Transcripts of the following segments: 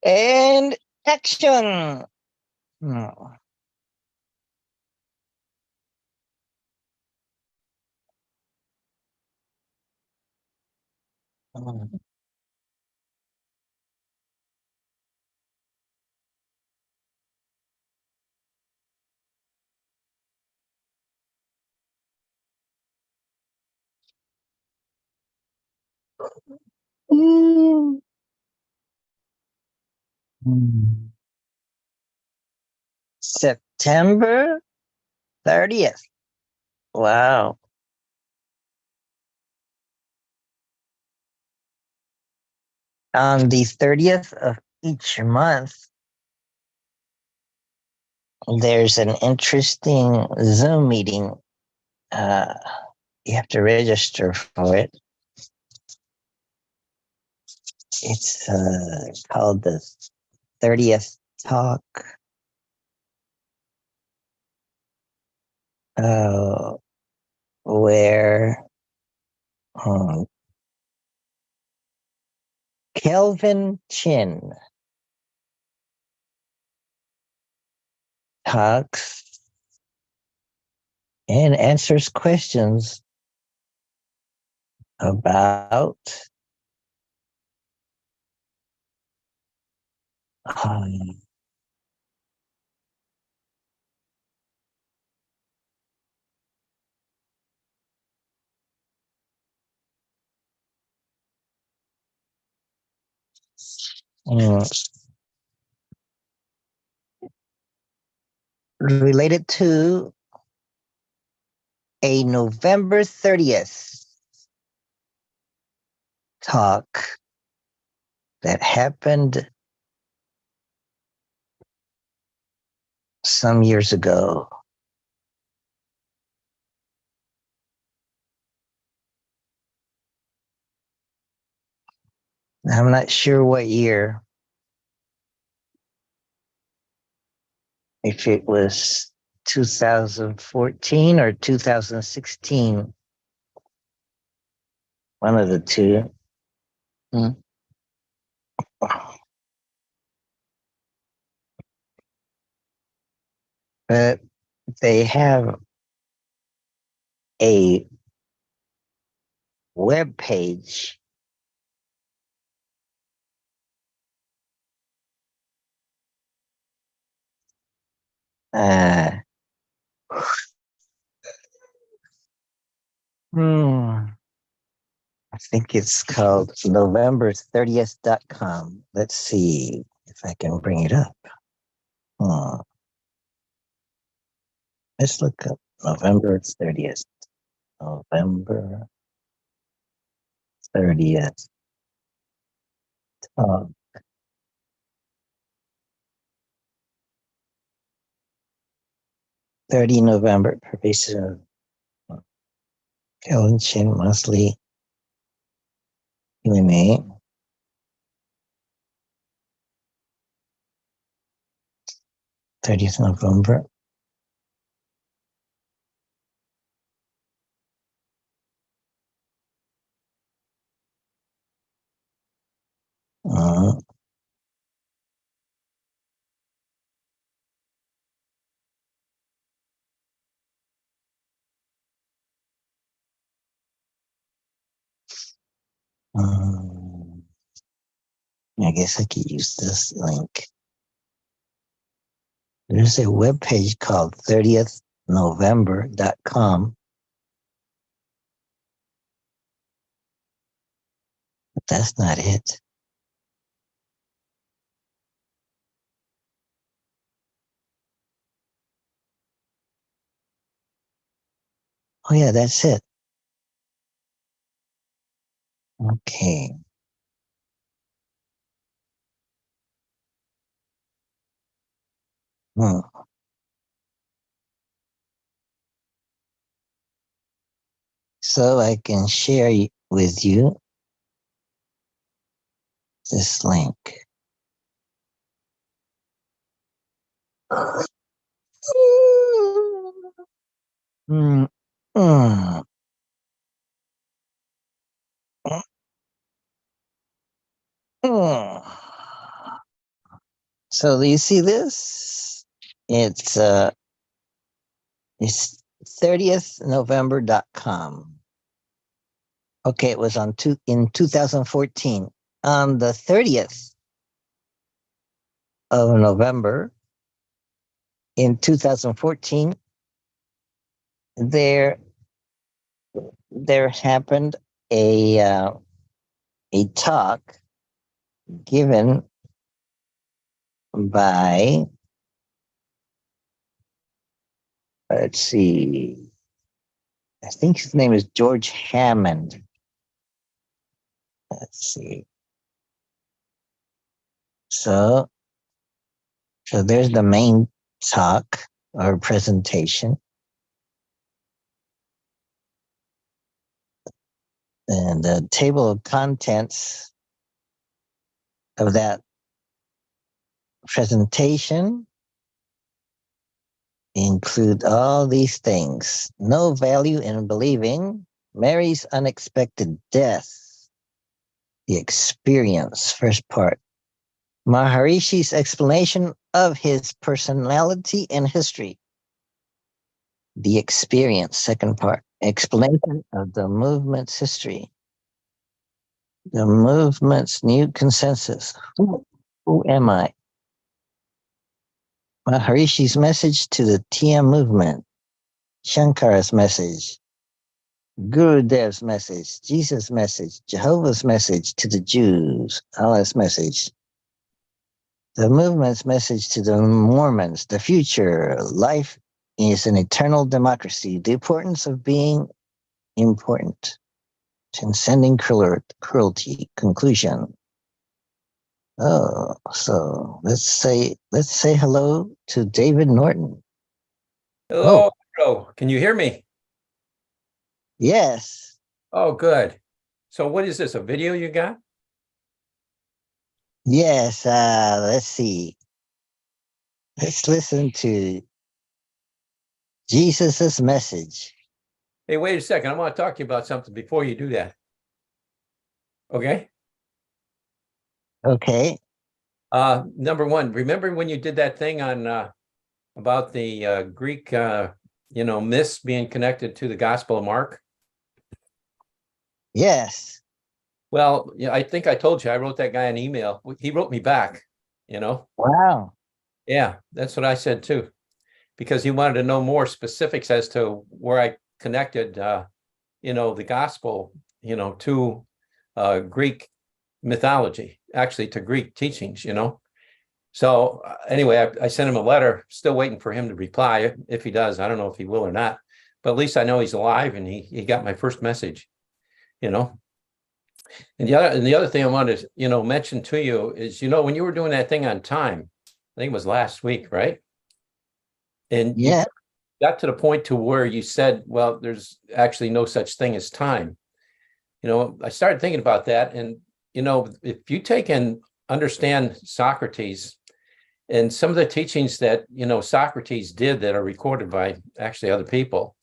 And action. Hmm. Mm. Mm. September 30th. Wow. On the 30th of each month, there's an interesting Zoom meeting. Uh, you have to register for it. It's called the 30th Talk, uh, where um, Kelvin Chin talks and answers questions about um, mm, related to a November 30th talk that happened some years ago. I'm not sure what year, if it was 2014 or 2016, one of the two. Mm. But they have a web page. Uh, hmm, I think it's called November30th.com. Let's see if I can bring it up. Hmm. Let's look up November 30th. November 30th. Uh, 30 November, pervasive Kellen Chin monthly Q&A. 30th November. Uh, um, I guess I could use this link. There's a web page called 30thnovember.com, but that's not it. Oh yeah, that's it. Okay. Hmm. So I can share with you this link. Mm, mm, mm. So do you see this? It's 30thnovember.com. Okay, it was in 2014. On the 30th of November in 2014, there happened a talk given by, let's see, I think his name is George Hammond. Let's see. So there's the main talk or presentation. And the table of contents of that presentation include all these things. No value in believing, Mary's unexpected death, the experience, first part. Maharishi's explanation of his personality and history, the experience, second part. Explanation of the movement's history, the movement's new consensus. Who am I? Maharishi's message to the TM movement, Shankara's message, Gurudev's message, Jesus' message, Jehovah's message to the Jews, Allah's message, the movement's message to the Mormons, the future, life is an eternal democracy, the importance of being important, transcending cruelty, conclusion. Oh, so let's say hello to David Norton. Hello, Joe. Can you hear me? Yes. Oh, good. So what is this, a video you got? Yes, let's see. Let's listen to Jesus's message. Hey, wait a second. I want to talk to you about something before you do that. Okay? Okay. Number one, remember when you did that thing on about the Greek myths being connected to the Gospel of Mark? Yes. Well, yeah, I think I told you I wrote that guy an email. He wrote me back, Wow. Yeah, that's what I said too, because he wanted to know more specifics as to where I connected the gospel, to Greek mythology, actually to Greek teachings, So anyway, I sent him a letter, still waiting for him to reply. If he does, I don't know if he will or not, but at least I know he's alive and he got my first message, And the other thing I wanted to, mention to you is, when you were doing that thing on time, I think it was last week, right? And Yeah. you got to the point to where you said, well, there's actually no such thing as time. I started thinking about that. And, if you take and understand Socrates and some of the teachings that, Socrates did that are recorded by actually other people,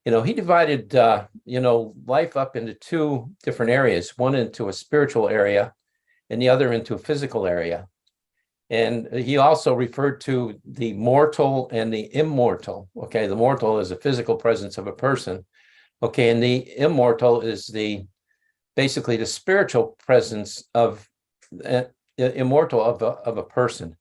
he divided, life up into two different areas, one into a spiritual area and the other into a physical area. And he also referred to the mortal and the immortal. Okay, the mortal is a physical presence of a person. Okay, and the immortal is basically the spiritual presence of immortal of a person.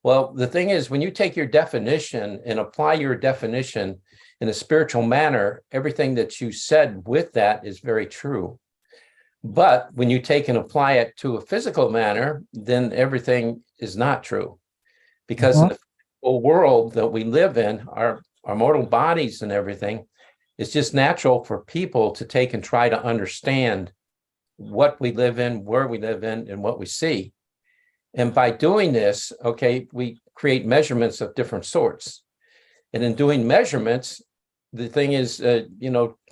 Well, the thing is, when you take your definition and apply your definition in a spiritual manner, everything that you said with that is very true. But when you take and apply it to a physical manner, then everything is not true. Because in the physical world that we live in, our mortal bodies and everything, it's just natural for people to take and try to understand what we live in, where we live in, and what we see. And by doing this, okay, we create measurements of different sorts. And in doing measurements, the thing is,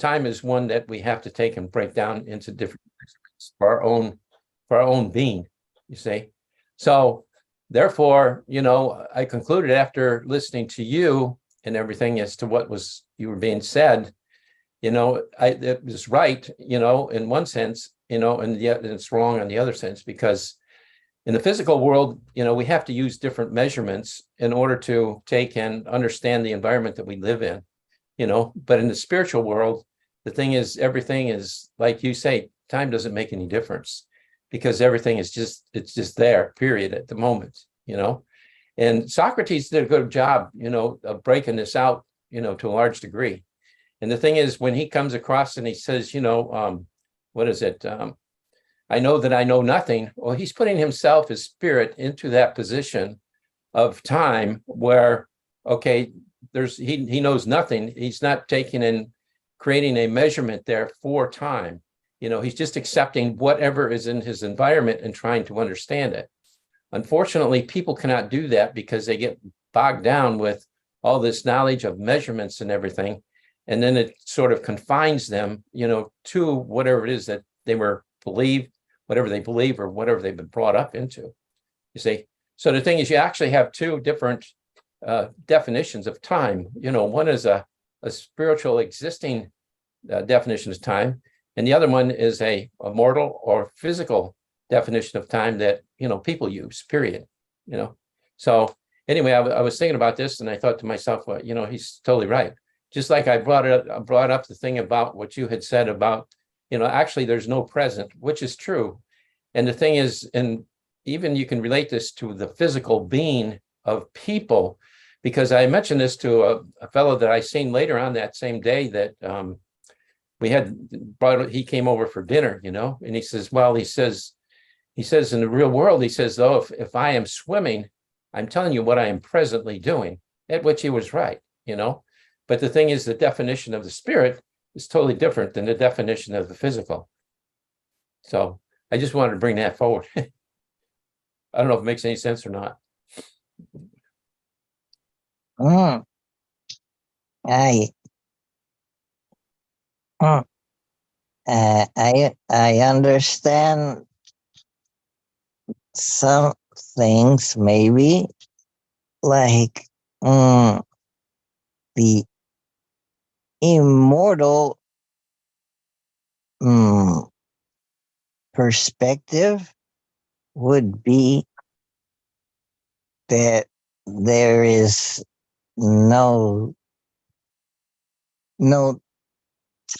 time is one that we have to take and break down into different measurements for our own being, you see. So therefore, I concluded after listening to you and everything as to what you were being said, it was right, in one sense, and yet it's wrong on the other sense, because In the physical world, we have to use different measurements in order to take and understand the environment that we live in, but in the spiritual world, the thing is, everything is, like you say, time doesn't make any difference because everything is it's just there, period, at the moment, and Socrates did a good job, of breaking this out, to a large degree. And the thing is, when he comes across and he says, what is it? I know that I know nothing. Well, he's putting himself, his spirit, into that position of time where, okay, he knows nothing. He's not taking and creating a measurement there for time. He's just accepting whatever is in his environment and trying to understand it. Unfortunately, people cannot do that because they get bogged down with all this knowledge of measurements and everything. And then it sort of confines them, to whatever it is that they whatever they believe or whatever they've been brought up into, you see. So the thing is, you actually have two different definitions of time. One is a spiritual existing definition of time, and the other one is a mortal or physical definition of time that, people use, period. So anyway, I was thinking about this and I thought to myself, well, he's totally right. Just like I brought up the thing about what you had said about, actually there's no present, which is true. And the thing is, and even you can relate this to the physical being of people, because I mentioned this to a fellow that I seen later on that same day that he came over for dinner, and he says, well, he says in the real world, he says, though, if I am swimming, I'm telling you what I am presently doing, at which he was right, But the thing is, the definition of the spirit is totally different than the definition of the physical. So I just wanted to bring that forward. I don't know if it makes any sense or not. I understand some things, maybe like the immortal perspective would be that there is no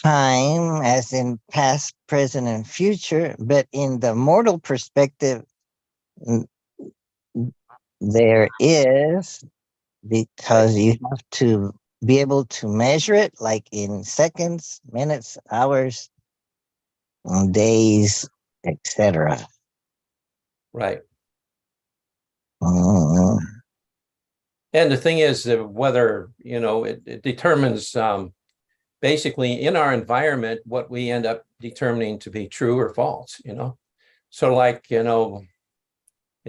time as in past, present, and future, but in the mortal perspective, there is, because you have to be able to measure it like in seconds, minutes, hours, days, etc. Right. Mhm. And the thing is whether, it determines basically in our environment what we end up determining to be true or false, So like,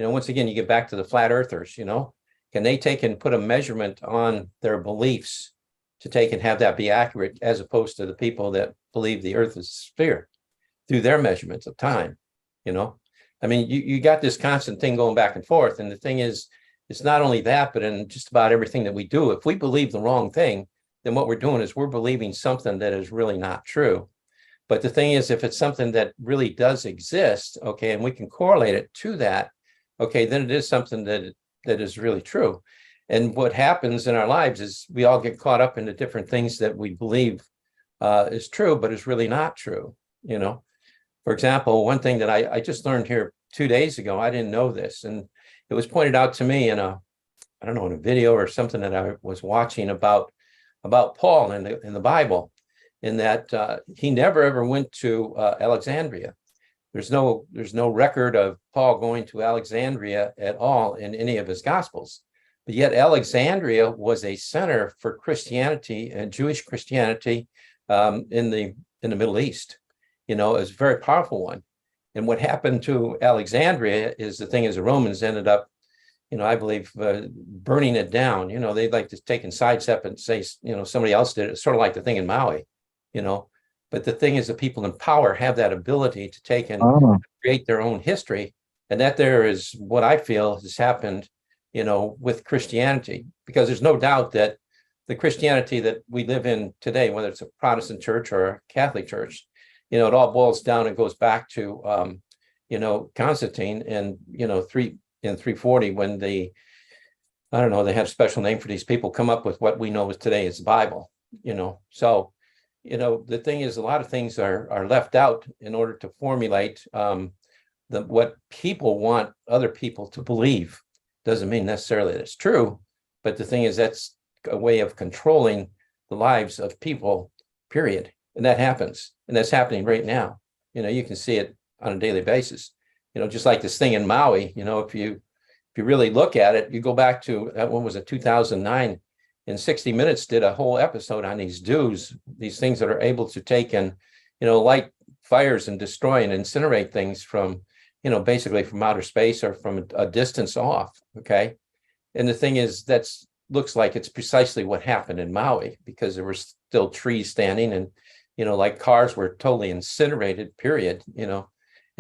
once again, you get back to the flat earthers, can they take and put a measurement on their beliefs to take and have that be accurate, as opposed to the people that believe the earth is a sphere through their measurements of time, I mean, you got this constant thing going back and forth. And the thing is, it's not only that, but in just about everything that we do, if we believe the wrong thing, then what we're doing is we're believing something that is really not true. But the thing is, if it's something that really does exist, okay, and we can correlate it to that, okay, then it is something that is really true. And what happens in our lives is we all get caught up into different things that we believe is true, but is really not true, For example, one thing that I just learned here 2 days ago, I didn't know this, and it was pointed out to me in a video or something that I was watching about Paul in the Bible, in that he never ever went to Alexandria. There's no record of Paul going to Alexandria at all in any of his Gospels. But yet Alexandria was a center for Christianity and Jewish Christianity in the Middle East. It was a very powerful one. And what happened to Alexandria is the Romans ended up, I believe, burning it down. They'd like to take and sidestep and say, somebody else did it. It's sort of like the thing in Maui, But the thing is, the people in power have that ability to take and create their own history. And that there is what I feel has happened, with Christianity, because there's no doubt that the Christianity that we live in today, whether it's a Protestant church or a Catholic church, it all boils down and goes back to, Constantine in 340 when I don't know, they had a special name for these people, come up with what we know as today as the Bible. So the thing is, a lot of things are left out in order to formulate what people want other people to believe. Doesn't mean necessarily that's true, but the thing is, that's a way of controlling the lives of people, period. And that happens, and that's happening right now. You can see it on a daily basis. Just like this thing in Maui. If you really look at it, you go back to when was it, 2009, and 60 Minutes did a whole episode on these DOOs, these things that are able to take and light fires and destroy and incinerate things from basically from outer space or from a distance off. Okay, and the thing is, that's looks like it's precisely what happened in Maui, because there were still trees standing, and like cars were totally incinerated, period.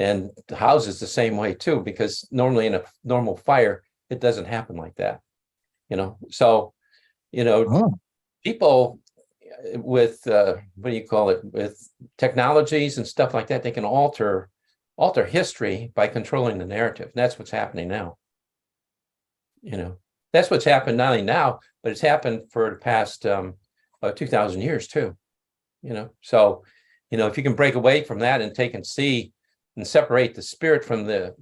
And the houses the same way too, because normally in a normal fire it doesn't happen like that. So people with what do you call it, with technologies and stuff like that, they can alter history by controlling the narrative. And that's what's happening now. That's what's happened not only now, but it's happened for the past 2,000 years too. So if you can break away from that and take and see and separate the spirit from the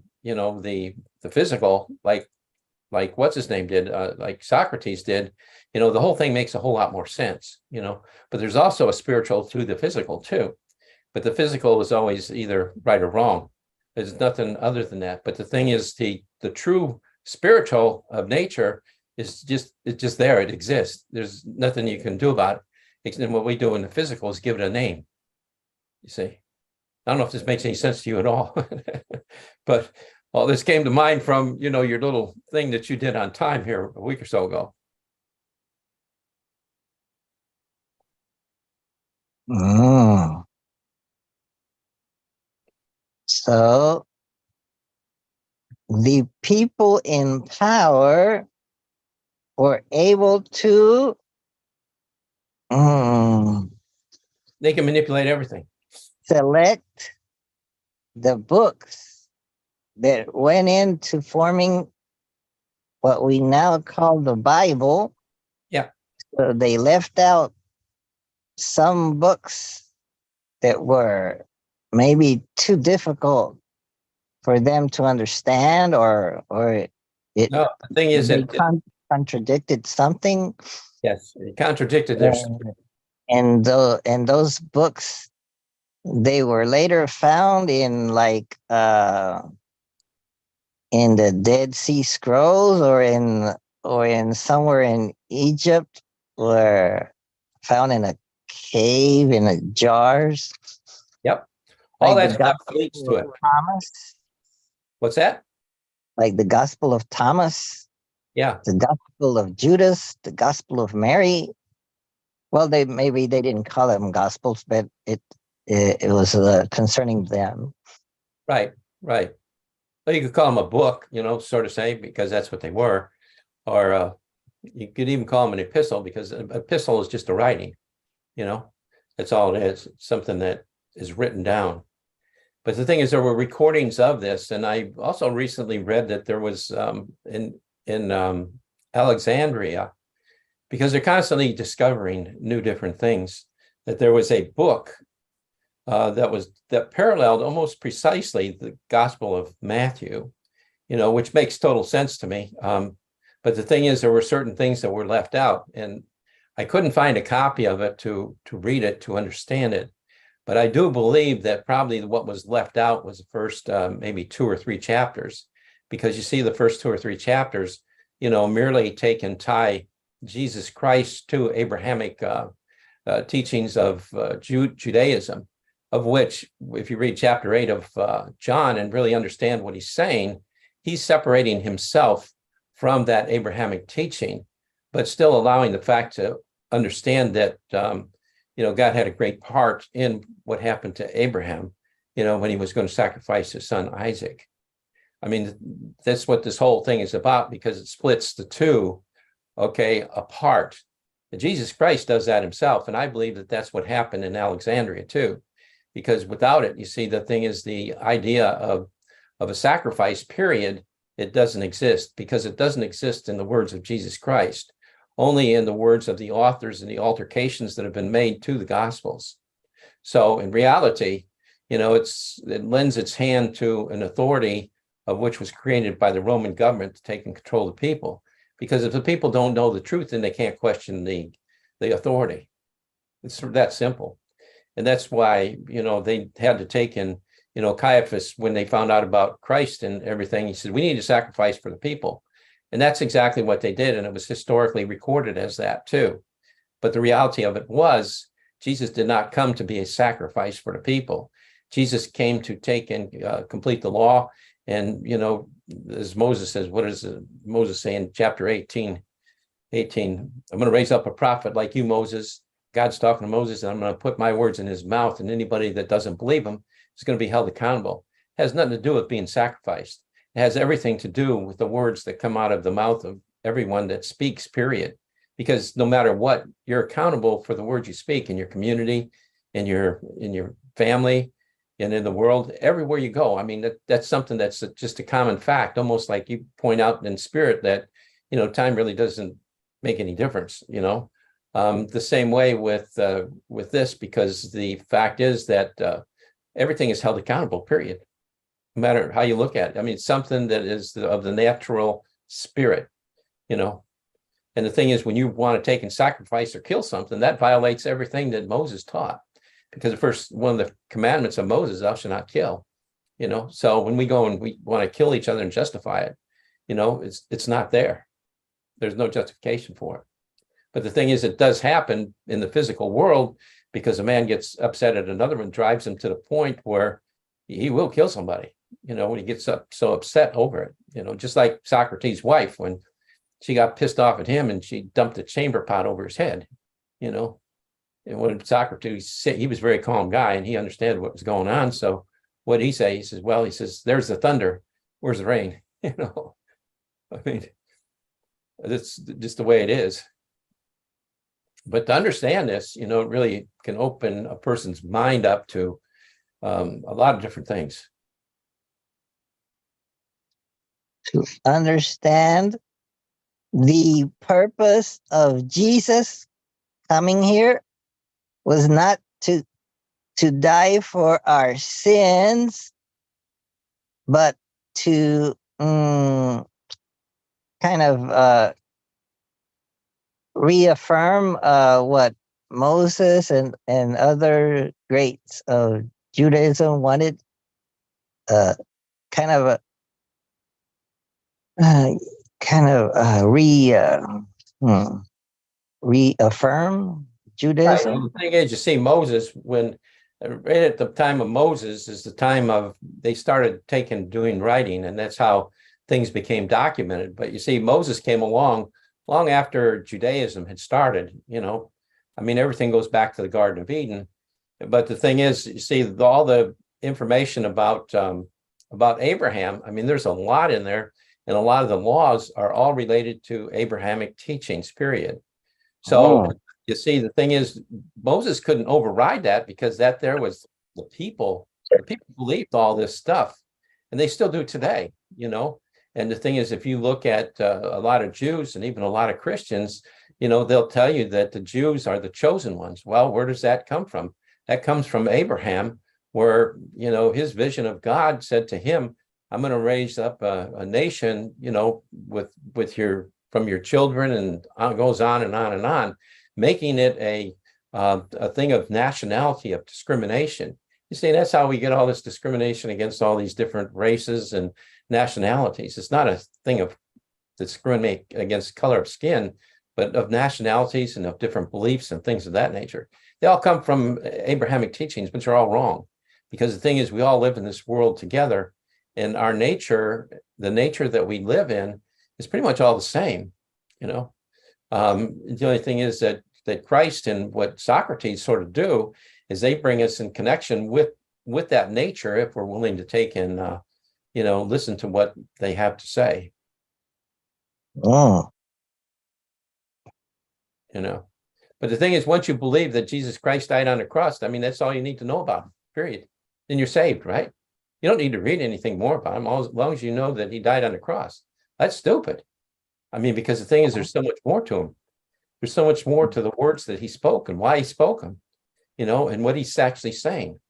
physical, like what's his name did, like Socrates did, the whole thing makes a whole lot more sense. But there's also a spiritual to the physical too. But the physical is always either right or wrong. There's nothing other than that. But the thing is, the true spiritual of nature is just there. It exists. There's nothing you can do about it. And what we do in the physical is give it a name. You see, I don't know if this makes any sense to you at all, but all this came to mind from your little thing that you did on time here a week or so ago. So the people in power were able to they can manipulate everything. Select the books that went into forming what we now call the Bible. Yeah. So they left out some books that were maybe too difficult for them to understand, or it. No, the thing is that contradicted something. Yes, it contradicted their. And those books, they were later found in in the Dead Sea Scrolls, or in somewhere in Egypt, were found in a cave in the jars. Yep, all that stuff leads to it. Thomas. What's that? Like the Gospel of Thomas. Yeah. The Gospel of Judas, the Gospel of Mary. Well, they didn't call them Gospels, but it was concerning them. Right. Well, you could call them a book, sort of say, because that's what they were, or you could even call them an epistle, because an epistle is just a writing. That's all it is. It's something that is written down. But the thing is, there were recordings of this, and I also recently read that there was in Alexandria, because they're constantly discovering new different things, that there was a book that paralleled almost precisely the Gospel of Matthew, which makes total sense to me. But the thing is, there were certain things that were left out, and I couldn't find a copy of it to read it, to understand it. But I do believe that probably what was left out was the first maybe 2 or 3 chapters, because you see the first 2 or 3 chapters, merely take and tie Jesus Christ to Abrahamic teachings of Judaism, of which, if you read chapter 8 of John and really understand what he's saying, he's separating himself from that Abrahamic teaching, but still allowing the fact to understand that God had a great part in what happened to Abraham, when he was going to sacrifice his son Isaac. I mean, that's what this whole thing is about, because it splits the two, apart. And Jesus Christ does that himself, and I believe that that's what happened in Alexandria too, because without it, you see, the thing is, the idea of of a sacrifice, period, it doesn't exist, because it doesn't exist in the words of Jesus Christ, only in the words of the authors and the altercations that have been made to the Gospels. So in reality, you know, it lends its hand to an authority of which was created by the Roman government to take and control the people. Because if the people don't know the truth, then they can't question the authority. It's that simple. And that's why, you know, they had to take in, you know, Caiaphas, when they found out about Christ and everything, he said, we need a sacrifice for the people. And that's exactly what they did. And it was historically recorded as that too. But the reality of it was, Jesus did not come to be a sacrifice for the people. Jesus came to take and complete the law. And, you know, as Moses says, what does Moses say in chapter 18? I'm going to raise up a prophet like you, Moses. God's talking to Moses, and I'm going to put my words in his mouth, and anybody that doesn't believe him is going to be held accountable. It has nothing to do with being sacrificed. It has everything to do with the words that come out of the mouth of everyone that speaks, period. Because no matter what, you're accountable for the words you speak in your community, in your family, and in the world, everywhere you go. I mean, that's something that's just a common fact, almost like you point out in spirit that, you know, time really doesn't make any difference, you know. The same way with this, because the fact is that everything is held accountable, period, no matter how you look at it. I mean, it's something that is of the natural spirit, you know. And the thing is, when you want to take and sacrifice or kill something, that violates everything that Moses taught. Because the first one of the commandments of Moses, thou shalt not kill, you know. So when we go and we want to kill each other and justify it, you know, it's not there. There's no justification for it. But the thing is, it does happen in the physical world, because a man gets upset at another one, drives him to the point where he will kill somebody, you know, when he gets so upset over it, you know, just like Socrates' wife, when she got pissed off at him and she dumped a chamber pot over his head, you know. And when Socrates said, he was a very calm guy and he understood what was going on. So what did he say? He says, well, he says, there's the thunder, where's the rain? You know, I mean, that's just the way it is. But to understand this, you know, it really can open a person's mind up to a lot of different things. To understand the purpose of Jesus coming here was not to die for our sins, but to kind of reaffirm what Moses and other greats of Judaism wanted, kind of reaffirm Judaism. Right. The thing is, you see, Moses, when right at the time of Moses is the time of they started doing writing, and that's how things became documented. But you see, Moses came along long after Judaism had started. You know, I mean, everything goes back to the Garden of Eden. But the thing is, you see, all the information about Abraham, I mean, there's a lot in there, and a lot of the laws are all related to Abrahamic teachings, period. So you see, the thing is, Moses couldn't override that, because that there was the people believed all this stuff, and they still do today, you know. And the thing is, if you look at a lot of Jews and even a lot of Christians, you know, they'll tell you that the Jews are the chosen ones. Well, where does that come from? That comes from Abraham, where, you know, his vision of God said to him, I'm going to raise up a nation, you know, from your children, and it goes on and on and on, making it a thing of nationality, of discrimination. You see, that's how we get all this discrimination against all these different races and nationalities. It's not a thing of discriminate against color of skin, but of nationalities and of different beliefs and things of that nature. They all come from Abrahamic teachings, which are all wrong. Because the thing is, we all live in this world together, and our nature, the nature that we live in, is pretty much all the same, you know. The only thing is that Christ and what Socrates sort of do is they bring us in connection with that nature, if we're willing to take and you know, listen to what they have to say. Oh, you know. But the thing is, once you believe that Jesus Christ died on the cross, I mean, that's all you need to know about him, period. Then you're saved, right? You don't need to read anything more about him, as long as you know that he died on the cross. That's stupid. I mean, because the thing is, there's so much more to him. There's so much more to the words that he spoke and why he spoke them, and what he's actually saying.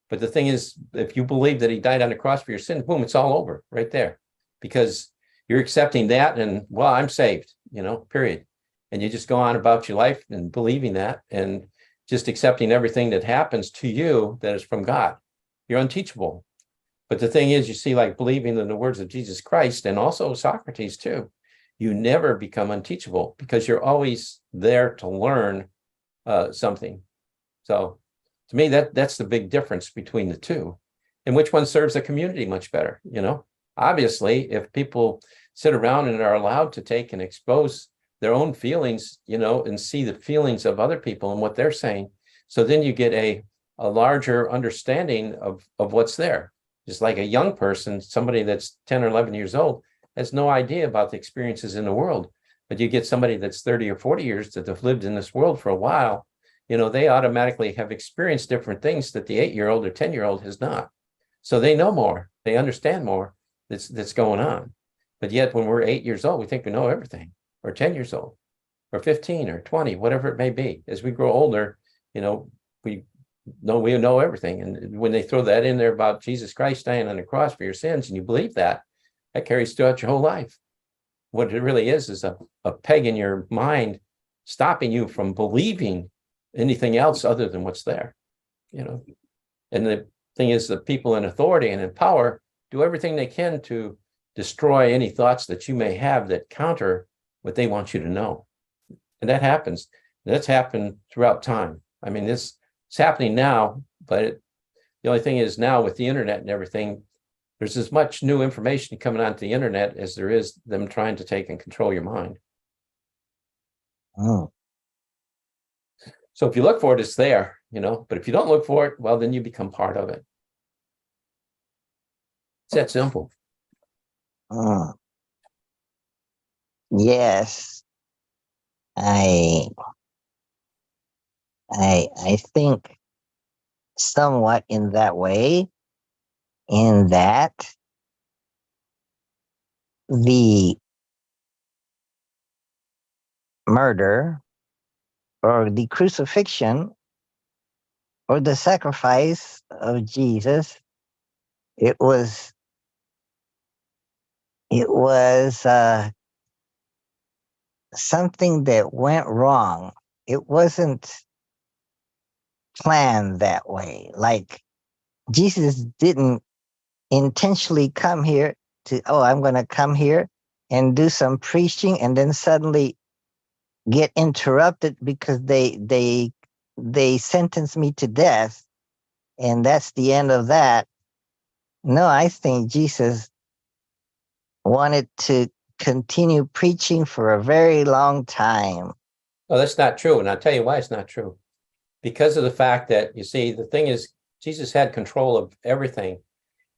But the thing is, if you believe that he died on the cross for your sins, boom, it's all over right there, because you're accepting that and, well, I'm saved, period. And you just go on about your life and believing that and just accepting everything that happens to you that is from God. You're unteachable. But the thing is, you see, like believing in the words of Jesus Christ and also Socrates too, you never become unteachable because you're always there to learn something. So to me, that's the big difference between the two, and which one serves the community much better. Obviously, if people sit around and are allowed to take and expose their own feelings, and see the feelings of other people and what they're saying, so then you get a larger understanding of what's there. Just like a young person, somebody that's 10 or 11 years old has no idea about the experiences in the world, but you get somebody that's 30 or 40 years that have lived in this world for a while, they automatically have experienced different things that the 8-year-old or 10-year-old has not. So they know more, they understand more that's going on. But yet when we're 8 years old, we think we know everything, or 10 years old, or 15 or 20, whatever it may be. As we grow older, we know everything. And when they throw that in there about Jesus Christ dying on the cross for your sins, and you believe that carries throughout your whole life. What it really is a peg in your mind stopping you from believing anything else other than what's there. And the thing is, the people in authority and in power do everything they can to destroy any thoughts that you may have that counter what they want you to know. And that happens. That's happened throughout time. I mean, it's happening now, but the only thing is now with the internet and everything, there's as much new information coming onto the internet as there is them trying to take and control your mind. Oh. So if you look for it, it's there, but if you don't look for it, well, then you become part of it. It's that simple. Yes. I think somewhat in that way, in that the murder or the crucifixion or the sacrifice of Jesus, it was something that went wrong. It wasn't planned that way. Like, Jesus didn't intentionally come here I'm going to come here and do some preaching and then suddenly get interrupted because they sentence me to death and that's the end of that. No, I think Jesus wanted to continue preaching for a very long time. Oh, that's not true. And I'll tell you why it's not true. Because of the fact that, you see, the thing is, Jesus had control of everything.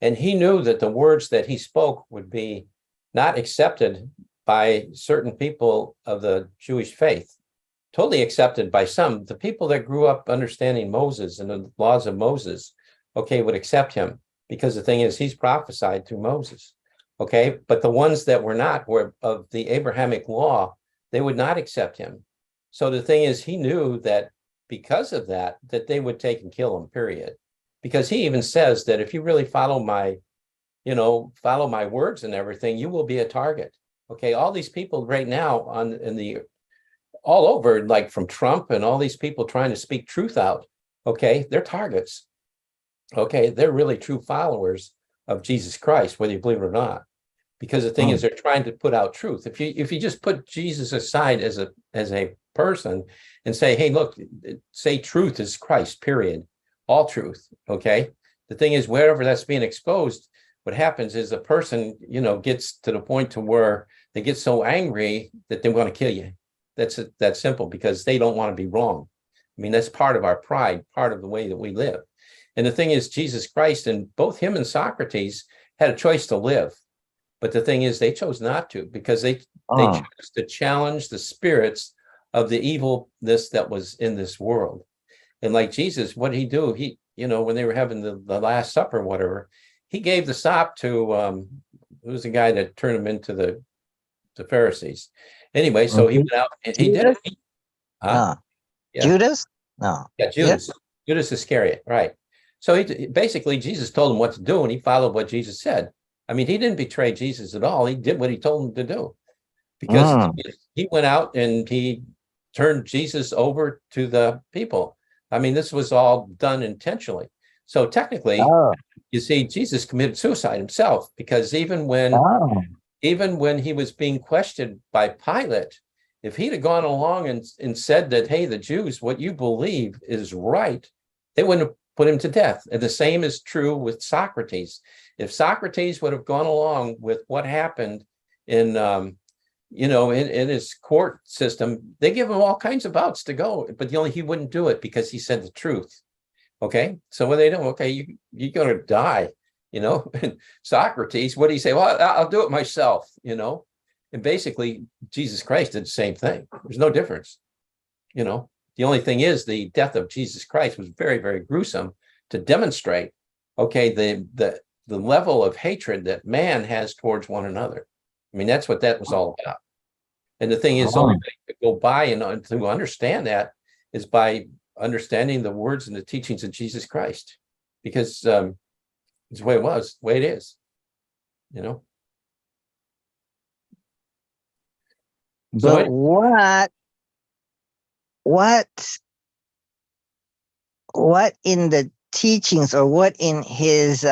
And he knew that the words that he spoke would be not accepted by certain people of the Jewish faith, totally accepted by some. The people that grew up understanding Moses and the laws of Moses, would accept him, because the thing is, he's prophesied through Moses. But the ones that were of the Abrahamic law, they would not accept him. So the thing is, he knew that because of that they would take and kill him, period. Because he even says that if you really follow my words and everything, you will be a target. All these people right now all over, like from Trump and all these people trying to speak truth out, they're targets. They're really true followers of Jesus Christ, whether you believe it or not. Because the thing is, they're trying to put out truth. If you just put Jesus aside as a person and say, hey, look, say truth is Christ, period. All truth. The thing is, wherever that's being exposed, what happens is a person, gets to the point to where they get so angry that they want to kill you. That's that simple, because they don't want to be wrong. I mean, that's part of our pride, part of the way that we live. And the thing is, Jesus Christ, and both him and Socrates had a choice to live. But the thing is, they chose not to, because they chose to challenge the spirits of the evilness that was in this world. And like Jesus, what did he do? He, when they were having the Last Supper, whatever, he gave the sop to who was the guy that turned him into the Pharisees. Anyway, so he went out and he did it. No. Yeah. Judas? No. Yeah, Judas Iscariot, right. So he basically, Jesus told him what to do, and he followed what Jesus said. I mean, he didn't betray Jesus at all. He did what he told him to do, because he went out and he turned Jesus over to the people. I mean, this was all done intentionally. So technically, you see, Jesus committed suicide himself, because even when he was being questioned by Pilate, if he'd have gone along and said that, hey, the Jews, what you believe is right, they wouldn't have put him to death. And the same is true with Socrates. If Socrates would have gone along with what happened in his court system, they give him all kinds of outs to go, but he wouldn't do it because he said the truth. Okay, so when they don't, okay, you're going to die, And Socrates, what do you say? Well, I'll do it myself, And basically, Jesus Christ did the same thing. There's no difference, The only thing is, the death of Jesus Christ was very, very gruesome to demonstrate, okay, the level of hatred that man has towards one another. I mean, that's what that was all about. And the thing is, the only way to go by and to understand that is by understanding the words and the teachings of Jesus Christ, because it's the way it was, the way it is, But what in the teachings, or what in his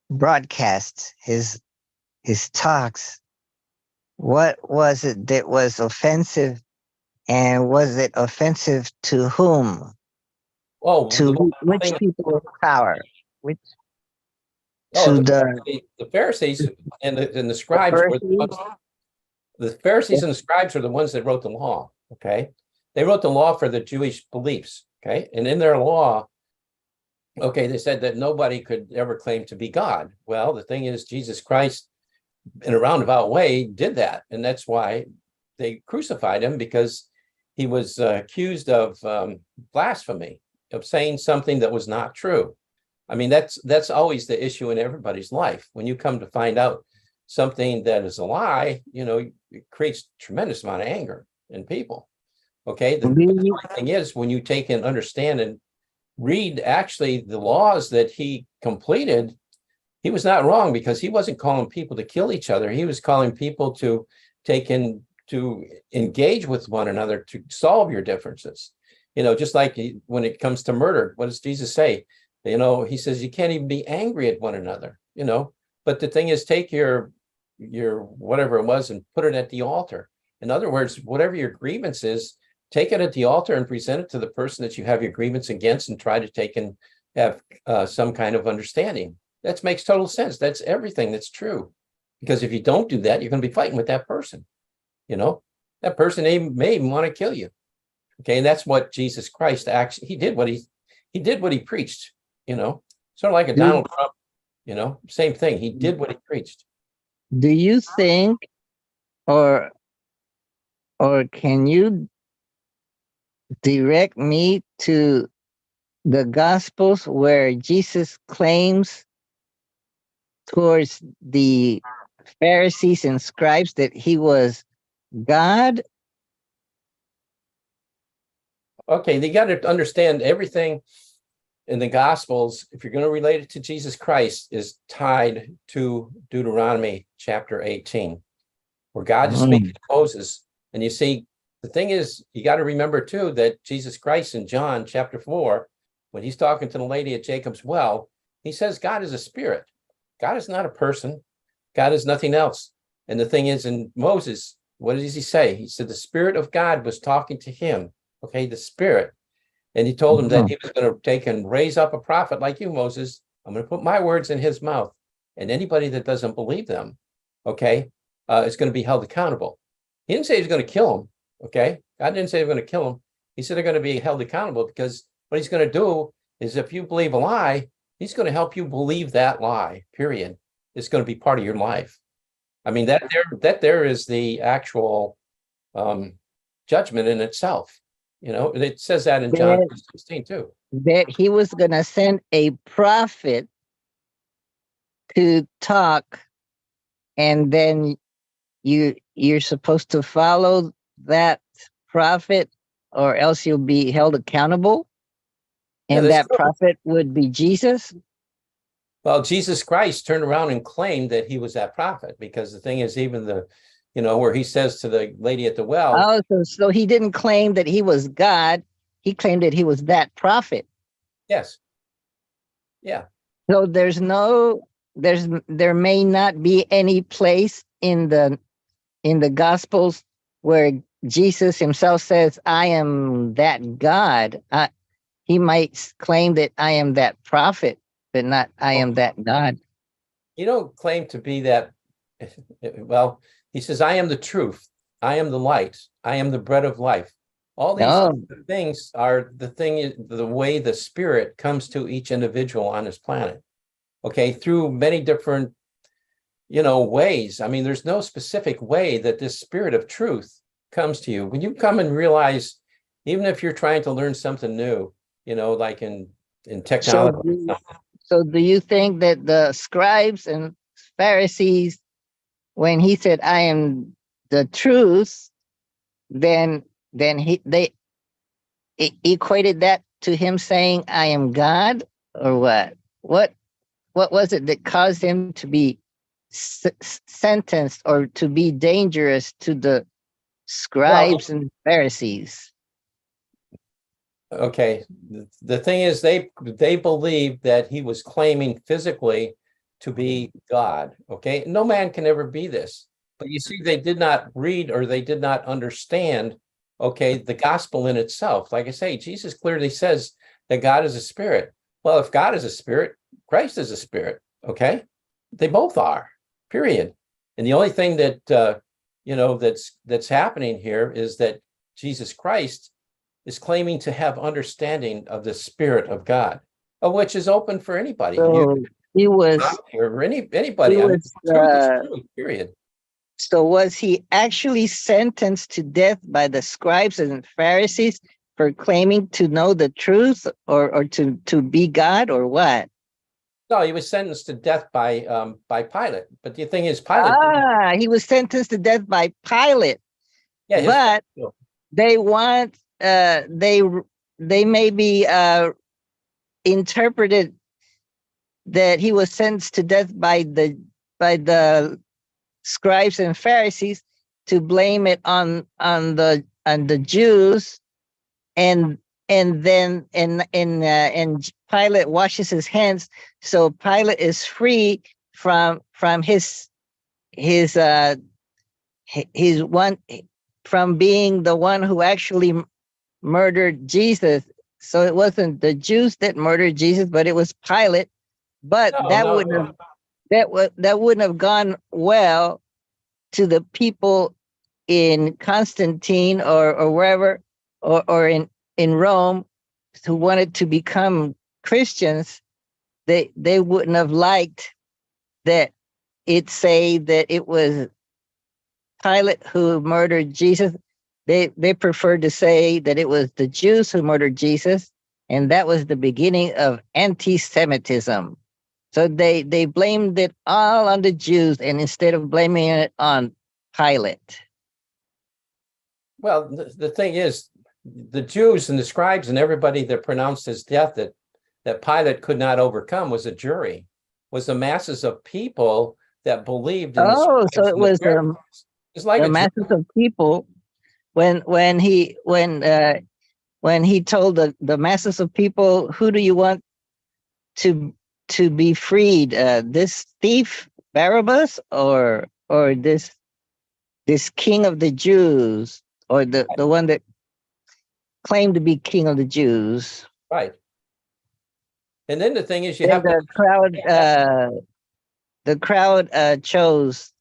broadcasts, his talks, what was it that was offensive, and was it offensive to whom? Oh, to which people with power? Which the Pharisees and the scribes were the ones. The Pharisees and the scribes are the ones that wrote the law. Okay, they wrote the law for the Jewish beliefs. Okay, and in their law, okay, they said that nobody could ever claim to be God. Well, the thing is, Jesus Christ, in a roundabout way, did that, and that's why they crucified him, because he was accused of blasphemy, of saying something that was not true. I mean, that's always the issue in everybody's life. When you come to find out something that is a lie, it creates tremendous amount of anger in people. Okay, the thing is, when you take and understand and read actually the laws that he completed, he was not wrong, because he wasn't calling people to kill each other. He was calling people to take in, to engage with one another, to solve your differences. Just like when it comes to murder, what does Jesus say? He says you can't even be angry at one another, but the thing is, take your whatever it was and put it at the altar. In other words, whatever your grievance is, take it at the altar and present it to the person that you have your grievance against, and try to take and have some kind of understanding. That makes total sense. That's everything that's true. Because if you don't do that, you're going to be fighting with that person. That person may even want to kill you. Okay, and that's what Jesus Christ actually, he did what he preached, sort of like a Donald Trump, same thing. He did what he preached. Do you think, or can you direct me to the Gospels where Jesus claims towards the Pharisees and scribes that he was God? Okay, they got to understand everything in the Gospels, if you're going to relate it to Jesus Christ, is tied to Deuteronomy chapter 18, where God is speaking to Moses. And you see, the thing is, you got to remember too, that Jesus Christ in John chapter 4, when he's talking to the lady at Jacob's well, he says God is a spirit. God is not a person. God is nothing else. And the thing is, in Moses, what does he say? He said the Spirit of God was talking to him. Okay, the Spirit. And he told him that he was going to take and raise up a prophet like you, Moses. I'm going to put my words in his mouth. And anybody that doesn't believe them, okay, is going to be held accountable. He didn't say he was going to kill him. Okay, God didn't say he was going to kill him. He said they're going to be held accountable, because what he's going to do is, if you believe a lie, he's going to help you believe that lie, period. It's going to be part of your life. I mean, that there is the actual judgment in itself. It says that in John 16 too. that he was going to send a prophet to talk, and then you're supposed to follow that prophet, or else you'll be held accountable. Yeah, And that's that true. prophet would be Jesus. Well, Jesus Christ turned around and claimed that he was that prophet, because the thing is, even where he says to the lady at the well, Oh, so he didn't claim that he was God. He claimed that he was that prophet. yes, yeah. So there may not be any place in the Gospels where Jesus himself says, "I am that God." He might claim that I am that prophet, but not I am that God. You don't claim to be that. Well, he says, I am the truth. I am the light. I am the bread of life. All these No, things are the way the spirit comes to each individual on this planet. Okay, through many different, ways. I mean, there's no specific way that this spirit of truth comes to you. When you come and realize, even if you're trying to learn something new, like in so technology. so do you think that the scribes and Pharisees, when he said, "I am the truth," then they equated that to him saying, "I am God," or what? What was it that caused him to be sentenced or to be dangerous to the Well, scribes and Pharisees? okay. The thing is, they believe that he was claiming physically to be God. Okay, no man can ever be this. But you see, they did not read, or they did not understand, okay, the gospel in itself. Like I say, Jesus clearly says that God is a spirit. Well, if God is a spirit, Christ is a spirit. Okay, they both are. Period. And the only thing that that's happening here is that Jesus Christ is claiming to have understanding of the Spirit of God, of which is open for anybody, you So he was or he anybody. I mean, was truth is truth, period. so was he actually sentenced to death by the scribes and Pharisees for claiming to know the truth, or to be God, or what? No, he was sentenced to death by Pilate. But the thing is, Pilate didn't. He was sentenced to death by Pilate, Yeah, his. but they want they maybe interpreted that he was sentenced to death by the scribes and Pharisees to blame it on the Jews, and then and Pilate washes his hands, so Pilate is free from his one from being the one who actually murdered Jesus. So it wasn't the Jews that murdered Jesus, but it was Pilate. But No, no, no. that wouldn't have gone well to the people in Constantine, or wherever, or in Rome, who wanted to become Christians. They wouldn't have liked that it say that it was Pilate who murdered Jesus. They preferred to say that it was the Jews who murdered Jesus, and that was the beginning of anti-Semitism. So they blamed it all on the Jews, and instead of blaming it on Pilate. Well, the thing is, the Jews and the scribes and everybody that pronounced his death that Pilate could not overcome was a jury, was the masses of people that believed in the Oh, so scribes it and the was Pharisees. It's like the a jury. masses of people when he told the masses of people, "Who do you want to be freed? This thief Barabbas, or this king of the Jews, or the one that claimed to be king of the Jews?" Right. And then the thing is, you Then have to. the crowd chose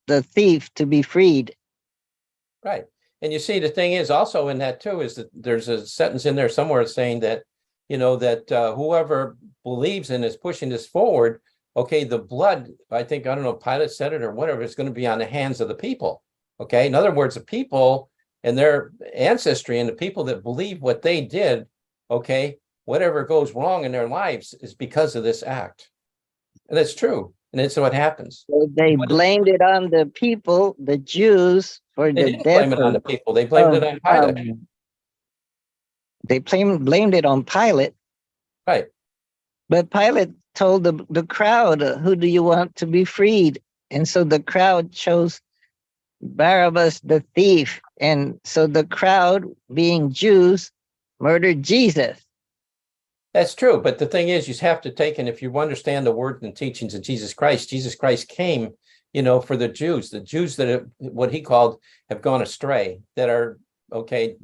the thief to be freed. Right. And you see, the thing is also in that too, is that there's a sentence in there somewhere saying that, that whoever believes and is pushing this forward, okay, the blood, I don't know, Pilate said it or whatever, is going to be on the hands of the people. Okay. In other words, the people and their ancestry and the people that believe what they did, okay, whatever goes wrong in their lives is because of this act. And that's true. And that's what happens. So they blamed it on the people, the Jews, for They the didn't death blame it on the of, people. They blamed it on Pilate. they blamed it on Pilate. Right. But Pilate told the crowd, who do you want to be freed? And so the crowd chose Barabbas the thief. And so the crowd, being Jews, murdered Jesus. That's true. But the thing is, you have to take, and if you understand the words and teachings of Jesus Christ came, for the Jews that have, what he called, have gone astray, that are, okay,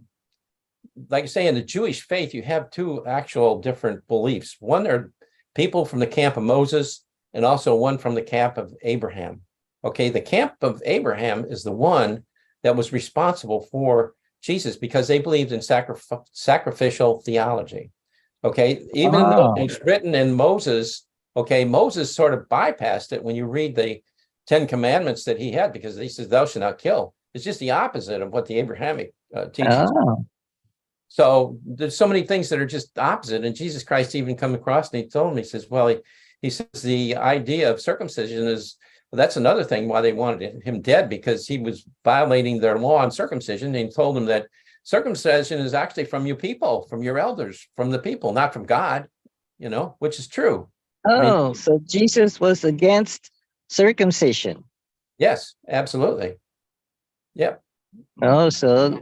like I say, in the Jewish faith, you have two actual different beliefs. One are people from the camp of Moses, and also one from the camp of Abraham. Okay, the camp of Abraham is the one that was responsible for Jesus because they believed in sacrificial theology. Okay, even though it's written in Moses, okay, Moses sort of bypassed it when you read the 10 commandments that he had, because he says, thou shalt not kill. It's just the opposite of what the Abrahamic teaches. So there's so many things that are just opposite. And Jesus Christ even come across and he told him, he says, well, he says the idea of circumcision is, well, that's another thing why they wanted him dead, because he was violating their law on circumcision. And he told them that circumcision is actually from you people, from your elders, from the people, not from God, which is true. So Jesus was against circumcision. Yes, absolutely. Yep. Oh, so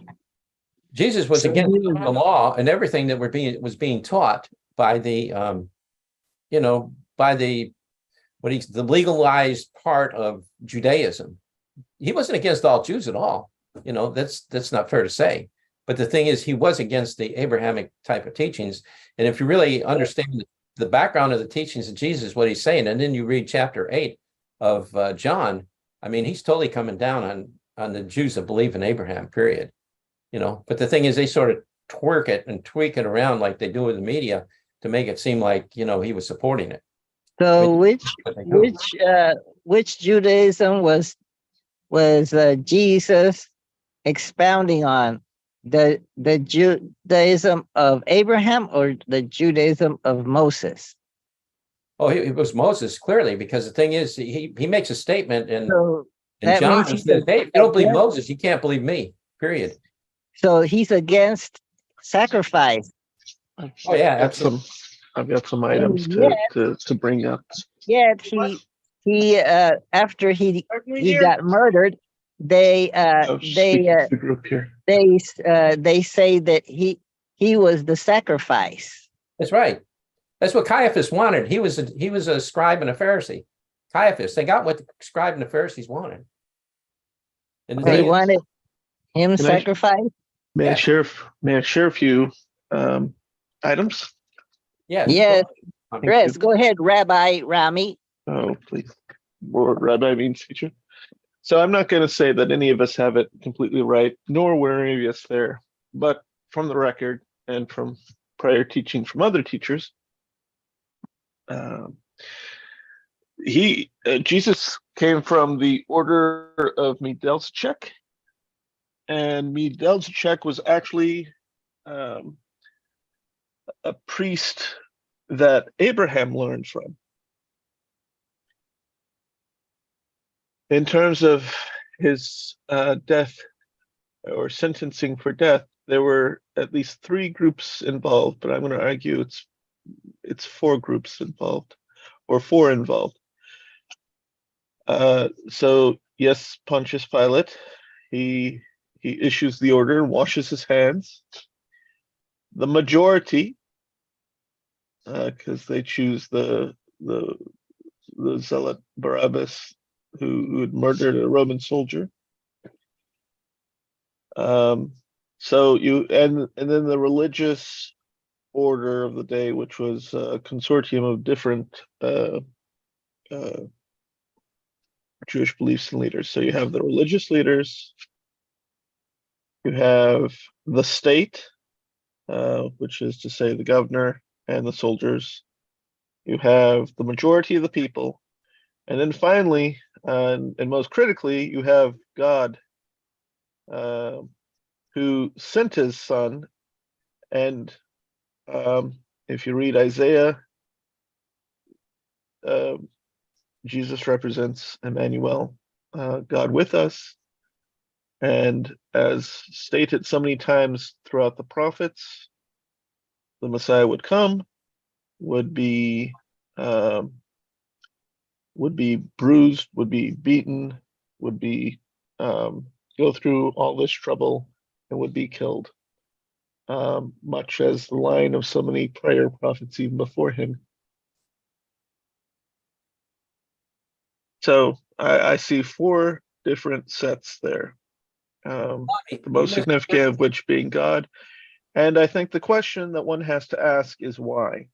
Jesus was against the law and everything that was being taught by the, by the legalized part of Judaism. He wasn't against all Jews at all. That's not fair to say. But the thing is, he was against the Abrahamic type of teachings. And if you really understand the background of the teachings of Jesus, what he's saying, and then you read chapter 8 of John, he's totally coming down on the Jews that believe in Abraham, period. But the thing is, they sort of twerk it and tweak it around like they do with the media to make it seem like, he was supporting it. So which Judaism was Jesus expounding on? The Judaism of Abraham or the Judaism of Moses? Oh, it was Moses, clearly, because the thing is, he makes a statement in John. He says, hey, if you don't believe Moses, you can't believe me, period. So he's against sacrifice. Oh, yeah, absolutely. I've got some items to bring up. Yet he after he got murdered, they the group here. they say that he was the sacrifice. That's right. That's what Caiaphas wanted. He was a scribe and a Pharisee. Caiaphas, they got what the scribe and the Pharisees wanted. And they wanted him sacrificed. May I share a few items? Yes. Yes. Chris, go ahead, Rabbi Rami. Oh, please. Lord, Rabbi means teacher. So I'm not going to say that any of us have it completely right, nor were any of us there. But from the record and from prior teaching from other teachers, Jesus came from the order of Melchizedek, and Melchizedek was actually a priest that Abraham learned from. In terms of his death or sentencing for death, there were at least 3 groups involved, but I'm going to argue it's 4 groups involved, or 4 involved. So yes, Pontius Pilate, he issues the order and washes his hands. The majority, because they choose the zealot Barabbas, who had murdered a Roman soldier. So and then the religious order of the day, which was a consortium of different Jewish beliefs and leaders. So you have the religious leaders, you have the state, which is to say the governor and the soldiers, you have the majority of the people, and then finally, and most critically, you have God, who sent his son and If you read Isaiah, Jesus represents Emmanuel, God with us. And as stated so many times throughout the prophets, the Messiah would come, would be bruised, would be beaten, would be go through all this trouble, and would be killed, much as the line of so many prior prophets even before him. So I see four different sets there. The most significant of which being God. And I think the question that one has to ask is why.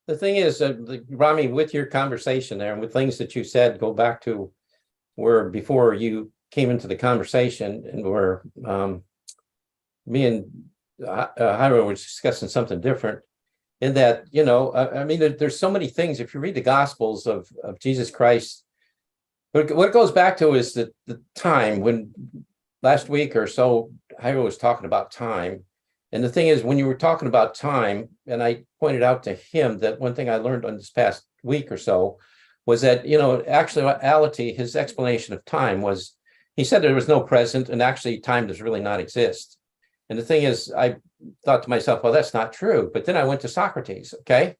The thing is, Rami, with your conversation there and with things that you said, go back to where before you came into the conversation and where me and Hiro were discussing something different in that, I mean, there's so many things. If you read the Gospels of Jesus Christ, what it goes back to is the time when last week or so, Hiro was talking about time. And the thing is, when you were talking about time, and I pointed out to him that one thing I learned on this past week or so was that, actuality, his explanation of time was, he said there was no present and actually time does really not exist. And the thing is, I thought to myself, well, that's not true. But then I went to Socrates, okay?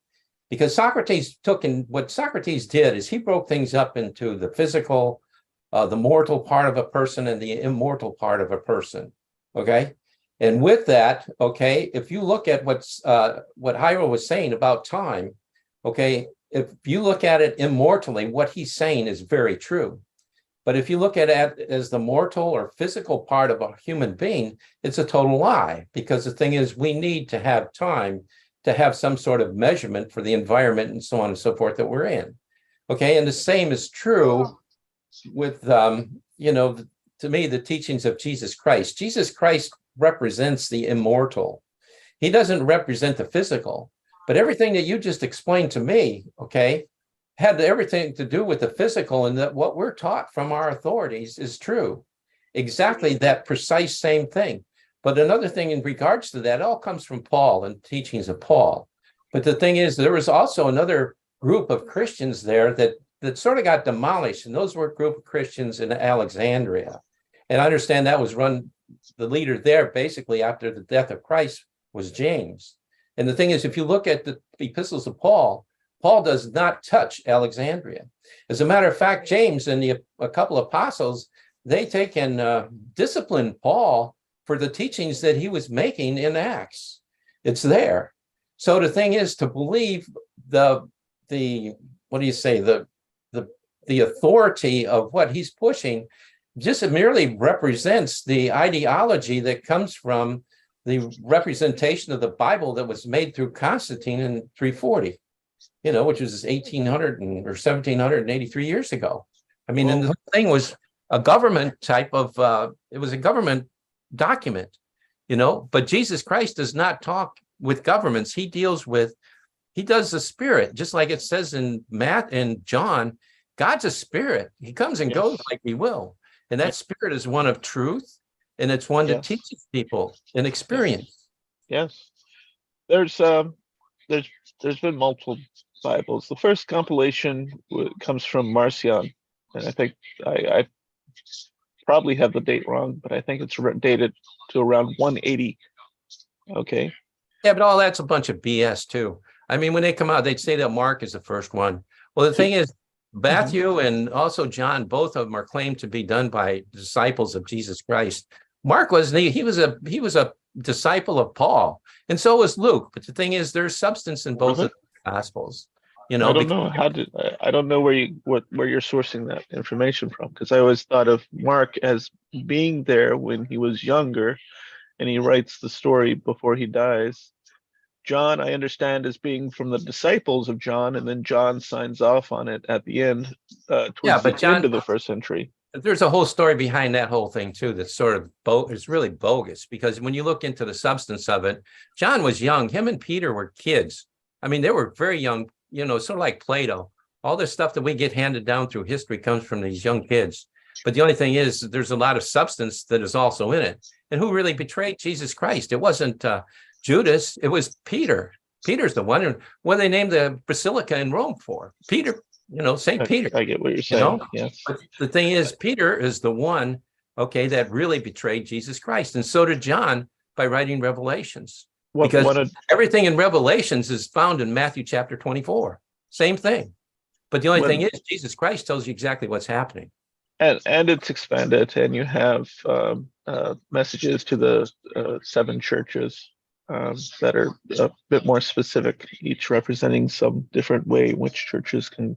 Because what Socrates did is he broke things up into the physical, the mortal part of a person and the immortal part of a person, okay? And with that, okay, if you look at what Hiro was saying about time, okay, if you look at it immortally, what he's saying is very true. But if you look at it as the mortal or physical part of a human being, it's a total lie. Because the thing is, we need to have time to have some sort of measurement for the environment and so on and so forth that we're in. Okay, and the same is true with, to me, the teachings of Jesus Christ. Jesus Christ represents the immortal. He doesn't represent the physical, but everything that you just explained to me, okay, had everything to do with the physical, and that what we're taught from our authorities is true. Exactly that precise same thing. But another thing in regards to that, it all comes from Paul and teachings of Paul. But the thing is, there was also another group of Christians there that sort of got demolished, and those were a group of Christians in Alexandria. And I understand that was run, the leader there basically after the death of Christ was James. And the thing is, if you look at the epistles of Paul, Paul does not touch Alexandria. As a matter of fact, James and a couple of apostles, they take and discipline Paul for the teachings that he was making in Acts. It's there. So the thing is, to believe the authority of what he's pushing just merely represents the ideology that comes from the representation of the Bible that was made through Constantine in 340, which was 1800 or 1783 years ago. I mean, and the thing was a government type of, it was a government document, but Jesus Christ does not talk with governments. He does the spirit, just like it says in Matt and John. God's a spirit. He comes and goes like he will. And that spirit is one of truth, and it's one that teaches people an experience. Yes. There's been multiple Bibles. The first compilation comes from Marcion, and I think I probably have the date wrong, but I think it's dated to around 180. Okay. Yeah, but all that's a bunch of BS too. I mean, when they come out, they'd say that Mark is the first one. Well, the thing is, Matthew and also John, both of them are claimed to be done by disciples of Jesus Christ. Mark wasn't. He was a disciple of Paul, and so was Luke. But the thing is, there's substance in both of the Gospels. I don't know I don't know where you're sourcing that information from, because I always thought of Mark as being there when he was younger, and he writes the story before he dies. John, I understand, as being from the disciples of John, and then John signs off on it at the end, towards the end of the first century. There's a whole story behind that whole thing too that's sort of is really bogus, because when you look into the substance of it, John was young. Him and Peter were kids. I mean, they were very young, sort of like Plato. All this stuff that we get handed down through history comes from these young kids. But the only thing is, there's a lot of substance that is also in it. And who really betrayed Jesus Christ? It wasn't Judas, it was Peter. Peter's the one. And what do they named the basilica in Rome for? Peter, St. Peter. I get what you're saying. Yes. But the thing is, Peter is the one, that really betrayed Jesus Christ. And so did John by writing Revelations. Because everything in Revelations is found in Matthew chapter 24. Same thing. But the only thing is, Jesus Christ tells you exactly what's happening. And it's expanded, and you have messages to the 7 churches that are a bit more specific, each representing some different way in which churches can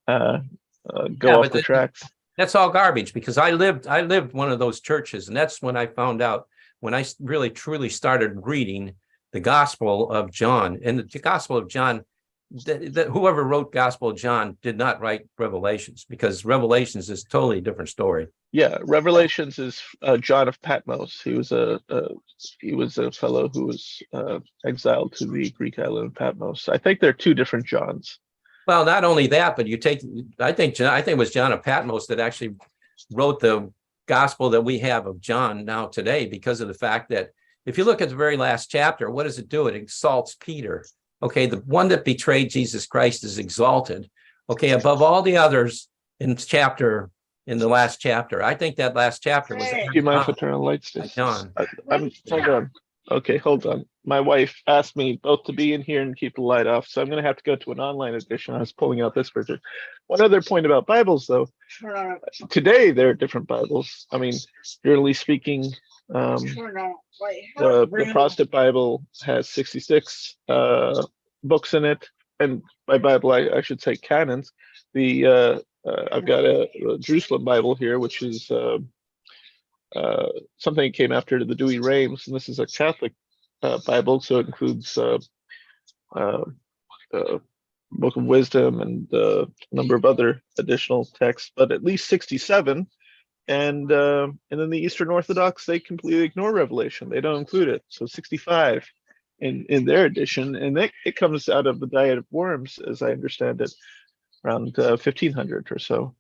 go off the tracks. That's all garbage, because I lived one of those churches, and that's when I found out, when I really truly started reading the Gospel of John. And the Gospel of John, whoever wrote Gospel of John did not write Revelations, because Revelations is totally a different story. Yeah, Revelations is John of Patmos. He was a fellow who was exiled to the Greek island of Patmos. I think there are 2 different Johns. Well, not only that, but I think it was John of Patmos that actually wrote the gospel that we have of John now today, because of the fact that if you look at the very last chapter, what does it do? It exalts Peter. Okay, the one that betrayed Jesus Christ is exalted, above all the others in the last chapter. I think that last chapter was. Do you mind if I turn on lights? John. Hold on. Okay, hold on. My wife asked me both to be in here and keep the light off, so I'm going to have to go to an online edition. I was pulling out this version. One other point about Bibles, though. Today, there are different Bibles. I mean, generally speaking, the Protestant Bible has 66 books in it, and by Bible, I should say canons. I've got a Jerusalem Bible here, which is something that came after the Douay-Rheims, and this is a Catholic Bible, so it includes Book of Wisdom and a number of other additional texts, but at least 67. And then the Eastern Orthodox, they completely ignore Revelation; they don't include it. So 65 in their edition, and it comes out of the Diet of Worms, as I understand it, around 1500 or so.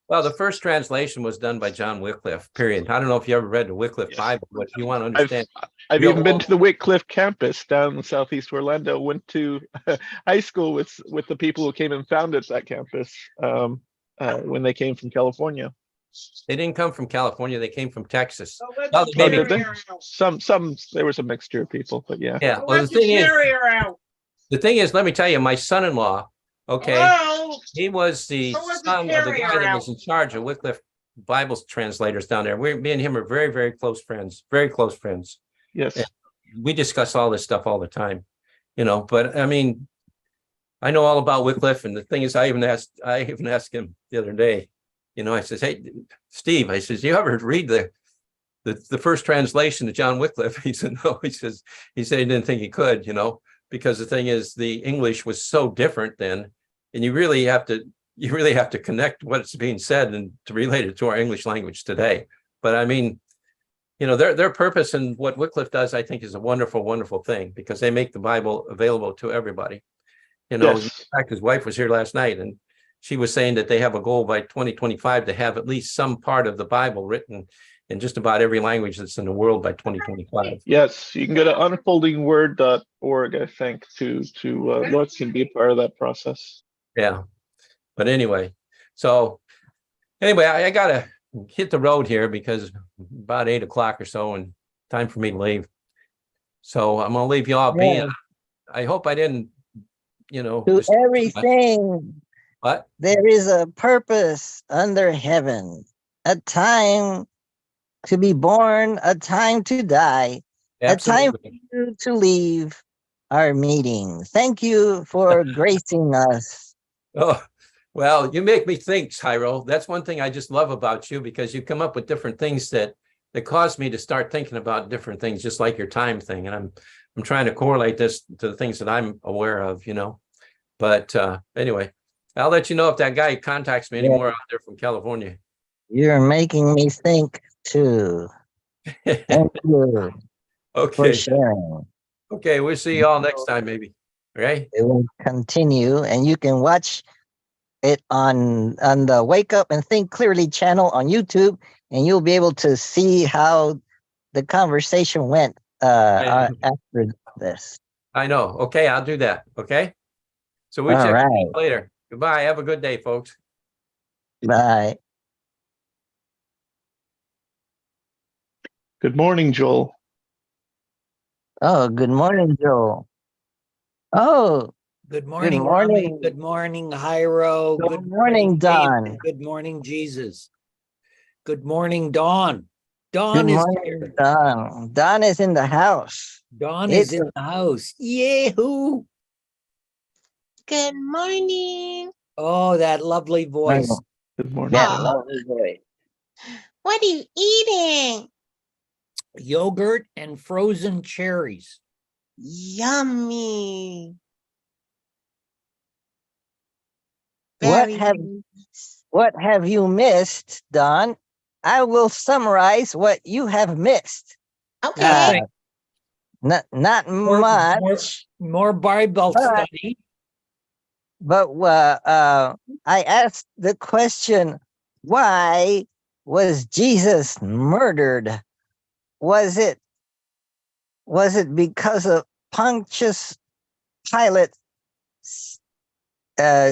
Well, the first translation was done by John Wycliffe, period. I don't know if you ever read the Wycliffe Bible, but if you want to understand. I've even been to the Wycliffe campus down in southeast Orlando, went to high school with the people who came and founded that campus when they came from California. They didn't come from California, they came from Texas. There was a mixture of people, but yeah. Yeah, well, the thing is, let me tell you, my son-in-law, he was the son of the guy that was in charge of Wycliffe Bible translators down there. Me and him are very, very close friends, very close friends. Yes. And we discuss all this stuff all the time, but I mean, I know all about Wycliffe. And the thing is, I even asked him the other day, I says, "Hey, Steve," I says, "you ever read the first translation of John Wycliffe?" He said, "No." He said he didn't think he could, because the thing is, the English was so different then. And you really have to connect what's being said and to relate it to our English language today. But I mean, their purpose and what Wycliffe does, I think, is a wonderful, wonderful thing, because they make the Bible available to everybody. Yes. In fact, his wife was here last night, and she was saying that they have a goal by 2025 to have at least some part of the Bible written in just about every language that's in the world by 2025. Yes, you can go to unfoldingword.org, I think, to look and be a part of that process. Yeah. But anyway, I got to hit the road here, because about 8 o'clock or so, and time for me to leave. So I'm going to leave you all be. I hope I didn't, To everything. What? There is a purpose under heaven, a time to be born, a time to die, Absolutely. a time for you to leave our meeting. Thank you for gracing us. Oh, well, you make me think, Jairo. That's one thing I just love about you, because you come up with different things that cause me to start thinking about different things, just like your time thing. And I'm trying to correlate this to the things that I'm aware of, But anyway, I'll let you know if that guy contacts me anymore out there from California. You're making me think too. Thank you for sharing. Okay, we'll see you all next time, maybe. Okay. It will continue, and you can watch it on the Wake Up and Think Clearly channel on YouTube, and you'll be able to see how the conversation went after this. I know. Okay, I'll do that. Okay. So we'll All check right. later. Goodbye. Have a good day, folks. Bye. Good morning, Joel. Oh, good morning, Joel. Oh, Good good morning, Rami. morning. Good morning, Hyro. Good morning, Dave. Don. Good morning, Jesus. Good morning, Dawn. Good Dawn is morning, here. Don. Don is in the house. Dawn is It's in the house. Yahoo! Good morning. Oh, that lovely voice. Good morning. that Aw. lovely voice. What are you eating? Yogurt and frozen cherries. Yummy. What Very have nice. what have you missed, Don? I will summarize what you have missed. Okay. Nothing. Not More, much, more Bible But- study. but I asked the question: why was Jesus murdered? Was it because of Pontius Pilate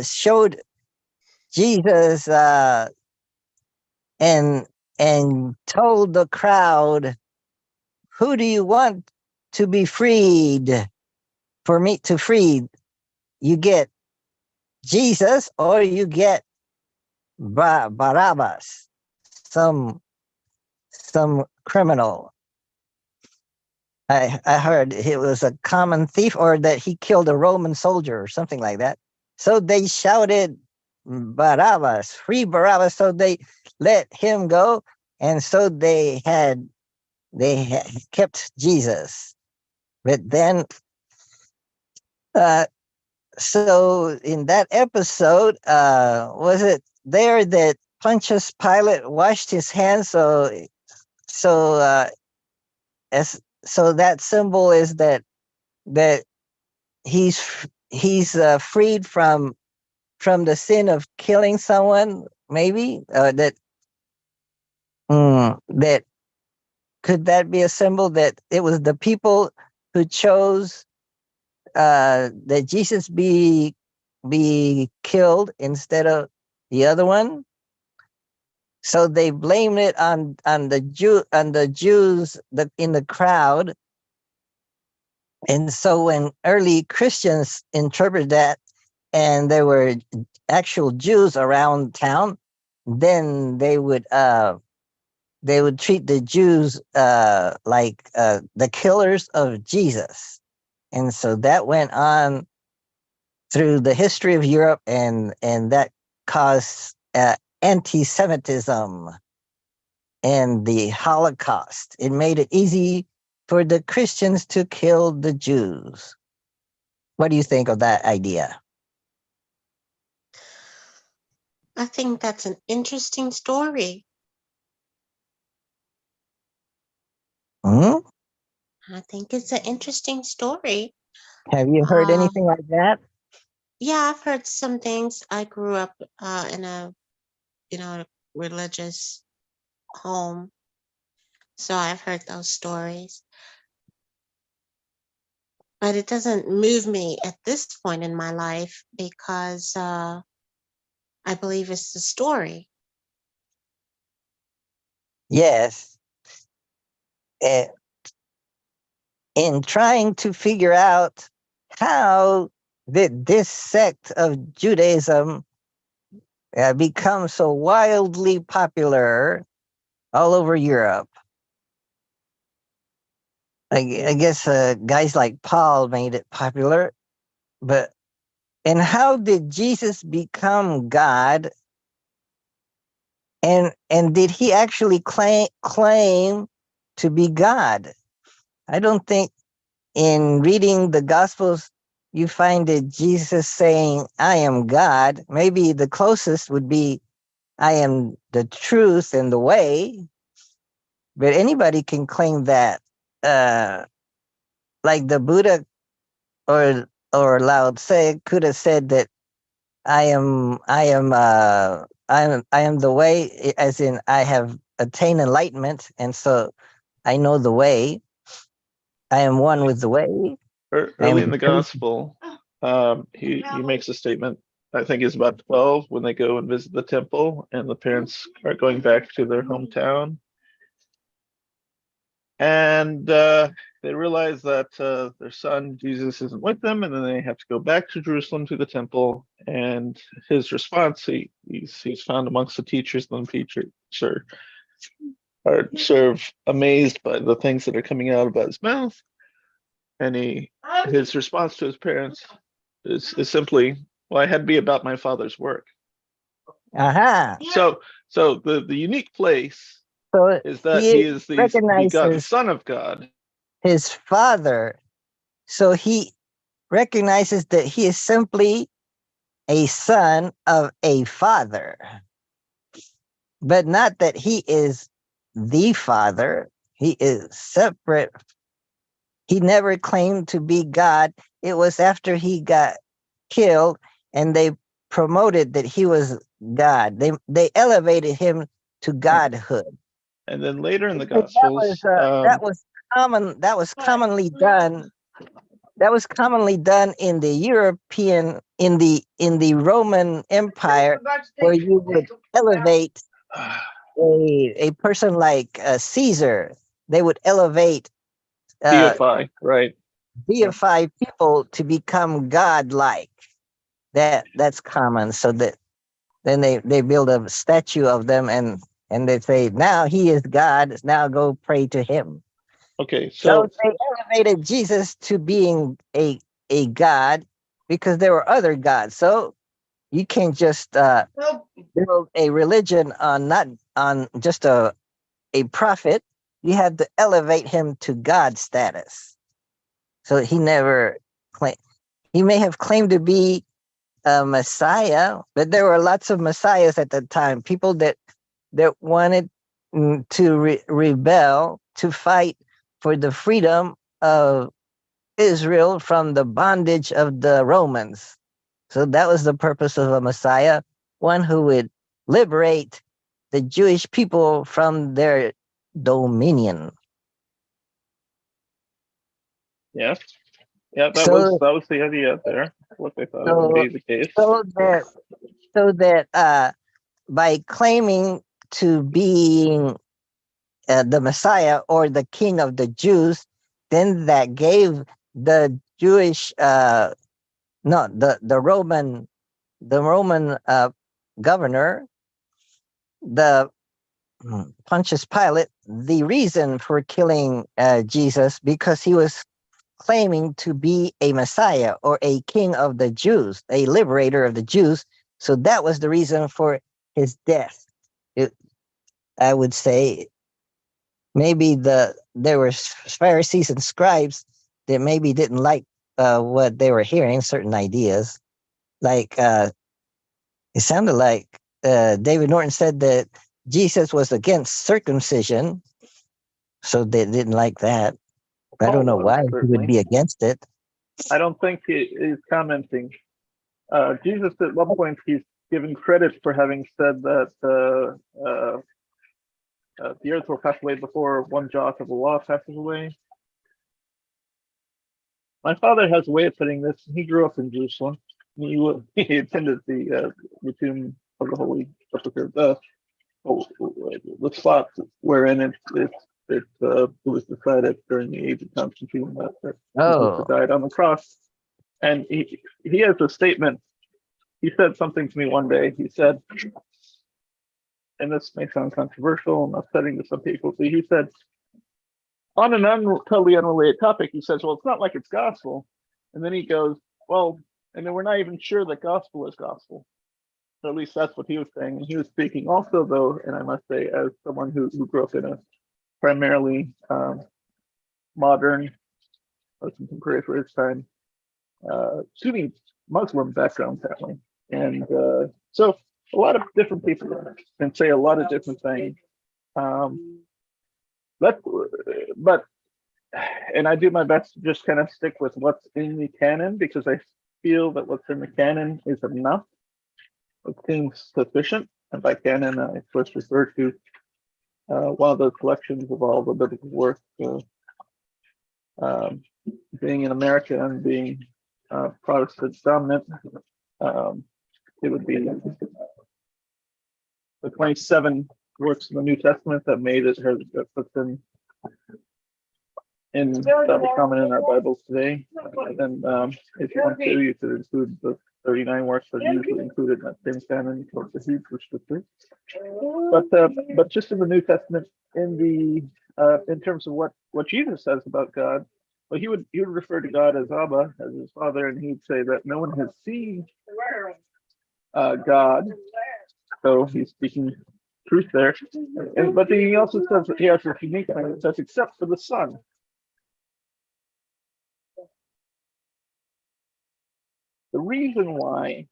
showed Jesus and told the crowd, "Who do you want to be freed? For me to free, you get Jesus or you get Barabbas, some criminal." I heard it was a common thief or that he killed a Roman soldier or something like that. So they shouted Barabbas, free Barabbas. So they let him go. And so they kept Jesus. But then, so in that episode, was it there that Pontius Pilate washed his hands? So as so that symbol is that he's freed from the sin of killing someone. Maybe that could that be a symbol that it was the people who chose that Jesus be killed instead of the other one. So they blamed it on the Jews in the crowd. And so when early Christians interpreted that, and there were actual Jews around town, then they would treat the Jews like the killers of Jesus. And so that went on through the history of Europe, and that caused anti-Semitism and the Holocaust. It made it easy for the Christians to kill the Jews. What do you think of that idea? I think that's an interesting story. Hmm? I think it's an interesting story. Have you heard Uh, anything like that? Yeah, I've heard some things. I grew up in a, religious home. So I've heard those stories. But it doesn't move me at this point in my life because I believe it's the story. Yes. Eh, in trying to figure out how did this sect of Judaism become so wildly popular all over Europe. I guess guys like Paul made it popular, but and how did Jesus become God? And did he actually claim to be God? I don't think in reading the Gospels you find that Jesus saying, "I am God." Maybe the closest would be, "I am the truth and the way." But anybody can claim that. Uh, like the Buddha or Lao Tse could have said that I am the way, as in I have attained enlightenment, and so I know the way. I am one with the way. Early in the gospel, he makes a statement. I think it's about 12 when they go and visit the temple, and the parents are going back to their hometown, and they realize that their son Jesus isn't with them, and then they have to go back to Jerusalem to the temple. And his response, he's found amongst the teachers, and the teachers are sort of amazed by the things that are coming out about his mouth. And his response to his parents is simply, "Well, I had to be about my father's work." Aha. So the unique place So is that he he is the begotten recognizes Son of God. his father. So he recognizes that he is simply a son of a father, but not that he is the father. He is separate. He never claimed to be God. It was after he got killed and they promoted that he was God. They elevated him to godhood. And then later in the Because Gospels, that was common. That was commonly done. That was commonly done in the European, in the Roman Empire, where you would elevate a person like Caesar. They would elevate, deify, right? deify people to become godlike. That's common. So that then they build a statue of them, and they say, now he is God. Now go pray to him. Okay, So so they elevated Jesus to being a god because there were other gods. So you can't just build a religion on not on just a prophet. You have to elevate him to God status. So he never claimed. He may have claimed to be a Messiah, but there were lots of Messiahs at the time. People that wanted to rebel, to fight for the freedom of Israel from the bondage of the Romans. So that was the purpose of a Messiah, one who would liberate the Jewish people from their dominion. yeah, that So, was the idea there. What they thought so, would be the case. so that by claiming to being the Messiah or the King of the Jews, then that gave the Jewish no the Roman governor, the Pontius Pilate, the reason for killing Jesus, because he was claiming to be a Messiah or a king of the Jews, a liberator of the Jews. So that was the reason for his death. I would say maybe there were Pharisees and scribes that maybe didn't like what they were hearing, certain ideas. Like it sounded like David Norton said that Jesus was against circumcision, so they didn't like that. I don't know why he would Certainly. be against it. I don't think he is commenting. Jesus, at one point, he's given credit for having said that the earth will pass away before one jot of the law passes away. My father has a way of putting this. He grew up in Jerusalem. He attended the tomb of the Holy Sepulchre, the spot wherein it was decided during the age of Constantine that Jesus died on the cross. And he has a statement. He said something to me one day. He said, and this may sound controversial and upsetting to some people, but he said, on an totally unrelated topic, he says, well, it's not like it's gospel. And then he goes, well, and then we're not even sure that gospel is gospel. So at least that's what he was saying. And he was speaking also, though, and I must say, as someone who grew up in a primarily modern, or contemporary for his time, Sunni Muslim background family. And so a lot of different people can say a lot of different things. But and I do my best to just kind of stick with what's in the canon, because I feel that what's in the canon is enough. It seems sufficient. And by canon, I first refer to one of those collections of all the biblical work being in America and being Protestant dominant, it would be the 27 works in the New Testament that made it, that puts in that we common in our Bibles today. And then if you want to, you could include the 39 works that are usually included in that same canon called the Hebrew Scriptures. But just in the New Testament, in terms of what Jesus says about God, well, he would refer to God as Abba, as his father, and he'd say that no one has seen God. So he's speaking truth there. But then he also says that he has this unique thing that says, except for the Son. The reason why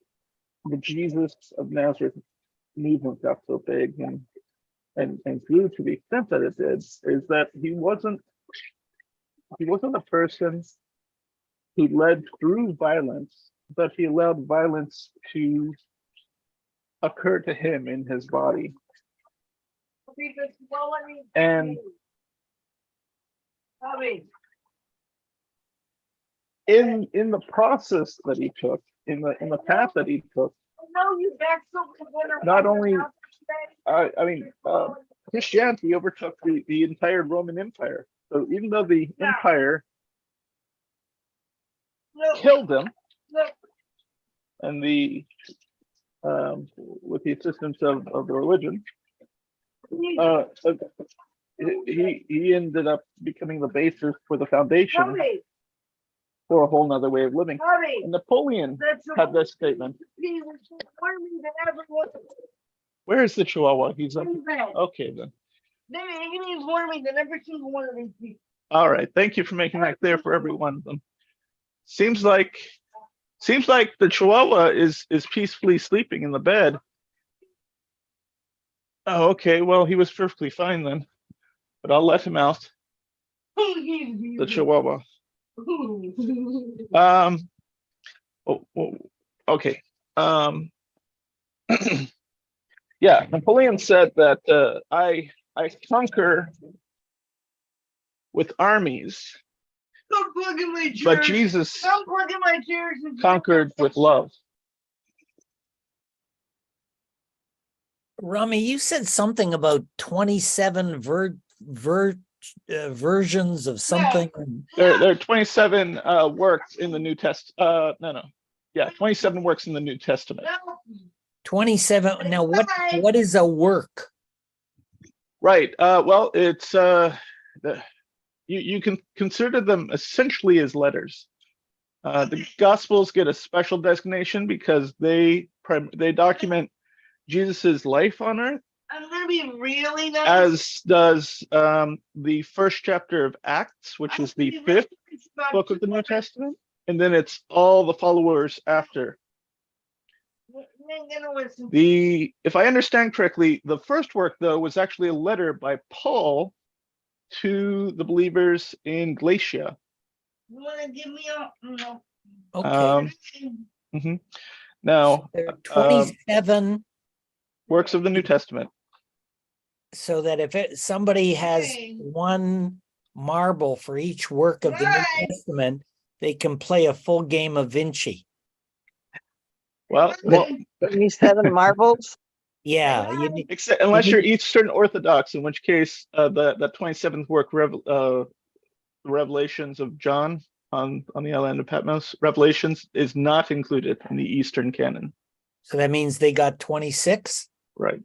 the Jesus of Nazareth movement got so big and grew to the extent that it did is that he wasn't a person who led through violence, but he allowed violence to occur to him in his body. And in the process that he took, in the path that he took, not only Christianity overtook the entire Roman Empire. So even though the empire killed him, and with the assistance of the religion, he ended up becoming the basis for the foundation for a whole nother way of living. And Napoleon had this statement. Where is the Chihuahua? He's up. Okay then. All right. Thank you for making that clear for every one of them. Seems like the Chihuahua is peacefully sleeping in the bed. Oh, okay. Well, he was perfectly fine then, but I'll let him out. The Chihuahua. Okay. Yeah, Napoleon said that I conquer with armies, but Jesus conquered with love. Rami, you said something about 27 versions of something. There are 27 works in the New Testament. No. Yeah, 27 works in the New Testament. 27. Now, what is a work? Right. Well, it's you can consider them essentially as letters. The Gospels get a special designation because they document Jesus's life on earth. I'm gonna be really nice. As does the first chapter of Acts, which is the 5th book of the New Testament, and then it's all the followers after. If I understand correctly, the first work though was actually a letter by Paul to the believers in Galatia. You wanna give me a Okay. Now, There are 27. Works of the New Testament. So that if somebody has one marble for each work of the New Testament, they can play a full game of Vinci. Well, 27 marbles? Yeah, you need, except unless you're Eastern Orthodox, in which case the 27th work, Revelations of John on the island of Patmos, Revelations is not included in the Eastern canon. so that means they got 26. Right.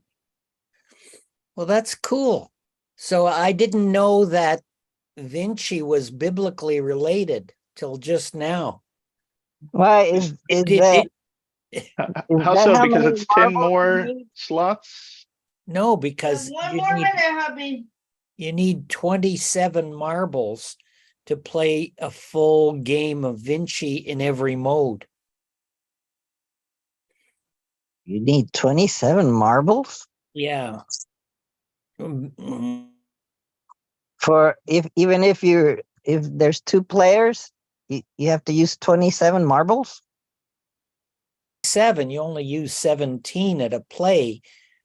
Well, that's cool. So I didn't know that Vinci was biblically related till just now. Why is Did- that? How that so? how Because many it's 10 marbles more you need? slots. No, because one more minute, hubby. you need 27 marbles to play a full game of Vinci in every mode. You need 27 marbles Yeah. for even if there's 2 players, you have to use 27 marbles. 7, you only use 17 at a play,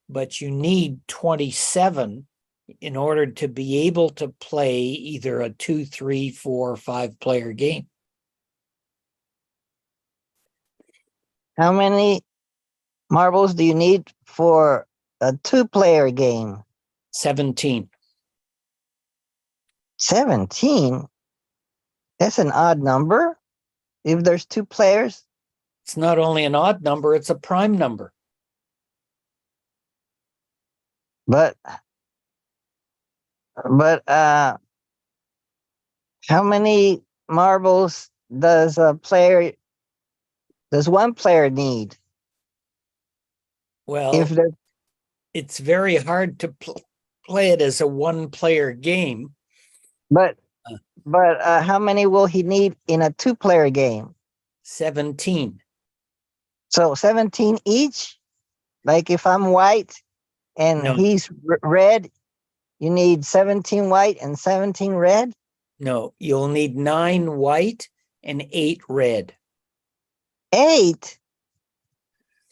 but you need 27 in order to be able to play either a 2, 3, 4, or 5 player game. How many marbles do you need for a 2-player game? 17. 17? That's an odd number. If there's 2 players, It's not only an odd number, it's a prime number. but how many marbles does one player need? Well, If there's it's very hard to play it as a 1-player game. but how many will he need in a 2-player game? 17. So 17 each? Like if I'm white and No. he's red, you need 17 white and 17 red? No, you'll need 9 white and 8 red. 8?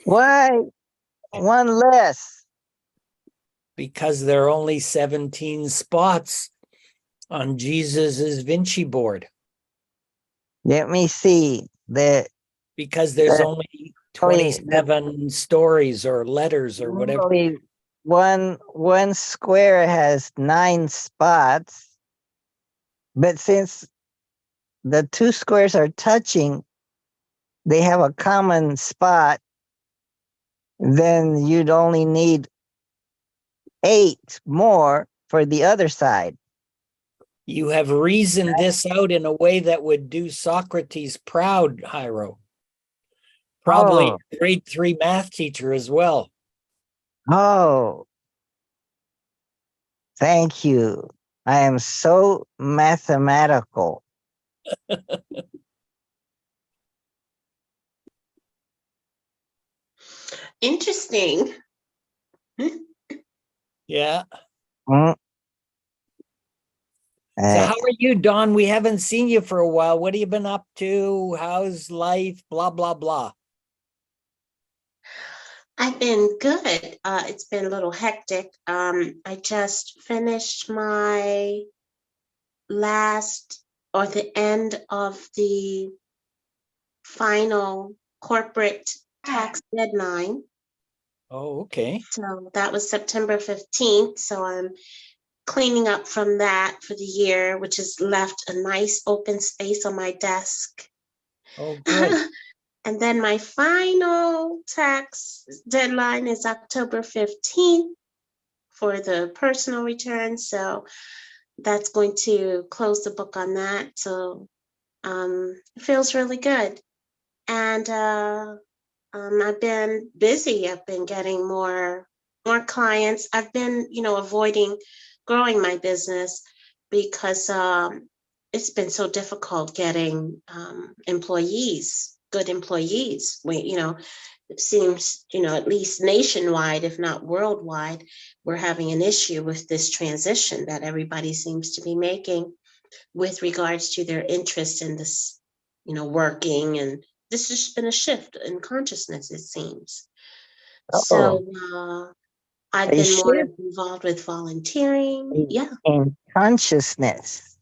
Why? One less. Because there are only 17 spots on Jesus's Vinci board. Let me see. Because there's Uh, only 27 stories or letters or whatever. Normally, one square has 9 spots, but since the 2 squares are touching, they have a common spot, then you'd only need 8 more for the other side. You have reasoned this out in a way that would do Socrates proud, Jairo. Probably Oh. a grade 3 math teacher as well. Oh, thank you. I am so mathematical. Interesting. Yeah. Mm. So how are you, Don? We haven't seen you for a while. What have you been up to? How's life? Blah, blah, blah. I've been good. It's been a little hectic. I just finished my the end of the final corporate tax deadline. Oh, okay. So that was September 15th. So I'm cleaning up from that for the year, which has left a nice open space on my desk. Oh, good. And then my final tax deadline is October 15th for the personal return. So that's going to close the book on that. So it feels really good. And I've been busy. I've been getting more clients. I've been, avoiding growing my business because it's been so difficult getting employees, good employees. It seems, at least nationwide, if not worldwide, we're having an issue with this transition that everybody seems to be making with regards to their interest in this, working. And this has been a shift in consciousness, it seems. So I've A been more shift involved with volunteering. Yeah. in consciousness.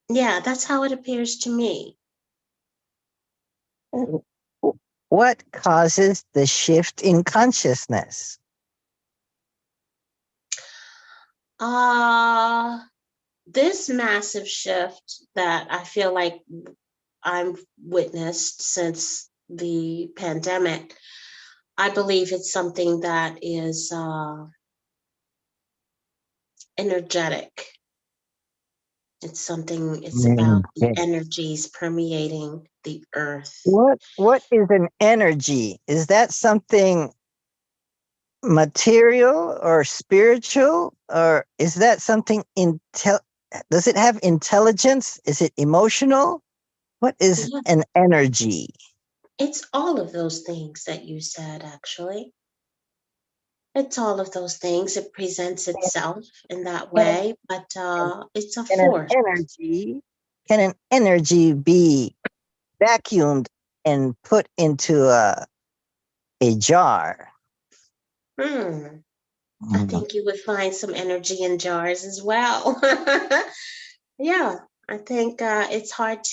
Yeah, that's how it appears to me. What causes the shift in consciousness? This massive shift that I feel like I've witnessed since the pandemic, I believe it's something that is energetic. It's about the energies permeating the earth. What is an energy? Is that something material or spiritual, or is that something does it have intelligence? Is it emotional? What is an energy? It's all of those things that you said, actually. It's all of those things. It presents itself in that way, but it's a force. Can an energy be vacuumed and put into a jar? I Mm. think you would find some energy in jars as well. Yeah, I think it's hard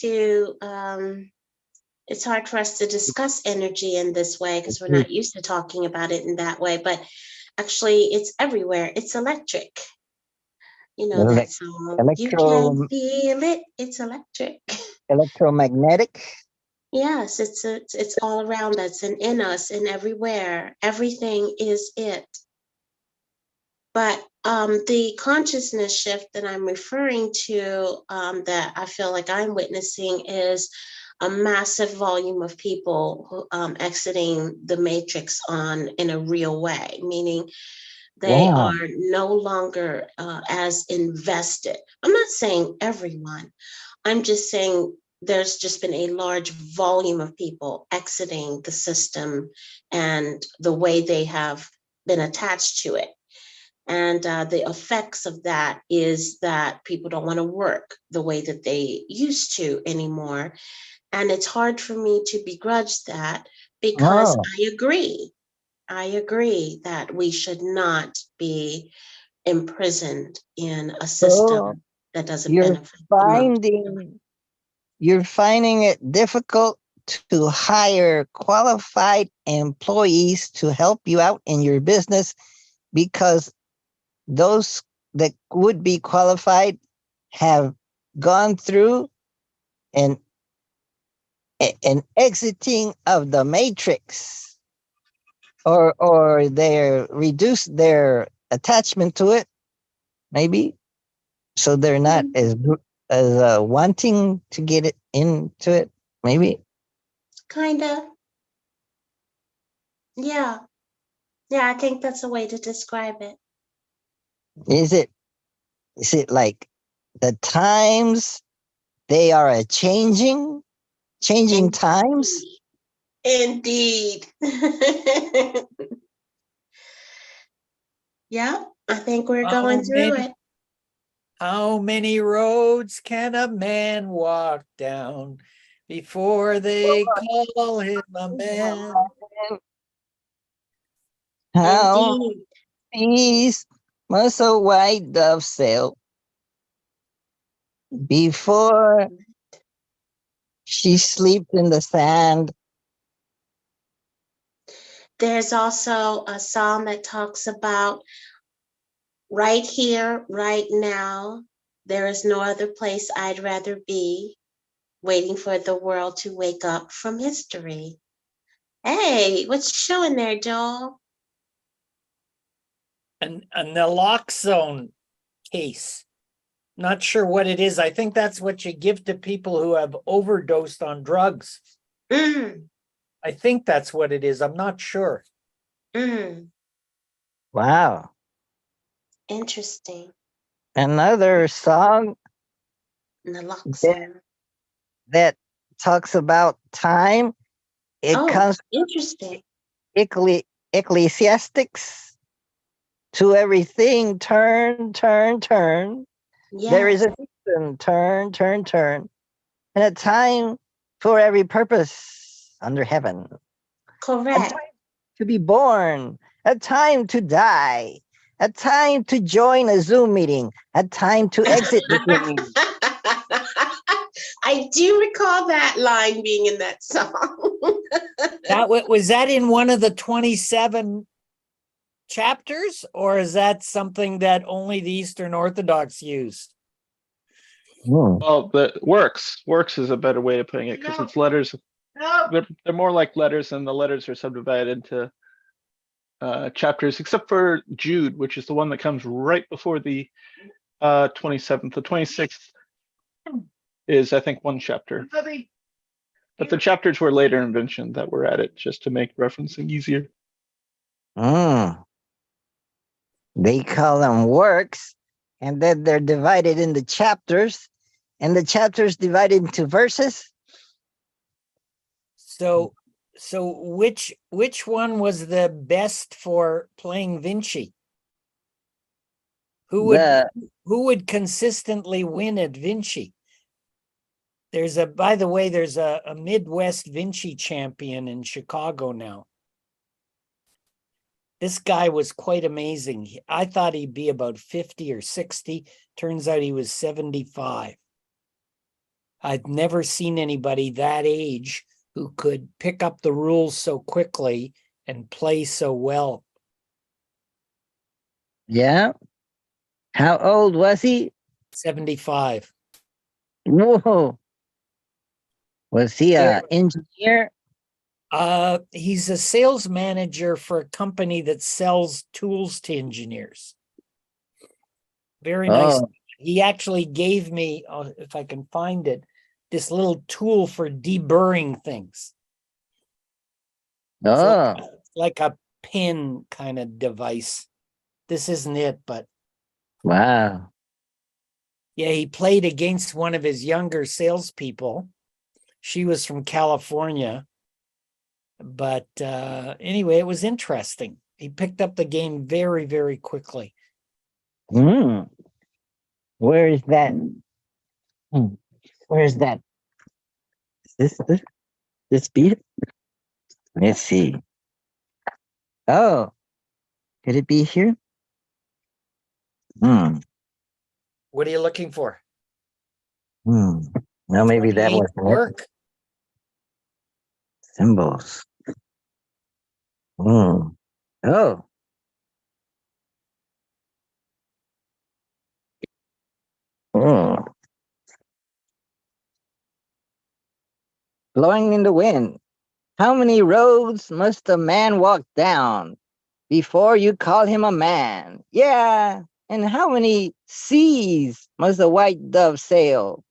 for us to discuss energy in this way because we're not used to talking about it in that way. But actually, it's everywhere. It's electric. You know that Elec- song. You can electro feel it. It's electric. electromagnetic. Yes, it's all around us and in us and everywhere. Everything is it. But the consciousness shift that I'm referring to, that I feel like I'm witnessing, is a massive volume of people who, exiting the matrix on in a real way, meaning they Wow. are no longer as invested. I'm not saying everyone. I'm just saying there's just been a large volume of people exiting the system and the way they have been attached to it. And the effects of that is that people don't want to work the way that they used to anymore. And it's hard for me to begrudge that because Oh, I agree. I agree that we should not be imprisoned in a so system that doesn't you're benefit the most. you're finding it difficult to hire qualified employees to help you out in your business because those that would be qualified have gone through an an exiting of the matrix, or they're reduced their attachment to it, maybe, so they're not as wanting to get it into it, maybe. Kind of. Yeah. Yeah, I think that's a way to describe it. Is it like the times they are a changing times? Indeed. Yeah, I think we're How going through many, it. how many roads can a man walk down before they call him a man? How Indeed. peace must a white dove sail before she sleeps in the sand? There's also a psalm that talks about right here, right now. There is no other place I'd rather be, waiting for the world to wake up from history. Hey, what's showing there, Joel? A naloxone case. Not sure what it is. I think that's what you give to people who have overdosed on drugs. Mm, I think that's what it is. I'm not sure. mm, Wow. interesting. Another song that, Naloxone. that talks about time. It Oh, comes interesting. Ecclesiastics. To everything turn, turn, turn. There is Yes, a season, turn, turn, turn, and a time for every purpose under heaven. A correct. time to be born, a time to die, a time to join a Zoom meeting, a time to exit the Zoom meeting. I do recall that line being in that song. Was that in one of the 27 chapters, or is that something that only the Eastern Orthodox use? Well, the works is a better way of putting it because No. it's letters. No, They're more like letters, and the letters are subdivided into chapters, except for Jude, which is the one that comes right before the 27th. The 26th is, I think, one chapter. Bubby. But the chapters were later invention that were added just to make referencing easier. They call them works, and then they're divided into chapters, and the chapters divided into verses. So which one was the best for playing Vinci? Who would consistently win at Vinci? By the way, there's a Midwest Vinci champion in Chicago now. This guy was quite amazing. I thought he'd be about 50 or 60. Turns out he was 75. I've never seen anybody that age who could pick up the rules so quickly and play so well. Yeah. How old was he? 75. Whoa. Was he an engineer? He's a sales manager for a company that sells tools to engineers. Very nice. Oh, He actually gave me, if I can find it, this little tool for deburring things. It's oh, like a pin kind of device. This isn't it, but wow. yeah, he played against one of his younger salespeople. She was from California. But anyway, it was interesting. He picked up the game very, very quickly. Hmm. Where is that? Where is that? Is this be it? Let's see. Oh, could it be here? Hmm. What are you looking for? Hmm. No, maybe that 28 was it. work. Symbols. Hmm. Oh. Hmm. Blowing in the wind. How many roads must a man walk down before you call him a man? Yeah. And how many seas must a white dove sail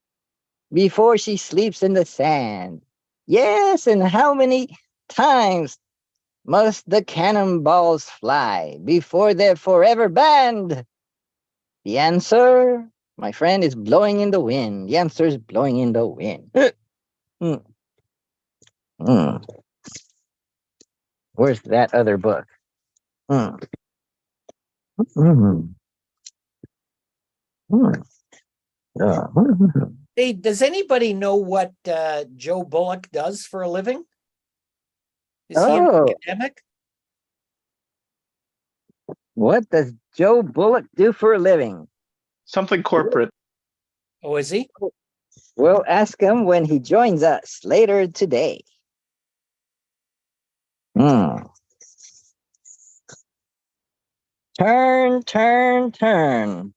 before she sleeps in the sand? Yes. And how many times must the cannonballs fly before they're forever banned? The answer, my friend, is blowing in the wind. The answer is blowing in the wind. Mm, mm. Where's that other book? Mm. Mm, mm. Hey, does anybody know what Joe Bullock does for a living? Is he an Oh, academic? what does Joe Bullock do for a living? Something corporate. Oh, is he? We'll ask him when he joins us later today. Hmm. Turn, turn, turn.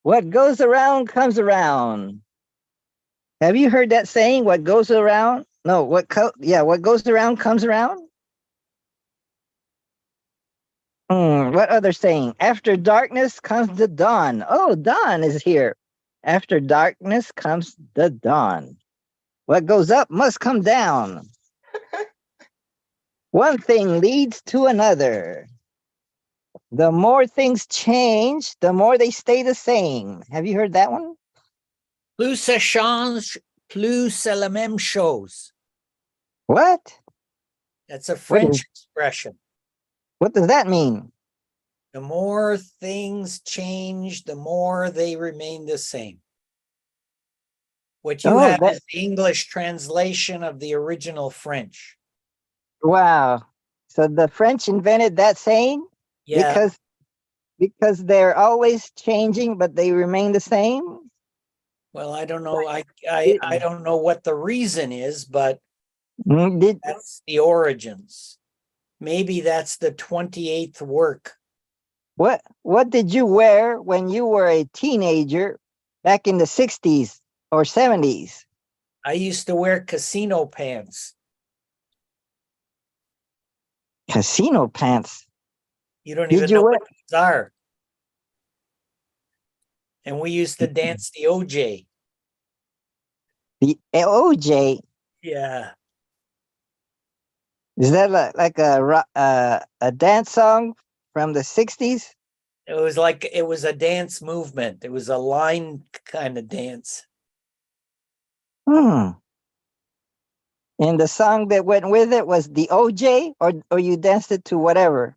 What goes around comes around. Have you heard that saying? What goes around? No, what goes around comes around? What other saying? After darkness comes the dawn. Oh, dawn is here. After darkness comes the dawn. What goes up must come down. One thing leads to another. The more things change, the more they stay the same. Have you heard that one? Plus ça change, plus c'est la même chose. What? That's a What French expression. What does that mean? The more things change, the more they remain the same. What you Oh, have is the English translation of the original French. wow. So the French invented that saying? Yeah. Because they're always changing, but they remain the same? Well, I don't know. I don't know what the reason is, but that's the origins. Maybe that's the 28th work. What did you wear when you were a teenager back in the 60s or 70s? I used to wear casino pants. Casino pants? You don't Did even you know wear what these are. And we used to dance the OJ. the OJ? Yeah. Is that like a dance song from the 60s? It was a dance movement. It was a line kind of dance. And the song that went with it was the OJ, or you danced it to whatever?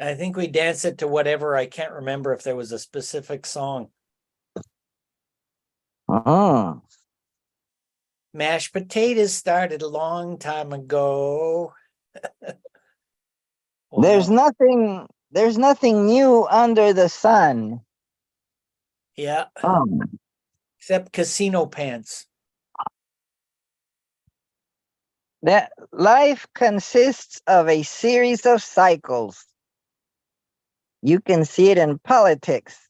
I think we danced it to whatever. I can't remember if there was a specific song. Oh. Mashed potatoes started a long time ago. There's Wow. nothing new under the sun. Yeah, Um, except casino pants. that life consists of a series of cycles. You can see it in politics.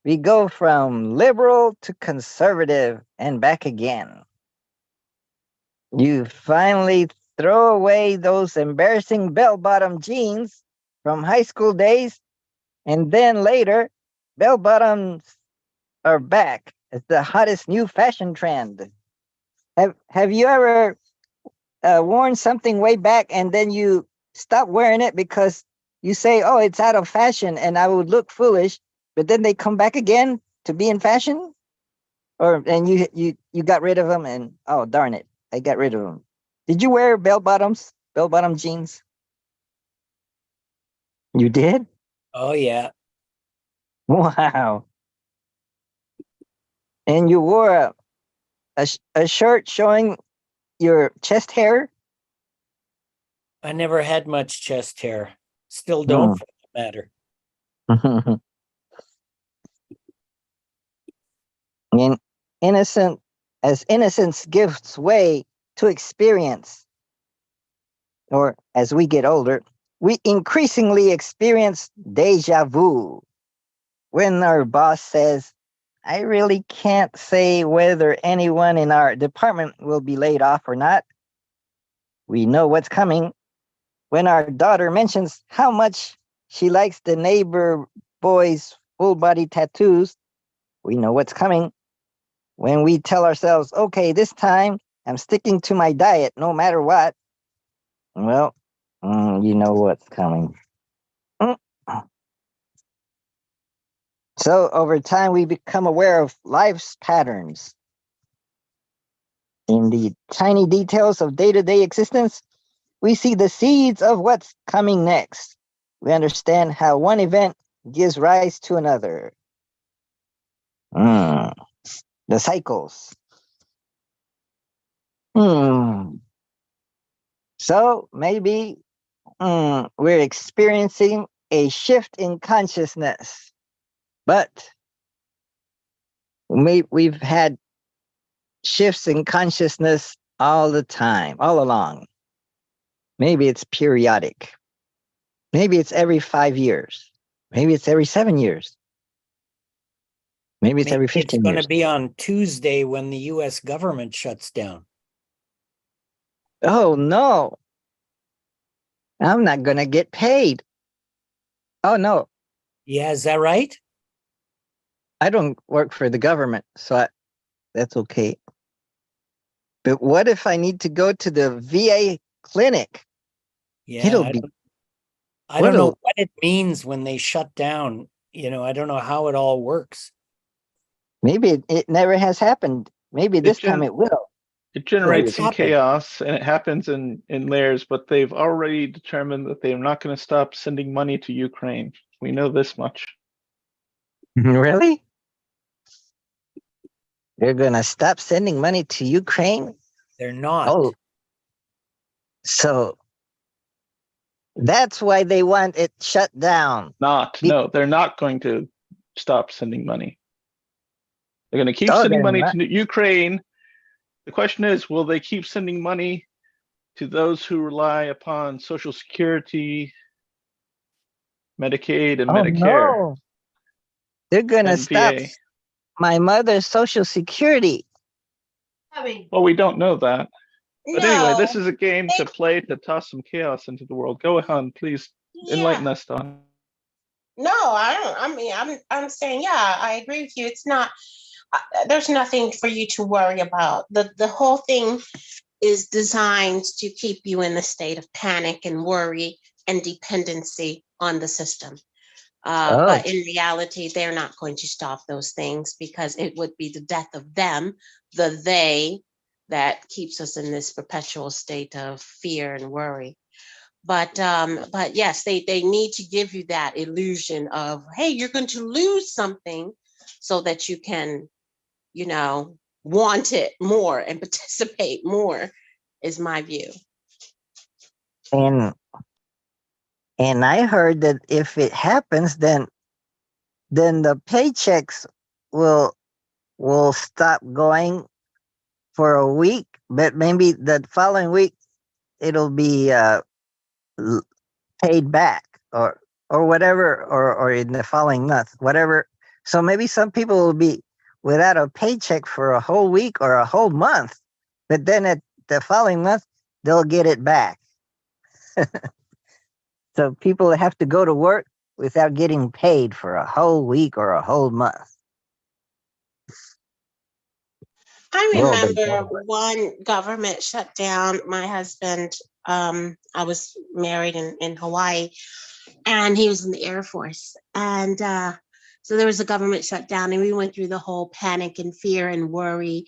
We go from liberal to conservative and back again. You finally throw away those embarrassing bell-bottom jeans from high school days, and then later, bell-bottoms are back as the hottest new fashion trend. Have you ever worn something way back and then you stop wearing it because you say, "Oh, it's out of fashion," and I would look foolish, but then they come back again to be in fashion? Or and you got rid of them and oh darn it, I got rid of them. Did you wear bell bottom jeans? You did? Oh yeah. Wow. And you wore a shirt showing your chest hair? I never had much chest hair. Still Hmm. don't, for that matter. And innocence gives way to experience, or as we get older, we increasingly experience deja vu. When our boss says, "I really can't say whether anyone in our department will be laid off or not," we know what's coming. When our daughter mentions how much she likes the neighbor boy's full body tattoos, we know what's coming. When we tell ourselves, "Okay, this time I'm sticking to my diet no matter what," well, you know what's coming. Mm. So over time, we become aware of life's patterns. In the tiny details of day-to-day existence, we see the seeds of what's coming next. We understand how one event gives rise to another. Mm, the cycles. Hmm. So maybe we're experiencing a shift in consciousness, but we've had shifts in consciousness all the time, all along. Maybe it's periodic. Maybe it's every 5 years. Maybe it's every 7 years. Maybe it's Maybe every it's 15 going to years. be on Tuesday when the US government shuts down. Oh no, I'm not going to get paid. Oh no, Yeah, is that right? I don't work for the government, so that's okay. But what if I need to go to the VA clinic? Yeah, It'll be I don't know what'll what it means when they shut down. I don't know how it all works. maybe it never has happened. Maybe It this time gen it will. it Well, generates it's some happened. chaos and it happens in layers, but they've already determined that they are not going to stop sending money to Ukraine. We know this much. Really? They're gonna stop sending money to Ukraine? They're not. Oh, so that's why they want it shut down. No, they're not going to stop sending money. They're going to keep Oh, sending they're money not. to Ukraine. The question is, will they keep sending money to those who rely upon Social Security, Medicaid, and Oh Medicare, no. They're gonna and stop VA? my mother's Social Security. Abby, Well, we don't know that. But anyway, this no. is a game to play to toss some chaos into the world. Go ahead, please Yeah. enlighten us, Don. No, I don't. I mean, I'm saying, yeah, I agree with you. It's not. There's nothing for you to worry about. The whole thing is designed to keep you in a state of panic and worry and dependency on the system. Oh, But in reality, they're not going to stop those things because it would be the death of them, the they, that keeps us in this perpetual state of fear and worry. But yes, they need to give you that illusion of, hey, you're going to lose something so that you can, want it more and participate more, is my view. and And I heard that if it happens, then the paychecks will stop going for a week, but maybe the following week it'll be l- paid back, or whatever, or in the following month, whatever. So maybe some people will be without a paycheck for a whole week or a whole month, but then at the following month they'll get it back. So people have to go to work without getting paid for a whole week or a whole month. I Well, they remember one government shutdown. My husband, I was married in Hawaii, and he was in the Air Force. And so there was a government shutdown, and we went through the whole panic and fear and worry.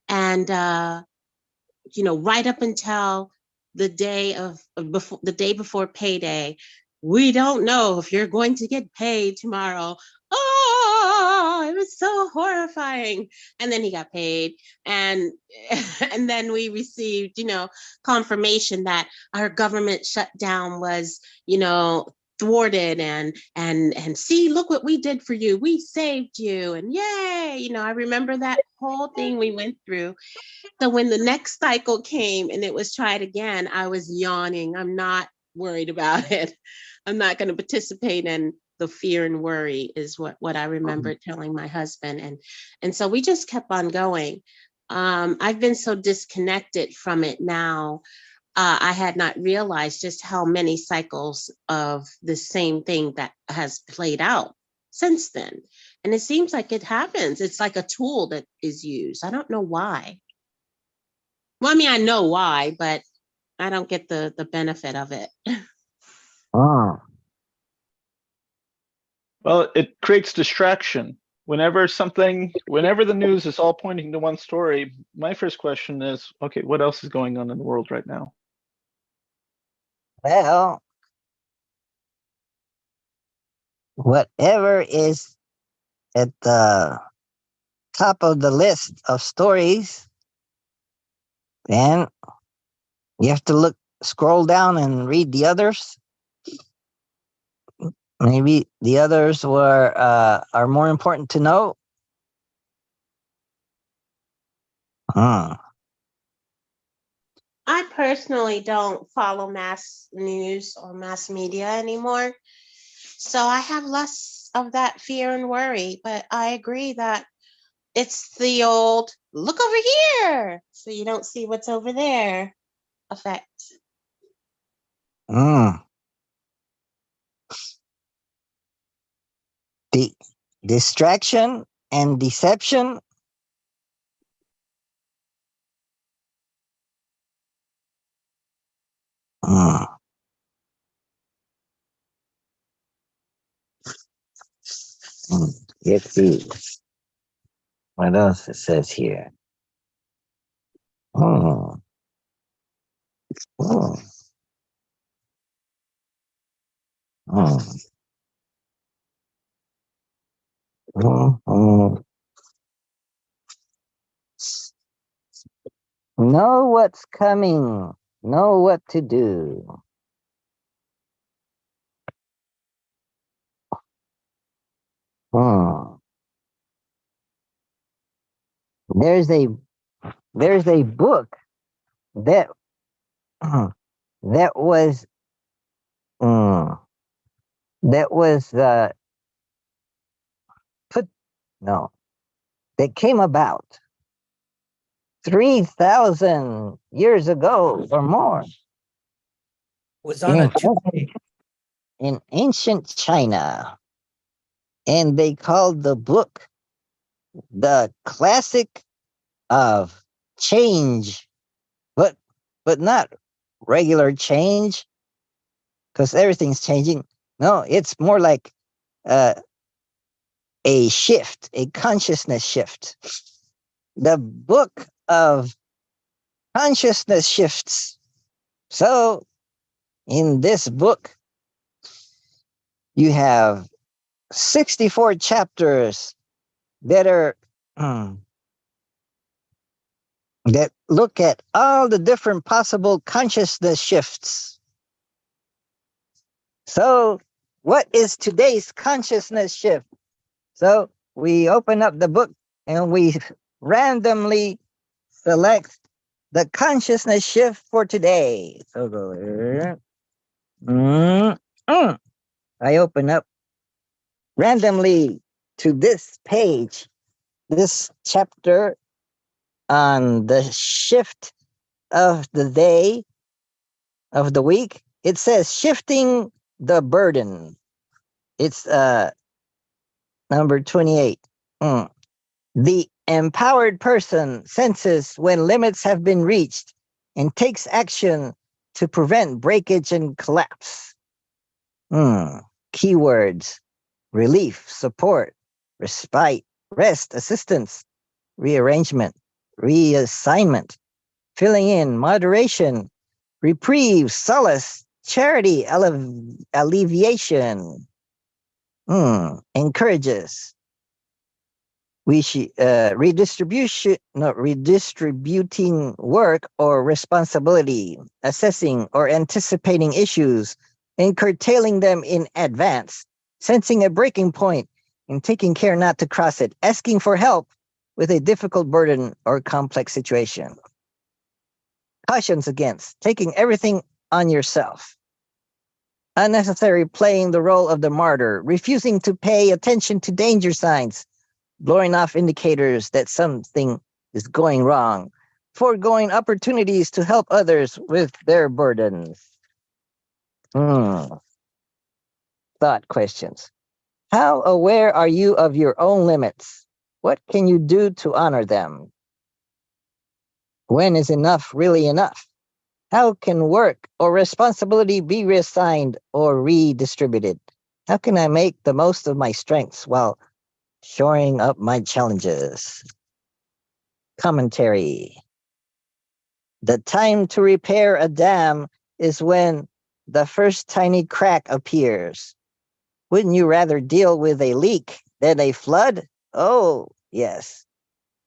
And, right up until the day before payday, we don't know if you're going to get paid tomorrow. Oh, it was so horrifying. And then he got paid, and and then we received, confirmation that our government shutdown was, thwarted, and see, look what we did for you. We saved you, and yay. I remember that whole thing we went through. So when the next cycle came and it was tried again, I was yawning. I'm not worried about it. I'm not going to participate in the fear and worry, is what I remember telling my husband. And so we just kept on going. I've been so disconnected from it now. I had not realized just how many cycles of the same thing that has played out since then. And it seems like it happens. It's like a tool that is used. I don't know why. Well, I mean, I know why, but I don't get the benefit of it. Oh, Well, it creates distraction. Whenever the news is all pointing to one story, my first question is, okay, what else is going on in the world right now? well, whatever is at the top of the list of stories, then you have to scroll down and read the others. Maybe the others are more important to know. Hmm. I personally don't follow mass news or mass media anymore. So I have less of that fear and worry. But I agree that it's the old look over here so you don't see what's over there effect. Hmm. The distraction and deception. Hmm. Hmm. Let's see what else it says here. Hmm. Hmm. Hmm. Hmm. Hmm. Know what's coming. Know what to do. Hmm. There's a book that that was mm, that was put no that came about 3,000 years ago or more Was on in a Tuesday. in ancient China, and they called the book the classic of change, but not regular change, because everything's changing. No, it's more like uh, a shift, a consciousness shift. The book of consciousness shifts. So, in this book, you have 64 chapters that are that look at all the different possible consciousness shifts. So, what is today's consciousness shift? So, we open up the book and we randomly select the consciousness shift for today. So, go here. I open up randomly to this page, this chapter on the shift of the day, of the week. It says shifting the burden. It's number 28. The empowered person senses when limits have been reached and takes action to prevent breakage and collapse. Keywords: relief, support, respite, rest, assistance, rearrangement, reassignment, filling in, moderation, reprieve, solace, charity, alleviation. Encourages. Redistributing work or responsibility, assessing or anticipating issues, and curtailing them in advance, sensing a breaking point and taking care not to cross it, asking for help with a difficult burden or complex situation. Cautions against taking everything on yourself. Unnecessary playing the role of the martyr, refusing to pay attention to danger signs, blowing off indicators that something is going wrong, foregoing opportunities to help others with their burdens. Thought questions. How aware are you of your own limits? What can you do to honor them? When is enough really enough? How can work or responsibility be reassigned or redistributed? How can I make the most of my strengths while shoring up my challenges? Commentary. The time to repair a dam is when the first tiny crack appears. Wouldn't you rather deal with a leak than a flood? Oh, yes.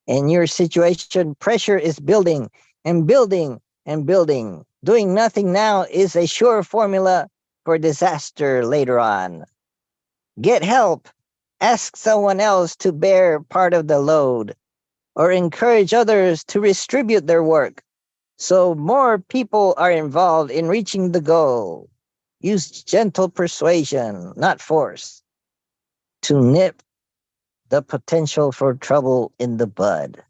In your situation, pressure is building and building and building. Doing nothing now is a sure formula for disaster later on. Get help. Ask someone else to bear part of the load, or encourage others to distribute their work so more people are involved in reaching the goal. Use gentle persuasion, not force, to nip the potential for trouble in the bud.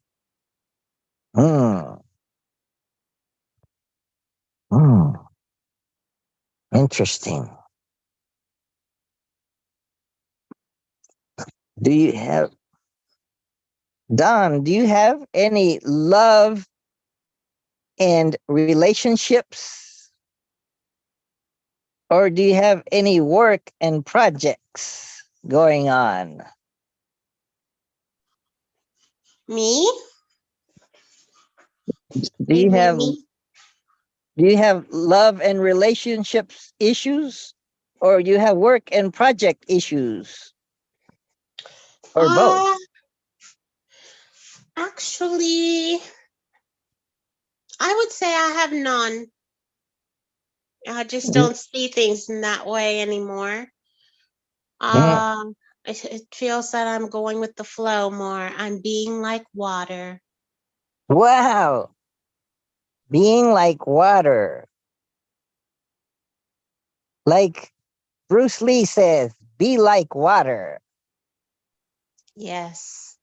Hmm. Interesting. Do you have, Don, do you have any love and relationships? Or do you have any work and projects going on? Me? Do you have Me? love and relationships issues? Or you have work and project issues? Or both? Actually, I would say I have none. I just don't see things in that way anymore. It feels that I'm going with the flow more. I'm being like water. Wow. Being like water. Like Bruce Lee says, be like water. Yes.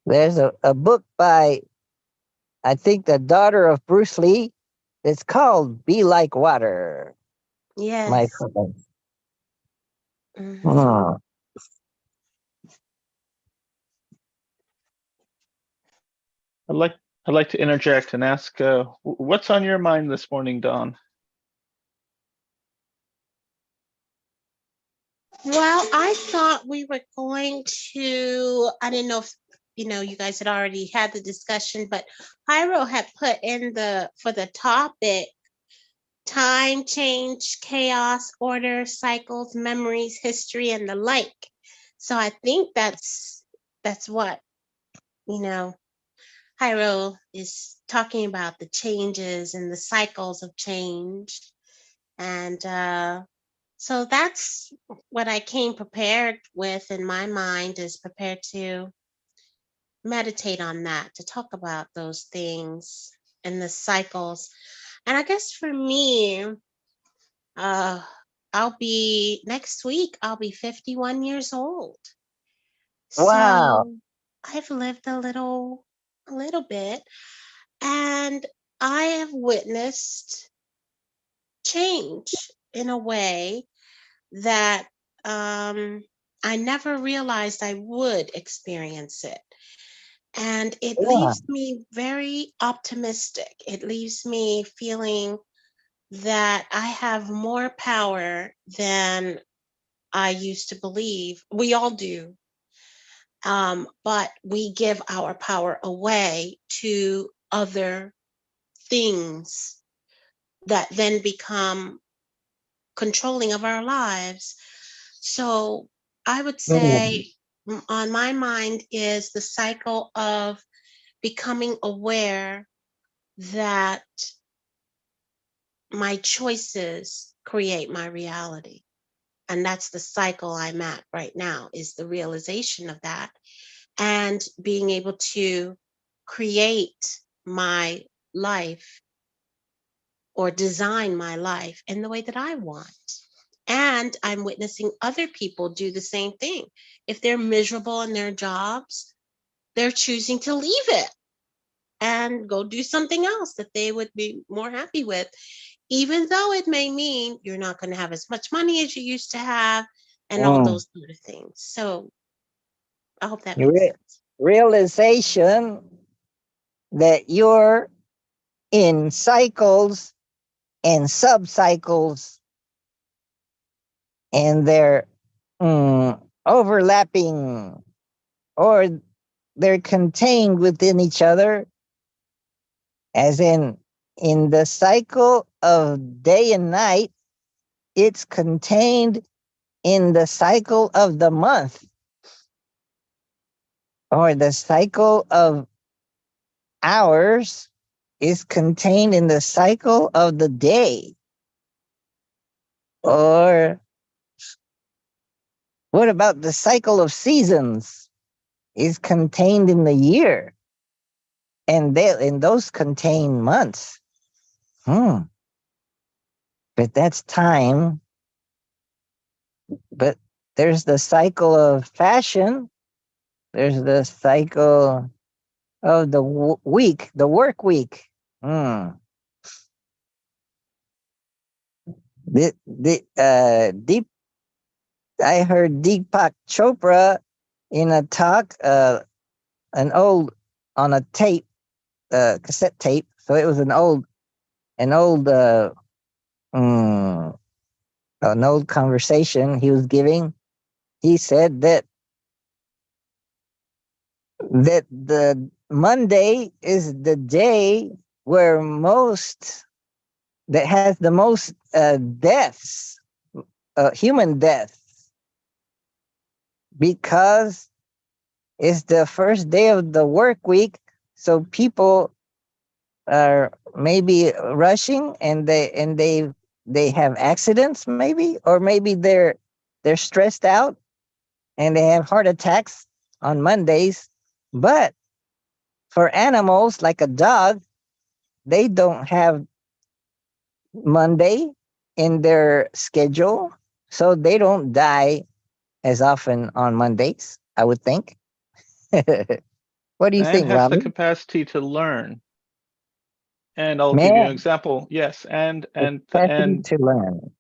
There's a book by, I think, the daughter of Bruce Lee. It's called Be Like Water. My Yes. friend. Mhm. I'd like to interject and ask, what's on your mind this morning, Don? Well, I thought we were going to, I didn't know if, you guys had already had the discussion, but Pyro had put in for the topic, time, change, chaos, order, cycles, memories, history, and the like. So I think that's what, Pyro is talking about, the changes and the cycles of change. And so that's what I came prepared with in my mind, is prepared to meditate on that, to talk about those things and the cycles. And I guess for me, uh, next week, I'll be 51 years old. Wow. So I've lived a little bit, and I have witnessed change in a way that I never realized I would experience it. And it Yeah. leaves me very optimistic. It leaves me feeling that I have more power than I used to believe. We all do. But we give our power away to other things that then become controlling of our lives. So I would Mm. say on my mind is the cycle of becoming aware that my choices create my reality. And that's the cycle I'm at right now, is the realization of that, and being able to create my life or design my life in the way that I want. And I'm witnessing other people do the same thing. If they're miserable in their jobs, they're choosing to leave it and go do something else that they would be more happy with, even though it may mean you're not going to have as much money as you used to have and all Mm. those sort of things. So I hope that makes Re- sense. realization that you're in cycles and subcycles, and they're overlapping, or they're contained within each other, as in the cycle of day and night, it's contained in the cycle of the month, or the cycle of hours is contained in the cycle of the day. Or what about the cycle of seasons is contained in the year, and those contain months. But that's time. But there's the cycle of fashion. There's the cycle of the week, the work week. Hmm. Deep. I heard Deepak Chopra in a talk, an old on a tape, cassette tape. So it was an old, mm, an old conversation he was giving. He said that the Monday is the day where that has the most deaths, human deaths, because it's the first day of the work week. So people are maybe rushing, and they have accidents, maybe, or maybe they're stressed out and they have heart attacks on Mondays. But for animals like a dog, they don't have Monday in their schedule, so they don't die as often on Mondays, I would think. What do you Man think, has the Robin? capacity to learn. And I'll give you an Man, example. Yes, the capacity to learn.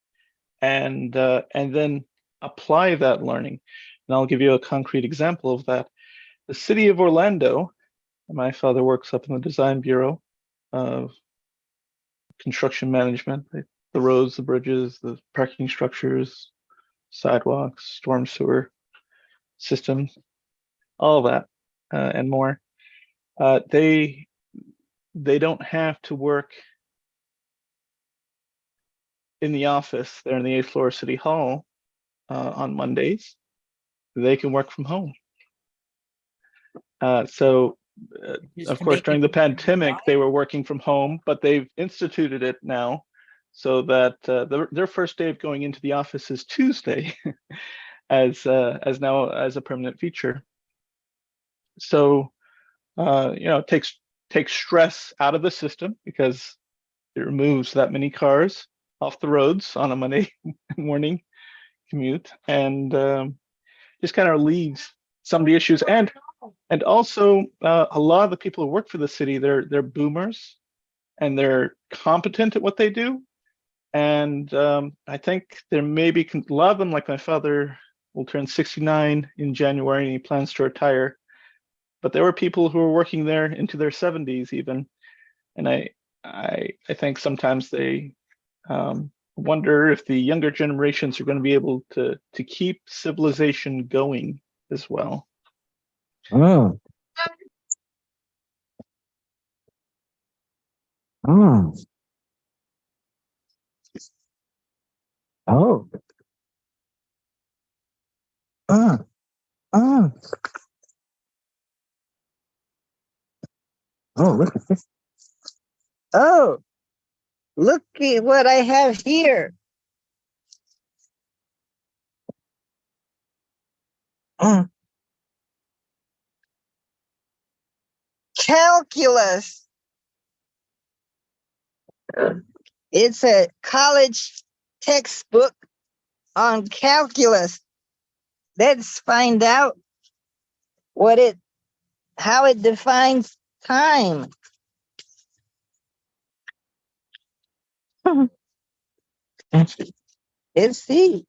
and then apply that learning. And I'll give you a concrete example of that. The city of Orlando, my father works up in the design bureau of construction management, the roads, the bridges, the parking structures, sidewalks, storm sewer systems, all that, and more. They don't have to work in the office. They're in the 8th floor of City Hall on Mondays. They can work from home. So, Just of to course, make it during the easier to pandemic, drive. they were working from home, but they've instituted it now so that their first day of going into the office is Tuesday, as now as a permanent feature. So it takes stress out of the system because it removes that many cars off the roads on a Monday morning commute, and just kind of relieves some of the issues. And also a lot of the people who work for the city, they're boomers, and they're competent at what they do. And I think there may be a lot of them, like my father, will turn 69 in January, and he plans to retire. But there were people who were working there into their 70s even, and I think sometimes they wonder if the younger generations are going to be able to keep civilization going as well. Mm. Mm. Oh. Mm. Mm. Oh, look at this. Oh, look at what I have here. Mm. Calculus. It's a college textbook on calculus. Let's find out how it defines time. Let's see.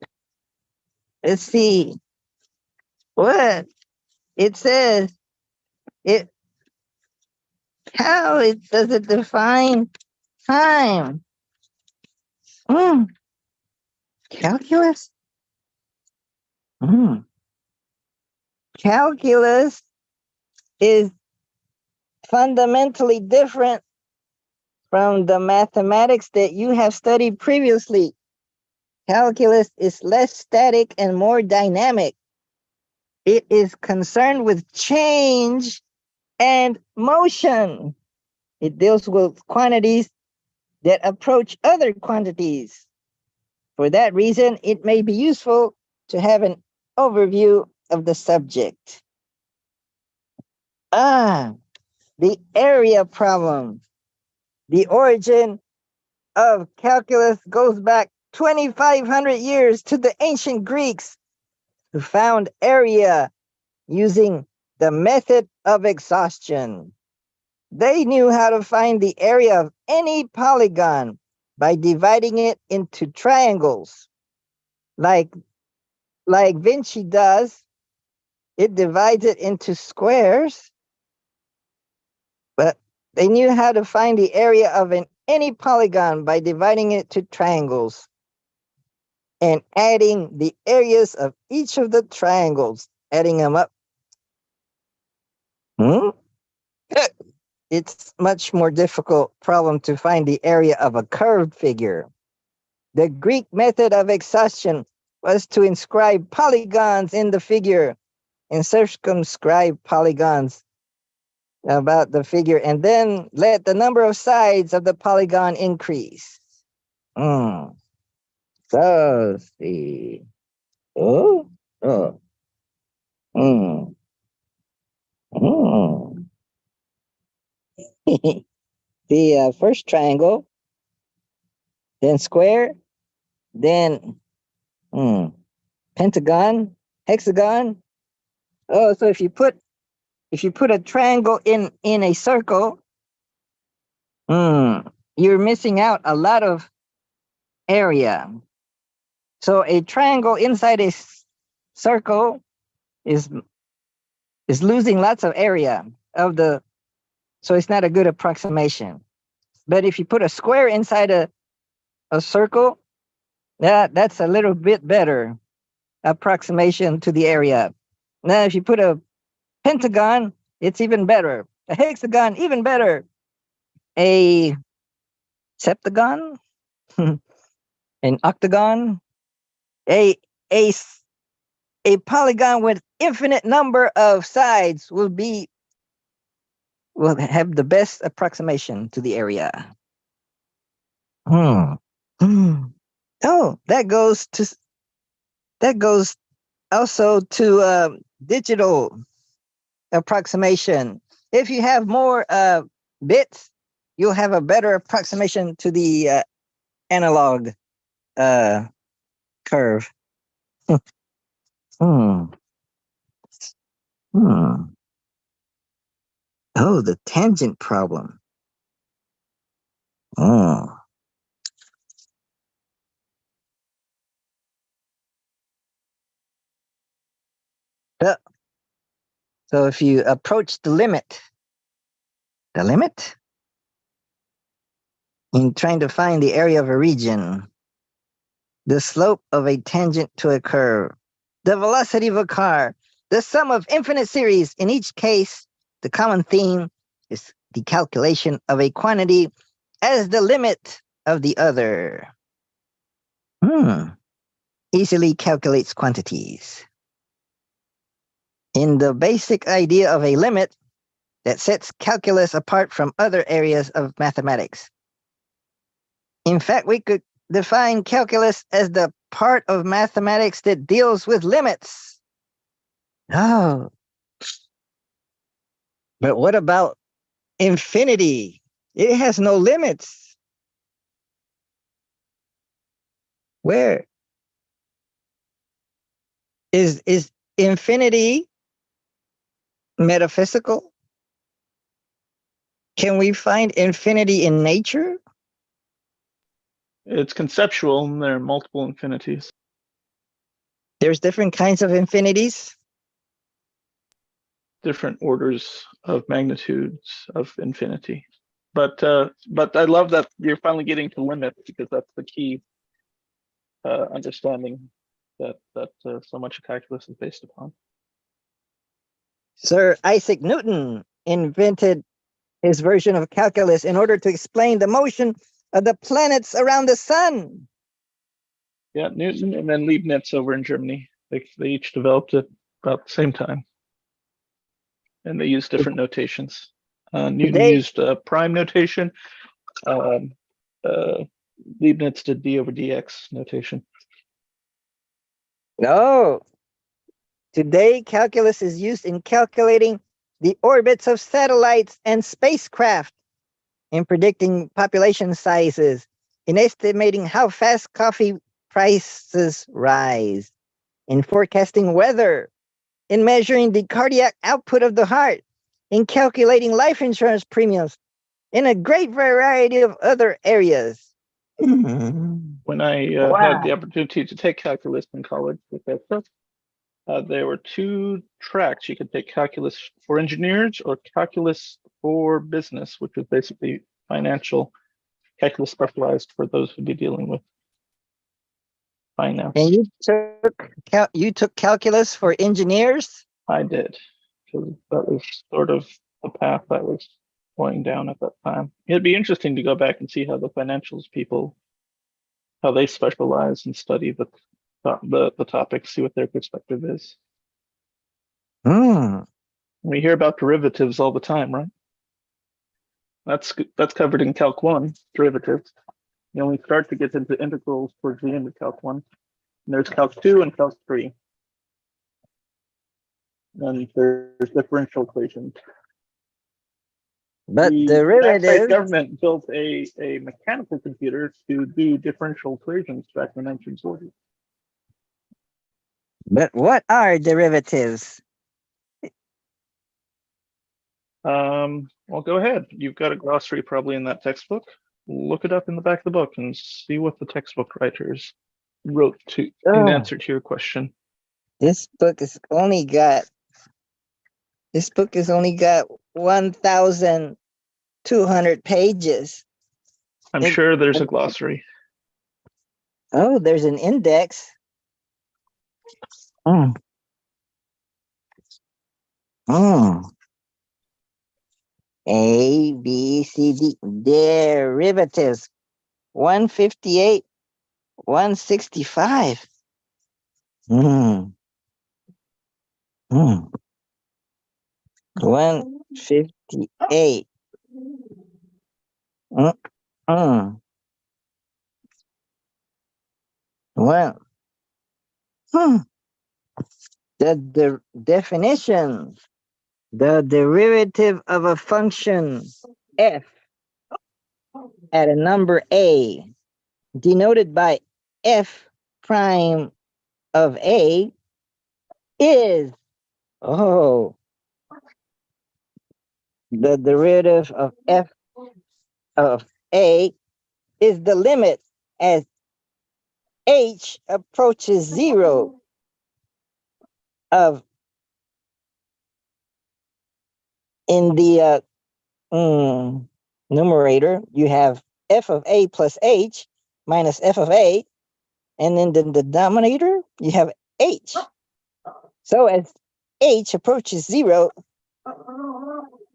Let's see what it says. How does it define time? Calculus? Calculus is fundamentally different from the mathematics that you have studied previously. Calculus is less static and more dynamic. It is concerned with change and motion. It deals with quantities that approach other quantities. For that reason, it may be useful to have an overview of the subject. The area problem. The origin of calculus goes back 2,500 years to the ancient Greeks, who found area using the method of exhaustion. They knew how to find the area of any polygon by dividing it into triangles. Like Vinci does, it divides it into squares, but they knew how to find the area of any polygon by dividing it to triangles and adding the areas of each of the triangles, adding them up. It's much more difficult problem to find the area of a curved figure. The Greek method of exhaustion was to inscribe polygons in the figure and circumscribe polygons about the figure, and then let the number of sides of the polygon increase. So let's see. The first triangle, then square, then pentagon, hexagon. Oh, so if you put a triangle in a circle, you're missing out a lot of area. So a triangle inside a circle is losing lots of area so it's not a good approximation. But if you put a square inside a circle, that's a little bit better approximation to the area. Now, if you put a pentagon, it's even better. A hexagon, even better. A septagon, an octagon, a polygon with infinite number of sides will have the best approximation to the area. Oh, that goes also to digital approximation. If you have more bits, you'll have a better approximation to the analog uh, curve. Hmm. Hmm. Oh, the tangent problem. Oh. Yeah. So if you approach the limit in trying to find the area of a region, the slope of a tangent to a curve, the velocity of a car, the sum of infinite series. In each case, the common theme is the calculation of a quantity as the limit of the other. Easily calculates quantities. In the basic idea of a limit that sets calculus apart from other areas of mathematics. In fact, we could define calculus as the part of mathematics that deals with limits. Oh, but what about infinity? It has no limits. Where is infinity metaphysical? Can we find infinity in nature? It's conceptual, and there are multiple infinities. There's different kinds of infinities. Different orders of magnitudes of infinity. But I love that you're finally getting to limits, because that's the key understanding that so much of calculus is based upon. Sir Isaac Newton invented his version of calculus in order to explain the motion of the planets around the sun. Yeah, Newton and then Leibniz over in Germany. They each developed it about the same time, and they used different notations. Newton Today, used prime notation. Leibniz did d over dx notation. no. Today, calculus is used in calculating the orbits of satellites and spacecraft, in predicting population sizes, in estimating how fast coffee prices rise, in forecasting weather, in measuring the cardiac output of the heart, in calculating life insurance premiums, in a great variety of other areas. When I had the opportunity to take calculus in college with that stuff, there were two tracks. You could take calculus for engineers or calculus for business, which was basically financial. Calculus specialized for those who'd be dealing with finance. And you took calculus for engineers? I did, because that was sort of the path I was going down at that time. It'd be interesting to go back and see how the financials people, how they specialize and study the topics, see what their perspective is. Hmm. We hear about derivatives all the time, right? That's covered in Calc 1, derivatives. You only start to get into integrals towards the end of Calc 1. And there's Calc 2 and Calc 3. And there's differential equations. But the United States derivatives, government built a mechanical computer to do differential equations back in the 1940s. but what are derivatives? Well, go ahead. You've got a glossary probably in that textbook. Look it up in the back of the book and see what the textbook writers wrote to in answer to your question. This book has only got 1,200 pages. I'm sure there's a glossary. Oh, there's an index. Mm. Mm. A, B, C, D. Derivatives. 158, 165. Mm. Mm. 158. Mm. Mm. Well, hmm, the definition, the derivative of a function f at a number a, denoted by f prime of a, is, oh, the derivative of f of a is the limit as h approaches 0 of, in the numerator, you have f of a plus h minus f of a, and in the denominator, you have h. So as h approaches 0,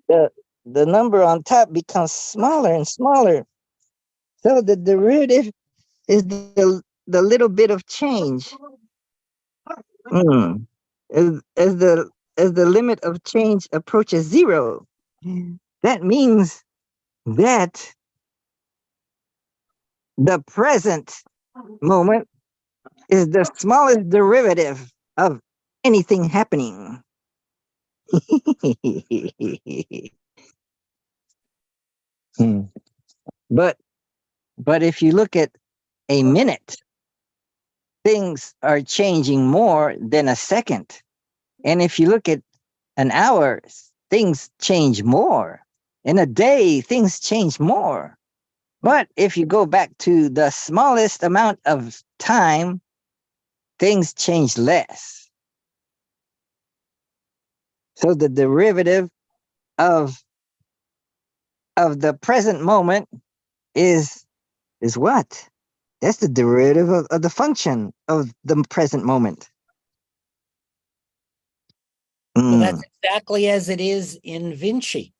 the, the number on top becomes smaller and smaller. So the derivative is the little bit of change. Mm. As the limit of change approaches 0, that means that the present moment is the smallest derivative of anything happening. Hmm. But if you look at a minute, things are changing more than a second. And if you look at an hour, things change more. In a day, things change more. But if you go back to the smallest amount of time, things change less. So the derivative of the present moment is what? That's the derivative of the function of the present moment. So that's Mm. exactly as it is in Vinci.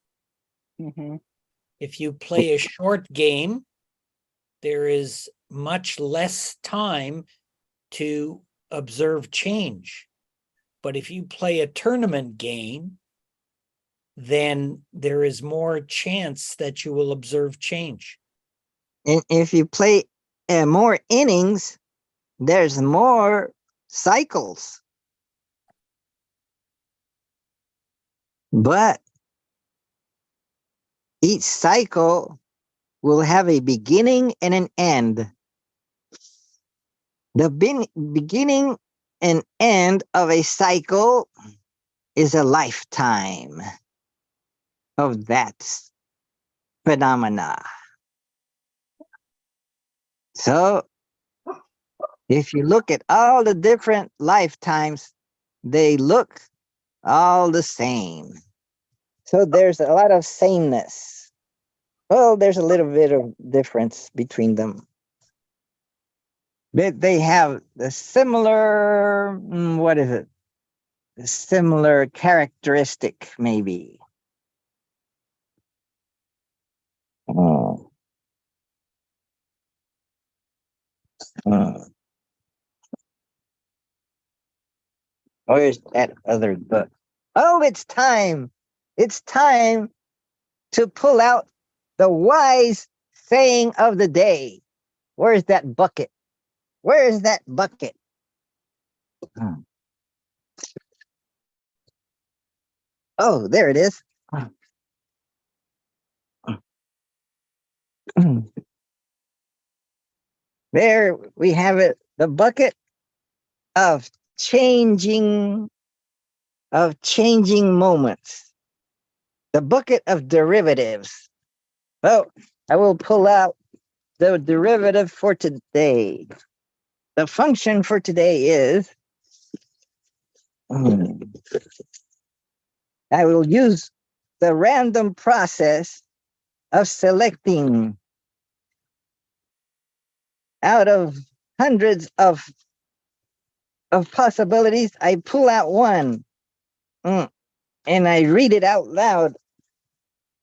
If you play a short game, there is much less time to observe change. But if you play a tournament game, then there is more chance that you will observe change. And if you play more innings, there's more cycles. But each cycle will have a beginning and an end. The beginning and end of a cycle is a lifetime of that phenomena. So if you look at all the different lifetimes, they look all the same. So there's a lot of sameness. Well, there's a little bit of difference between them. But they have the similar, what is it? A similar characteristic, maybe. Oh. Where's that other book? Oh, it's time. It's time to pull out the wise saying of the day. Where's that bucket? Where is that bucket? Oh, there it is. There we have it, the bucket of changing moments. The bucket of derivatives. Well, I will pull out the derivative for today. The function for today is, I will use the random process of selecting out of hundreds of possibilities. I pull out one, and I read it out loud,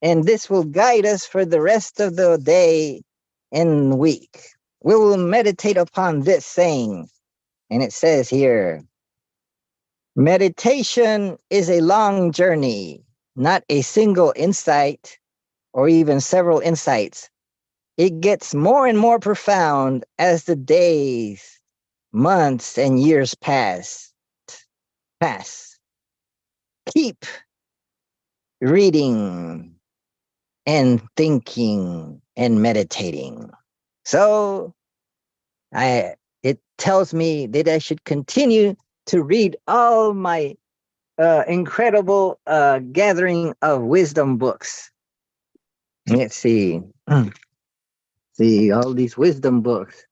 and this will guide us for the rest of the day and week. We will meditate upon this saying, and it says here, meditation is a long journey, not a single insight or even several insights. It gets more and more profound as the days months and years pass, keep reading and thinking and meditating. So it tells me that I should continue to read all my incredible gathering of wisdom books. Let's see. See all these wisdom books.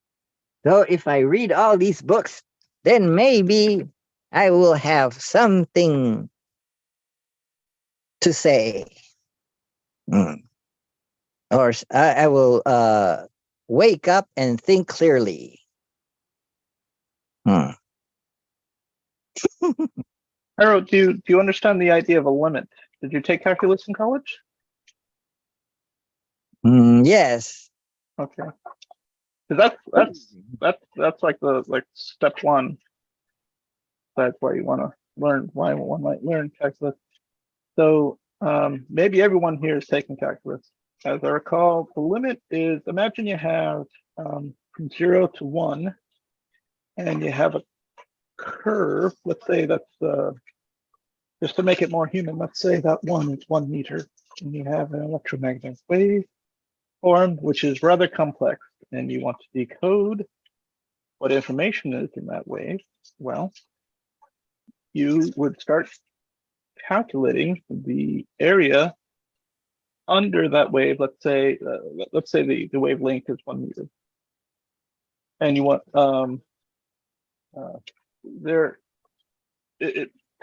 So if I read all these books, then maybe I will have something to say. Or I will wake up and think clearly. Harold, do you understand the idea of a limit? Did you take calculus in college? Yes. Okay. Because that's like step one. That's why you want to learn, why one might learn calculus. So maybe everyone here is taking calculus. As I recall, the limit is, imagine you have from 0 to 1, and you have a curve. Let's say that's just to make it more human. Let's say that 1 is 1 meter, and you have an electromagnetic wave form, which is rather complex, and you want to decode what information is in that wave. Well, you would start calculating the area under that wave. Let's say the wavelength is 1 meter, and you want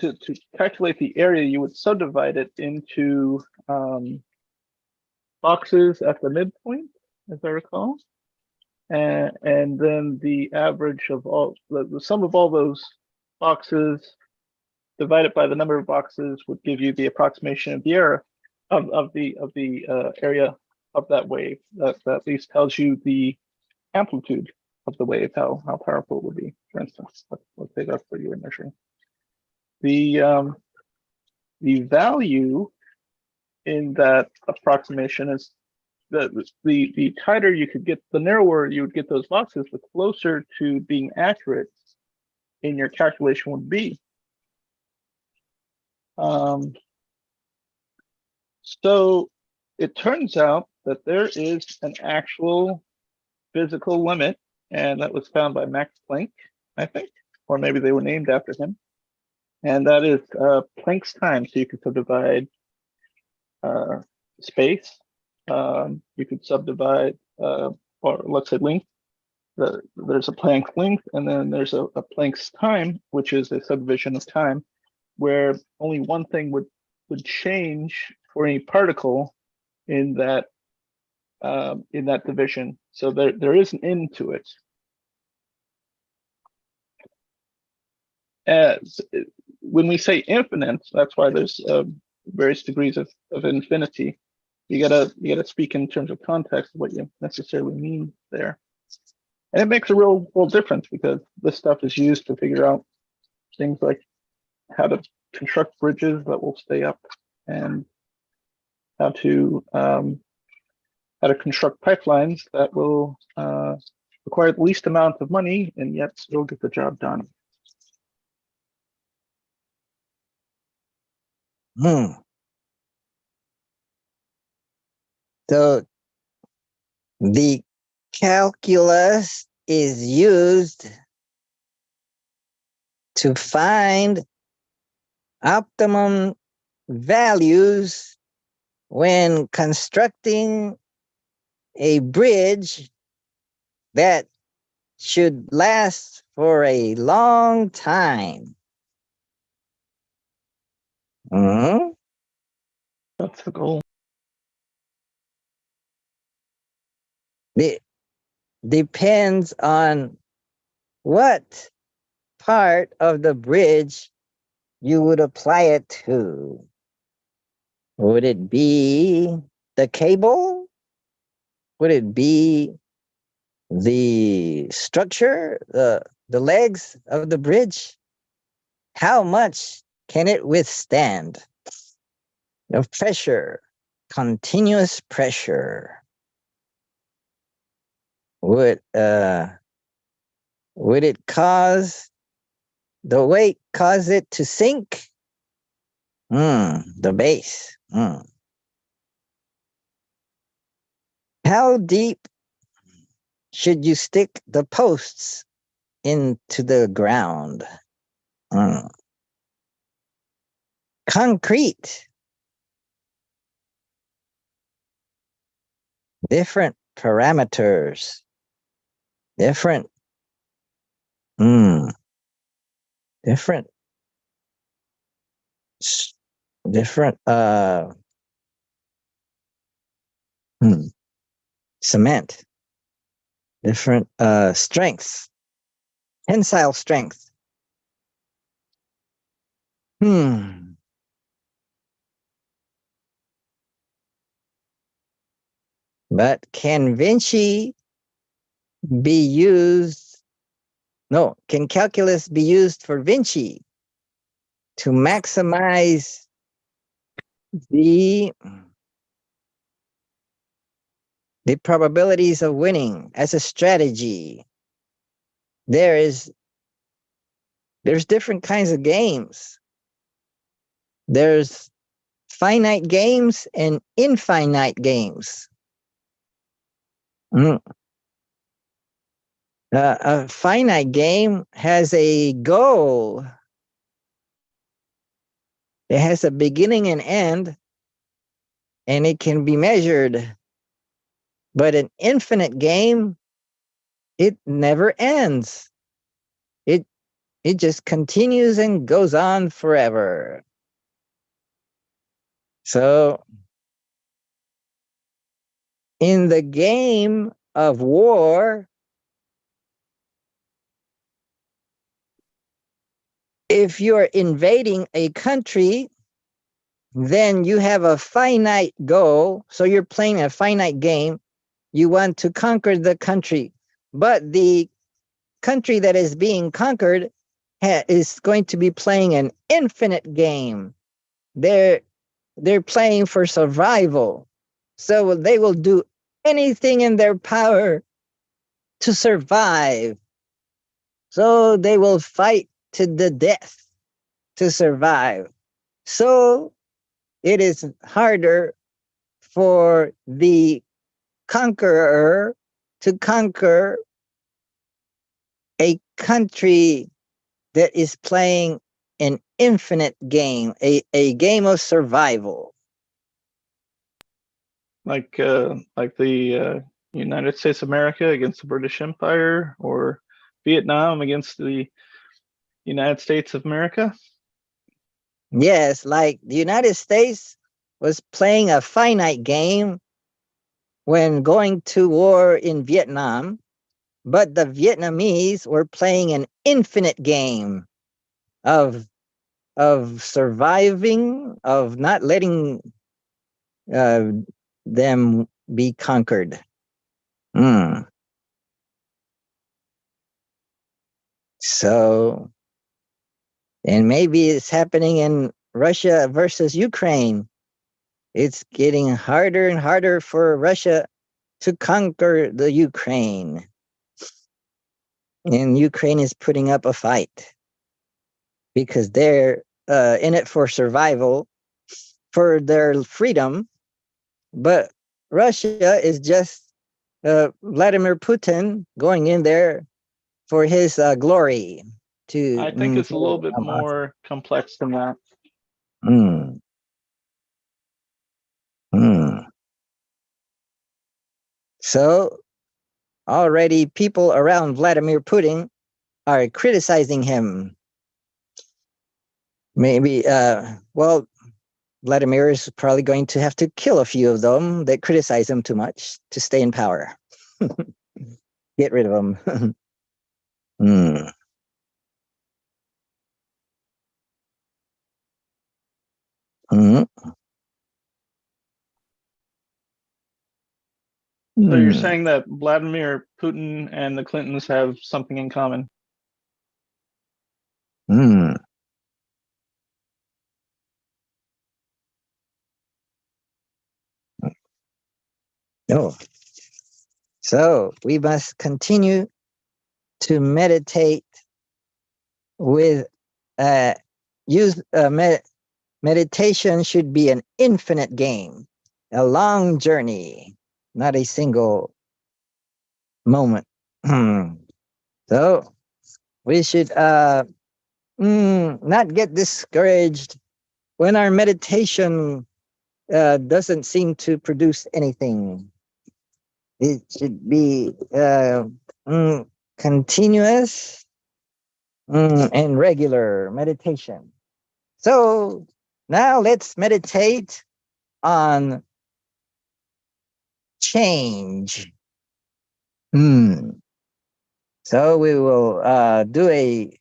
to calculate the area, you would subdivide it into boxes at the midpoint, as I recall, and then the average of all the sum of all those boxes divided by the number of boxes would give you the approximation of the area of the area of that wave. That at least tells you the amplitude of the wave, how powerful it would be. For instance, let's say that's what you were measuring. The value in that approximation is the tighter you could get, the narrower you would get those boxes, the closer to being accurate in your calculation would be. So it turns out that there is an actual physical limit, and that was found by Max Planck, I think, or maybe they were named after him. And that is Planck's time. So you could subdivide space. You could subdivide, or let's say length. There's a Planck's length, and then there's a Planck's time, which is a subdivision of time, where only one thing would change for any particle in that division. So there is an end to it. As when we say infinite, that's why there's various degrees of infinity. You gotta speak in terms of context of what you necessarily mean there, and it makes a real world difference, because this stuff is used to figure out things like how to construct bridges that will stay up, and how to construct pipelines that will require the least amount of money and yet still get the job done. So the calculus is used to find optimum values when constructing a bridge that should last for a long time. That's the goal. It depends on what part of the bridge you would apply it to. Would it be the cable? Would it be the structure, the legs of the bridge? How much can it withstand? The pressure, continuous pressure. Would Would it cause the weight cause it to sink? The base. How deep should you stick the posts into the ground? Concrete. Different parameters. Different. Different. Different. Cement. Different strengths. Tensile strength. But can Vinci be used? No, can calculus be used for Vinci to maximize the probabilities of winning as a strategy? There's different kinds of games. There's finite games and infinite games. A finite game has a goal. It has a beginning and end, and it can be measured. But an infinite game, it never ends. It just continues and goes on forever. So in the game of war, if you're invading a country, then you have a finite goal. So you're playing a finite game. You want to conquer the country, but the country that is being conquered is going to be playing an infinite game. They're playing for survival. So they will do anything in their power to survive. So they will fight to the death to survive. So it is harder for the conqueror to conquer a country that is playing an infinite game, a game of survival. Like the United States of America against the British Empire, or Vietnam against the United States of America? Yes, like the United States was playing a finite game when going to war in Vietnam, but the Vietnamese were playing an infinite game of surviving, of not letting them be conquered. So, and maybe it's happening in Russia versus Ukraine. It's getting harder and harder for Russia to conquer the Ukraine. And Ukraine is putting up a fight because they're in it for survival, for their freedom. But Russia is just Vladimir Putin going in there for his glory. I think it's a little bit more complex than that. So already people around Vladimir Putin are criticizing him. Maybe, well, Vladimir is probably going to have to kill a few of them that criticize him too much to stay in power. Get rid of them. So you're saying that Vladimir Putin and the Clintons have something in common? No. So we must continue to meditate with meditation should be an infinite game, a long journey, not a single moment. So we should not get discouraged when our meditation doesn't seem to produce anything. It should be continuous and regular meditation. So now let's meditate on change. So we will do a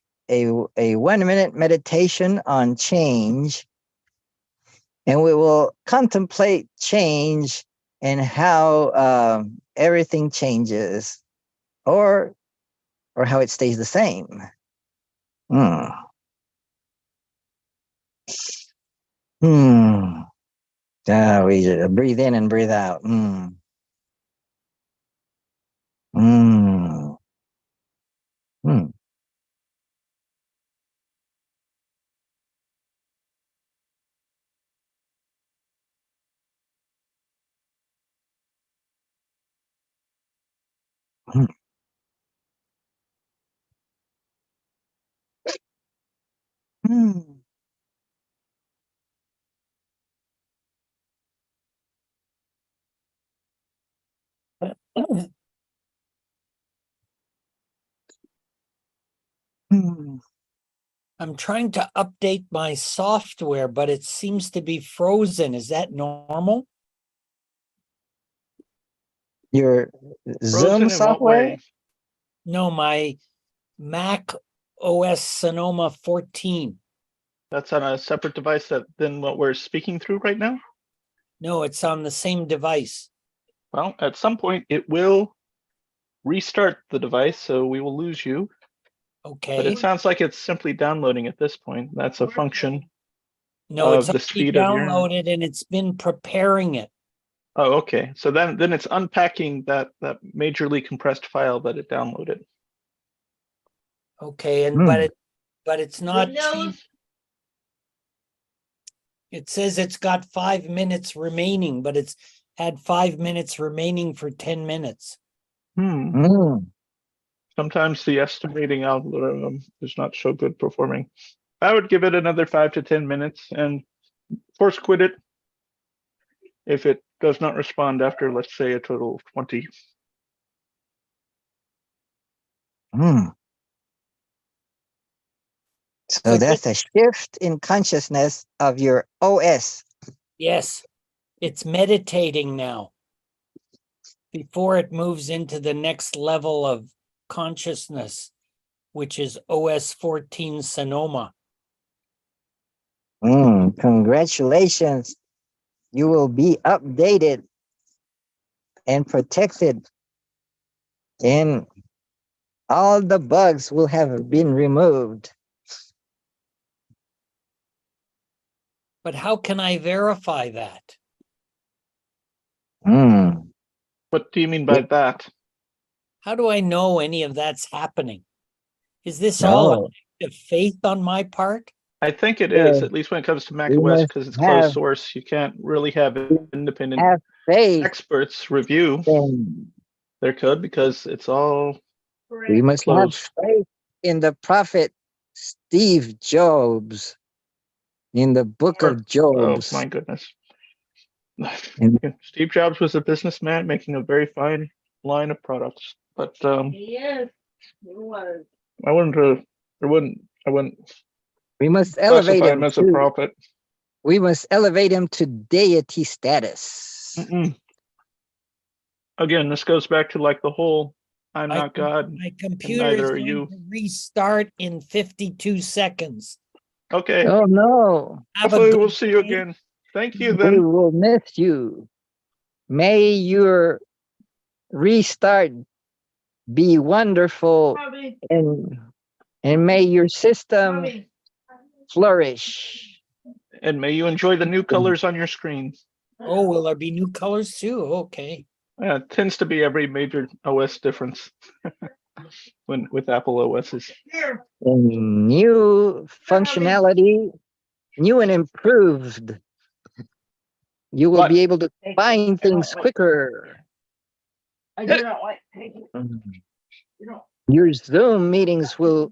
1 minute meditation on change, and we will contemplate change and how everything changes, or how it stays the same. We breathe in and breathe out. I'm trying to update my software, but it seems to be frozen. Is that normal? Your Frozen Zoom in what software? way? No, my Mac OS Sonoma 14. That's on a separate device than what we're speaking through right now? No, it's on the same device. Well, at some point it will restart the device, so we will lose you. But Okay. it sounds like it's simply downloading at this point. That's a function. No, it's of the already speed of your- downloaded and it's been preparing it. Oh, okay. So then it's unpacking that majorly compressed file that it downloaded. Okay, and but it's not. Windows. It says it's got 5 minutes remaining, but it's had 5 minutes remaining for 10 minutes. Sometimes the estimating algorithm is not so good performing. I would give it another 5 to 10 minutes and force quit it if it does not respond after, let's say, a total of 20. So that's a shift in consciousness of your OS. Yes, it's meditating now before it moves into the next level of consciousness, which is OS 14 Sonoma. Congratulations. You will be updated and protected, and all the bugs will have been removed. But how can I verify that? What do you mean by that? How do I know any of that's happening? Is this all an act of faith on my part? I think it is, at least when it comes to Mac OS, because it's closed source. You can't really have independent experts review their code because it's all We must have closed. faith in the prophet Steve Jobs, in the book of Job. Oh my goodness. Steve Jobs was a businessman making a very fine line of products, but Yes, it was. I wouldn't We must elevate classify him him as a prophet. We must elevate him to deity status. Again, this goes back to like the whole I'm not God. My computer is neither are going you. to restart in 52 seconds. Okay. Oh no. Hopefully we'll see you again. Thank you We then. will miss you. May your restart be wonderful, and may your system flourish. And may you enjoy the new colors on your screen. Oh, will there be new colors too? Okay. Yeah, it tends to be every major OS difference. when with Apple OSs. And new functionality, new and improved. You will What? be able to find things quicker. I do not like taking. Mm. You don't Your Zoom meetings will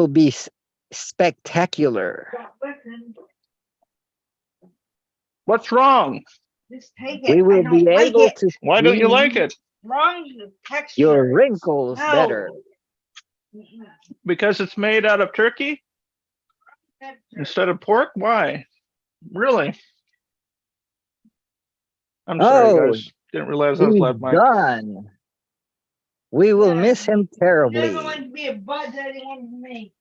be spectacular. listen. What's wrong? Just take it. We I will don't be like able it. to Why don't you see like it? Wrong the texture. your wrinkles No. better. Mm-mm. Because it's made out of turkey Texture. instead of pork? Why? Really? I'm sorry, Oh, guys. Didn't realize I was he's live mic. gone. We will miss him You never terribly. want to be a butt to anyone to me.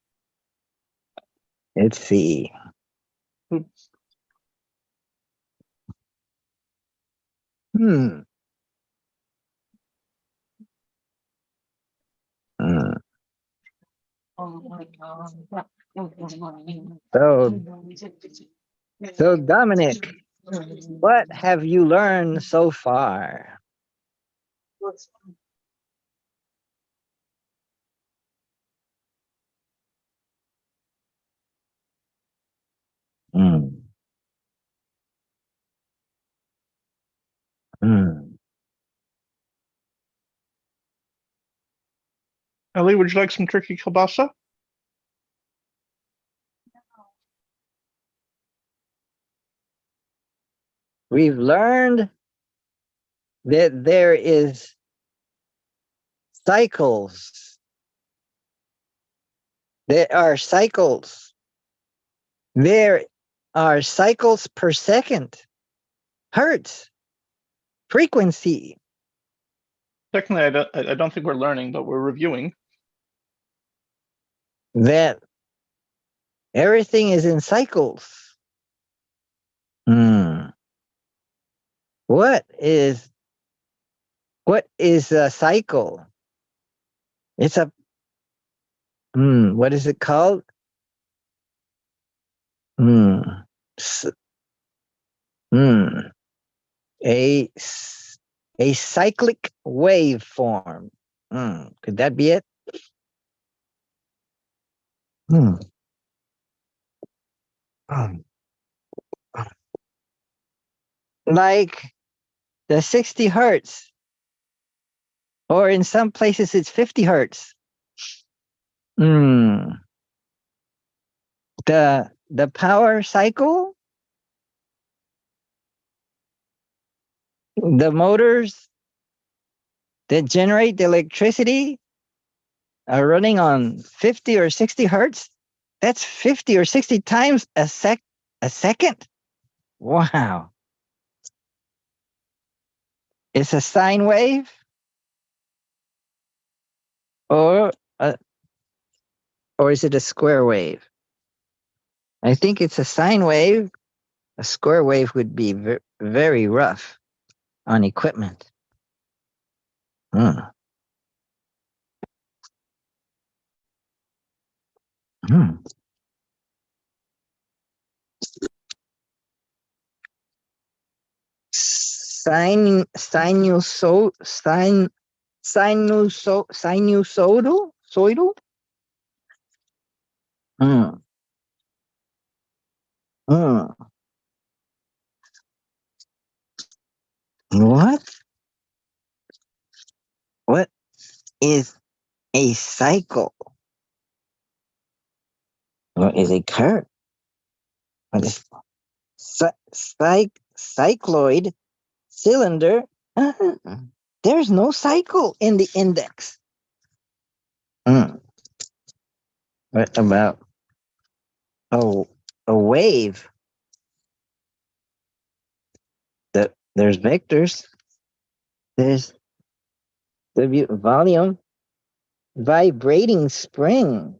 Let's see. Hmm. Hmm. Oh my God. So Dominic, what have you learned so far? Hmm. Hmm. Ellie, would you like some turkey kielbasa? We've learned that there is cycles. There are cycles. There are cycles per second. Hertz. Frequency. Technically, I don't think we're learning, but we're reviewing. That everything is in cycles. Hmm. What is a cycle? It's a what is it called? Hmm. S- hmm. A cyclic waveform. Could that be it? Hmm. Um, Like the 60 hertz, or in some places it's 50 hertz. Hmm. The power cycle, the motors that generate the electricity are running on 50 or 60 hertz. That's 50 or 60 times a second. Wow. It's a sine wave or a, or is it a square wave? I think it's a sine wave. A square wave would be very rough on equipment. Hmm. Hmm. Sinusoidal? Hmm. Hmm. What? What is a cycle? What is a curve? What is cycloid cylinder? Uh-huh. There's no cycle in the index. Hmm. What about a wave? There's vectors. There's the volume, vibrating spring,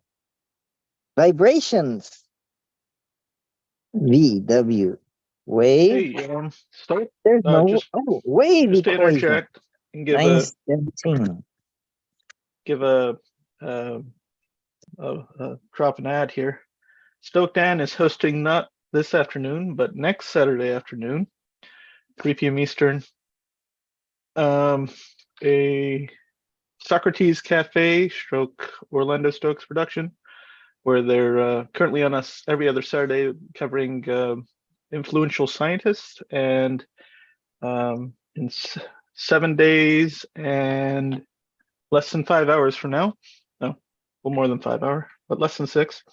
vibrations. VW wave. Hey, stop. There's no Just wave to equation. interject and give 917. a drop an ad here. Stoke Dan is hosting not this afternoon, but next Saturday afternoon, 3 p.m. Eastern, a Socrates Cafe, stroke Orlando Stokes production, where they're currently on us every other Saturday covering influential scientists, and in 7 days and less than 5 hours from now, no, a little more than 5 hours, but less than 6,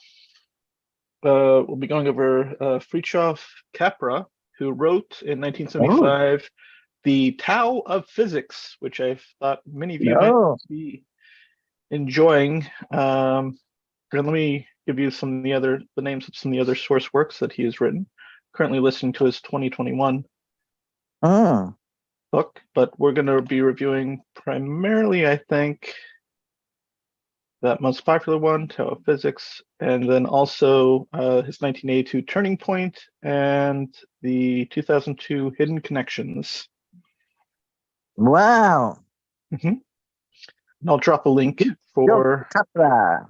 we'll be going over Fritjof Capra, who wrote in 1975 the Tao of Physics, which I thought many of you might Oh, be enjoying. And let me give you the names of some of the other source works that he has written. Currently listening to his 2021 mm, book, but we're going to be reviewing primarily, I think, that most popular one, Tao of Physics, and then also his 1982 Turning Point and the 2002 Hidden Connections. wow. And I'll drop a link for, Capra,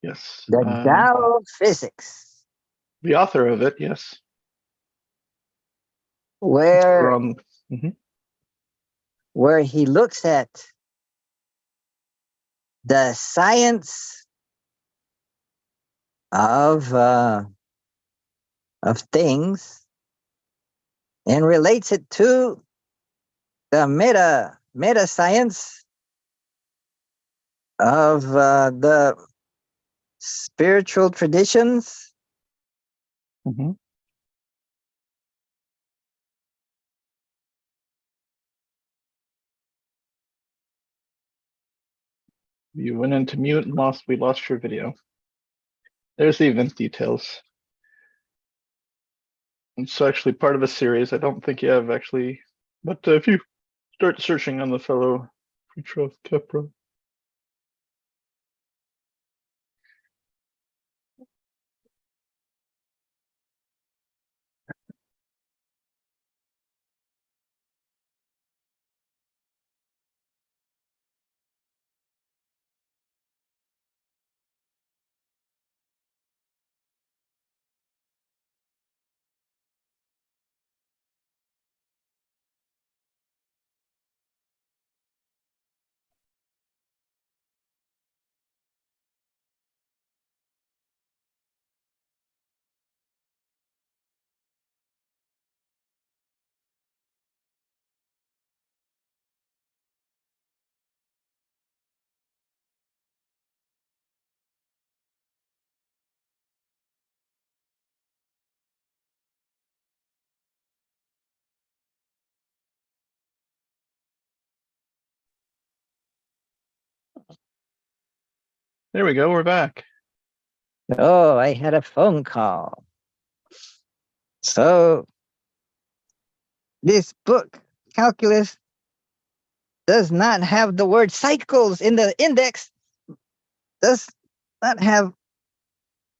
yes, the Tao of Physics, the author of it, yes. where We're on, where he looks at the science of things and relates it to the meta science of the spiritual traditions. You went into mute and we lost your video. There's the event details. It's actually part of a series. I don't think you have actually, but if you start searching on the fellow Fritjof Capra. There we go. We're back. Oh, I had a phone call. So this book, Calculus, does not have the word cycles in the index, does not have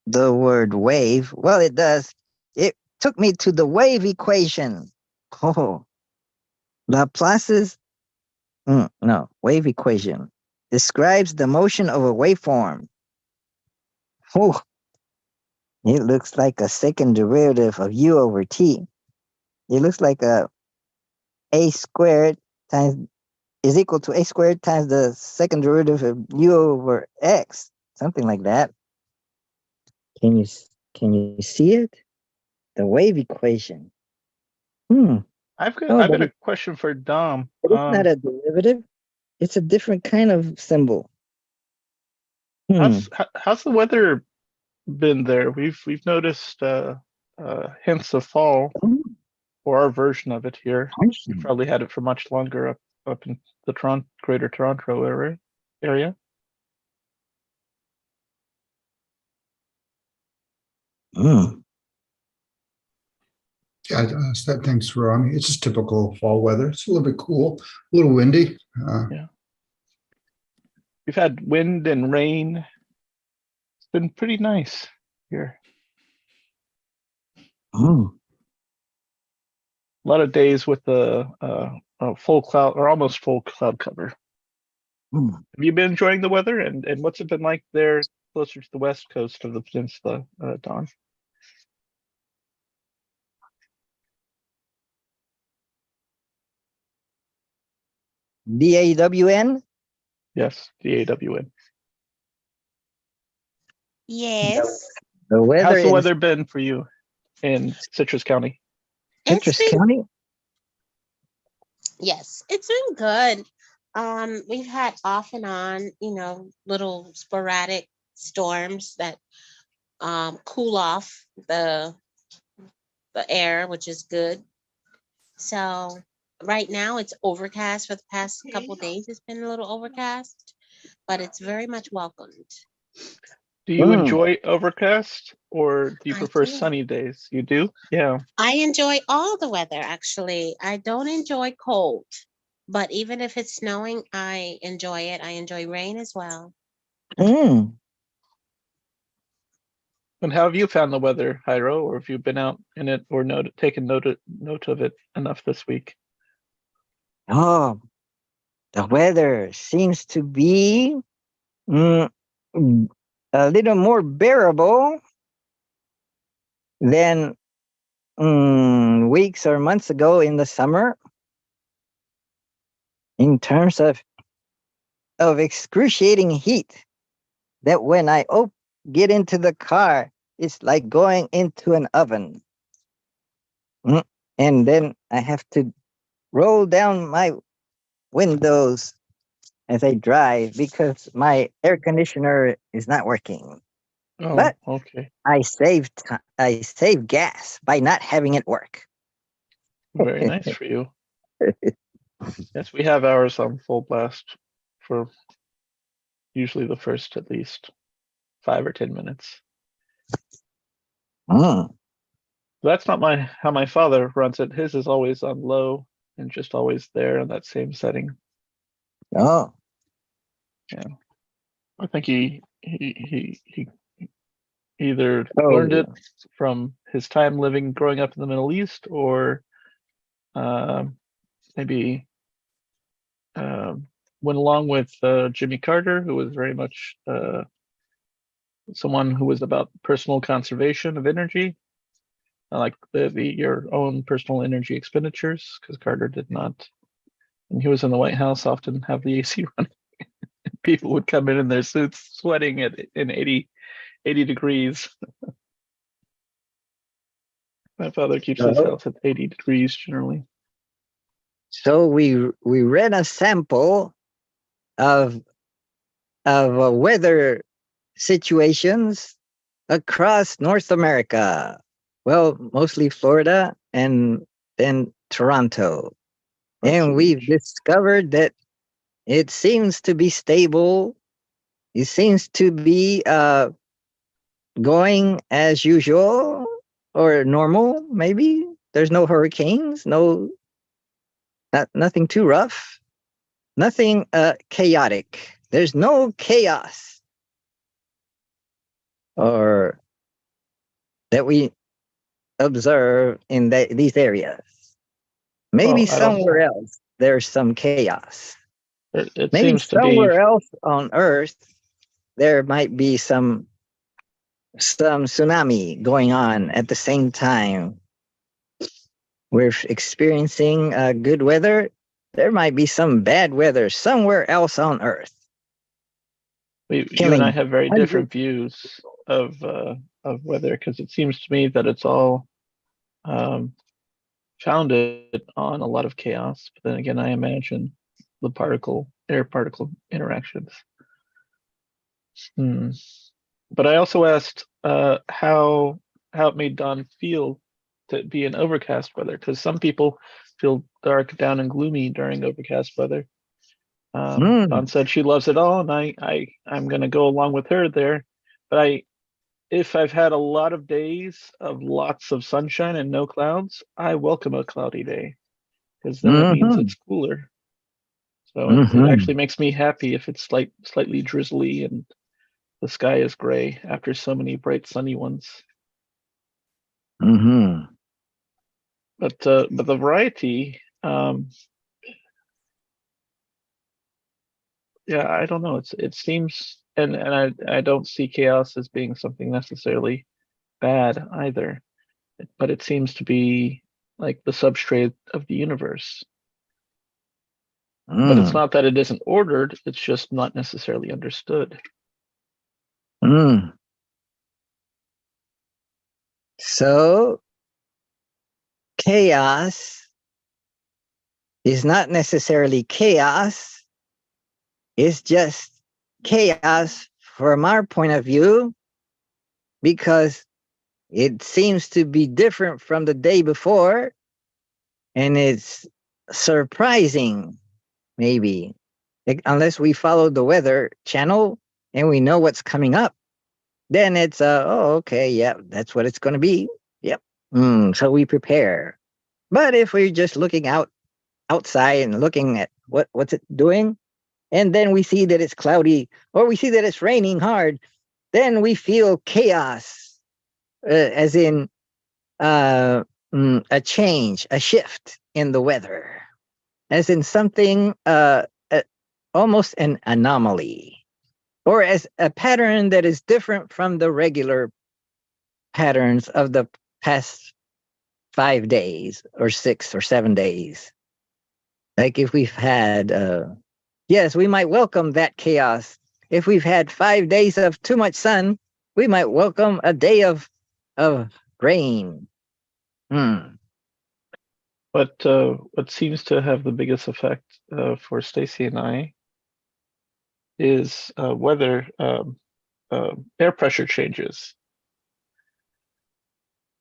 the word wave. Well, it does. It took me to the wave equation. Oh, Laplace's, no, wave equation describes the motion of a waveform. Oh, it looks like a second derivative of u over t. It looks like a squared times is equal to a squared times the second derivative of u over x, something like that. Can you see it? The wave equation. I've Oh, got a question for Dom. but it's not a derivative. It's a different kind of symbol. How's the weather been there? We've noticed hints of fall, or our version of it here. We've probably had it for much longer up in the Greater Toronto area. Yeah, thanks, Ronnie. It's just typical fall weather. It's a little bit cool, a little windy. Yeah. We've had wind and rain. It's been pretty nice here. A lot of days with a full cloud or almost full cloud cover. Have you been enjoying the weather, and what's it been like there closer to the west coast of the peninsula, Don? DAWN? Yes, DAWN. Yes, The weather How's the in weather been for you in Citrus County? it's Citrus been, County? yes, it's been good. We've had off and on, little sporadic storms that cool off the air, which is good. So right now it's overcast for the past couple days. It's been a little overcast, but it's very much welcomed. Do you Mm. enjoy overcast or do you I prefer do. sunny days? You do? Yeah. I enjoy all the weather, actually. I don't enjoy cold, but even if it's snowing, I enjoy it. I enjoy rain as well. Mm. And how have you found the weather, Hyro? Or have you been out in it or taken note of it enough this week? Oh, the weather seems to be mm, a little more bearable than weeks or months ago in the summer in terms of excruciating heat that when I get into the car, it's like going into an oven. And then I have to roll down my windows as I drive because my air conditioner is not working. Oh, But okay. I save gas by not having it work. Very nice for you. Yes, we have ours on full blast for usually the first at least 5 or 10 minutes. Mm. That's not how my father runs it. His is always on low and just always there in that same setting. Oh, I think he either oh, learned it from his time growing up in the Middle East, or maybe went along with Jimmy Carter, who was very much someone who was about personal conservation of energy, like your own personal energy expenditures, because Carter did not. And he was in the White House, often have the AC running. People would come in their suits, sweating in 80 degrees. My father keeps his oh. house at 80 degrees generally. So we read a sample of weather situations across North America. Well, mostly Florida and then Toronto. That's And we've huge. discovered that it seems to be stable. It seems to be going as usual or normal, maybe. There's no hurricanes, nothing too rough, nothing chaotic. There's no chaos or that we observe in these areas. Maybe Well, I don't. somewhere else there's some chaos. It Maybe seems to be. somewhere else on Earth there might be some tsunami going on at the same time. We're experiencing good weather. There might be some bad weather somewhere else on Earth. You and I Killing have very hundreds. different views of weather, because it seems to me that it's all founded on a lot of chaos. But then again, I imagine the air particle interactions. But I also asked how it made Dawn feel to be in overcast weather, because some people feel dark, down, and gloomy during overcast weather. Dawn said she loves it all, and I'm going to go along with her there. But if I've had a lot of days of lots of sunshine and no clouds, I welcome a cloudy day, because then it means it's cooler. So it actually makes me happy if it's slightly drizzly and the sky is gray after so many bright sunny ones. But the variety, yeah, I don't know. It seems, and I don't see chaos as being something necessarily bad either, but it seems to be like the substrate of the universe. But it's Mm, not that it isn't ordered, it's just not necessarily understood. mm. So chaos is not necessarily chaos. It's just chaos from our point of view because it seems to be different from the day before, and it's surprising, maybe, unless we follow the weather channel and we know what's coming up. Then it's oh, okay, yeah, that's what it's going to be. Yep. So we prepare. But if we're just looking outside and looking at what's it doing, and then we see that it's cloudy or we see that it's raining hard, then we feel chaos, as in a change, a shift in the weather, as in something almost an anomaly, or as a pattern that is different from the regular patterns of the past 5 days or 6 or 7 days. Like if we've had, yes, we might welcome that chaos. If we've had 5 days of too much sun, we might welcome a day of rain. But what seems to have the biggest effect for Stacy and I is weather, air pressure changes.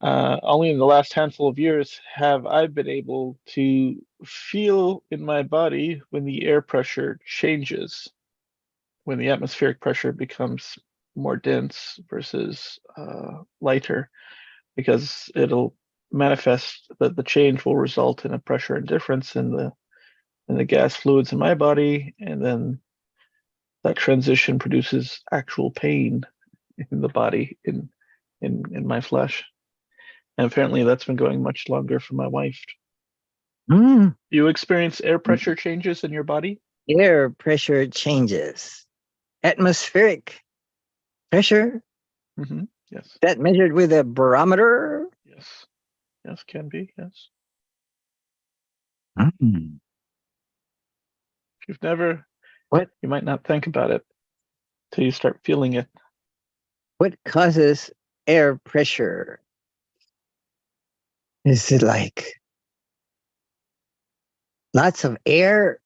Only in the last handful of years have I been able to feel in my body when the air pressure changes, when the atmospheric pressure becomes more dense versus lighter, because it'll manifest that the change will result in a pressure difference in the gas fluids in my body, and then that transition produces actual pain in the body, in my flesh. And apparently that's been going much longer for my wife. Mm. You experience air pressure changes in your body? Air pressure changes. Atmospheric pressure, Yes. that measured with a barometer. Yes. Yes, can be. Yes. Mm. If you've never, What you might not think about it till you start feeling it. what causes air pressure? Is it like lots of air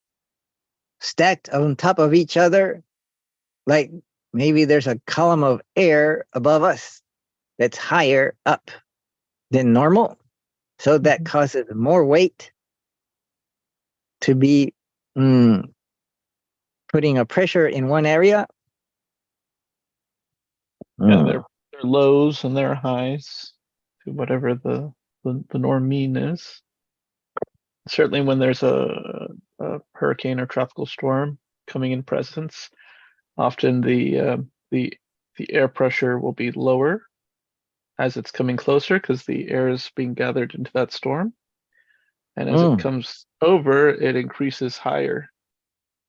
stacked on top of each other? Like maybe there's a column of air above us that's higher up than normal. So that causes more weight to be putting a pressure in one area. Yeah, their lows and their highs to whatever the norm mean is. Certainly when there's a hurricane or tropical storm coming in presence, often the air pressure will be lower as it's coming closer because the air is being gathered into that storm. And as it comes over, it increases higher.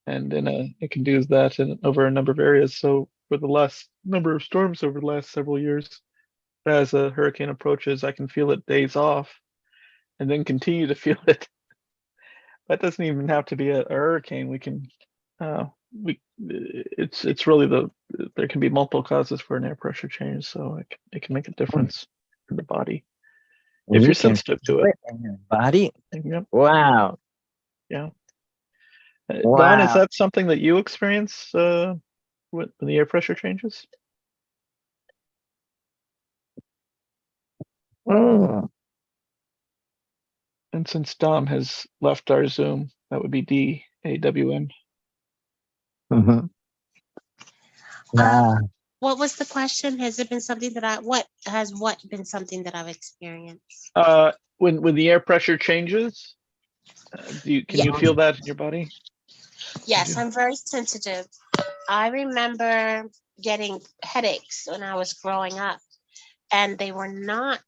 And it can do that over a number of areas. So for the last number of storms over the last several years, as a hurricane approaches, I can feel it days off and then continue to feel it. That doesn't even have to be a hurricane. We can it's really there can be multiple causes for an air pressure change, so it can make a difference in the body if you're sensitive to it. In your body. Yep. Wow. Yeah. Wow. Don, is that something that you experience when the air pressure changes? Mm. And since Dom has left our Zoom, that would be DAWN. Mm-hmm. Wow. What was the question? Has it been something that what been something that I've experienced? When the air pressure changes, can you feel that in your body? Yes, I'm very sensitive. I remember getting headaches when I was growing up, and they were not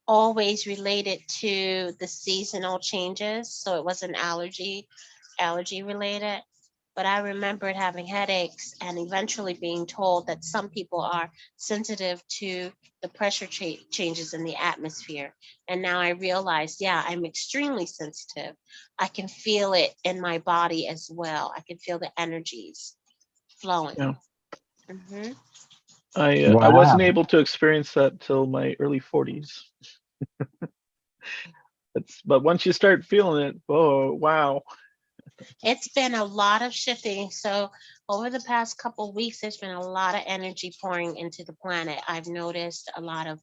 always related to the seasonal changes. So it wasn't allergy related. but I remembered having headaches and eventually being told that some people are sensitive to the pressure changes in the atmosphere. And now I realized, yeah, I'm extremely sensitive. I can feel it in my body as well. I can feel the energies flowing. Yeah. Hmm. I wasn't Wow. able to experience that till my early 40s. But once you start feeling it, oh wow. It's been a lot of shifting. So over the past couple weeks, there's been a lot of energy pouring into the planet. I've noticed a lot of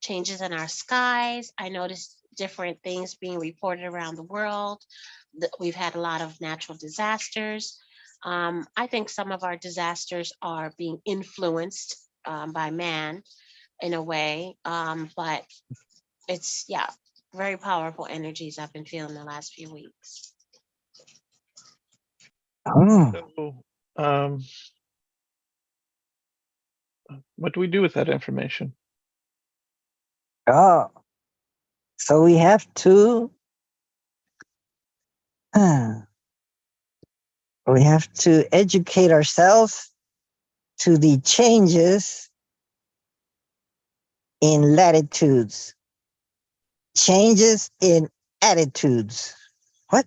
changes in our skies. I noticed different things being reported around the world. We've had a lot of natural disasters. I think some of our disasters are being influenced by man in a way, but it's, yeah, very powerful energies I've been feeling the last few weeks. Hmm. So, what do we do with that information? Oh, so we have to we have to educate ourselves to the changes in latitudes, changes in attitudes. What?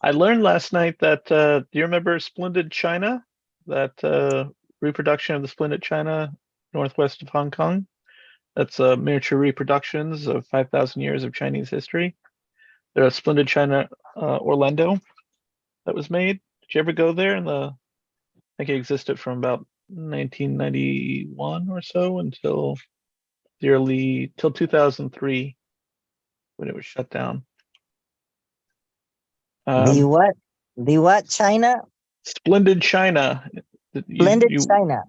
I learned last night that do you remember Splendid China? That reproduction of the Splendid China northwest of Hong Kong? That's miniature reproductions of 5,000 years of Chinese history. There's a Splendid China Orlando that was made. Did you ever go there? I think it existed from about 1991 or so until till 2003 when it was shut down. The what? The what? China? Splendid China. Splendid China.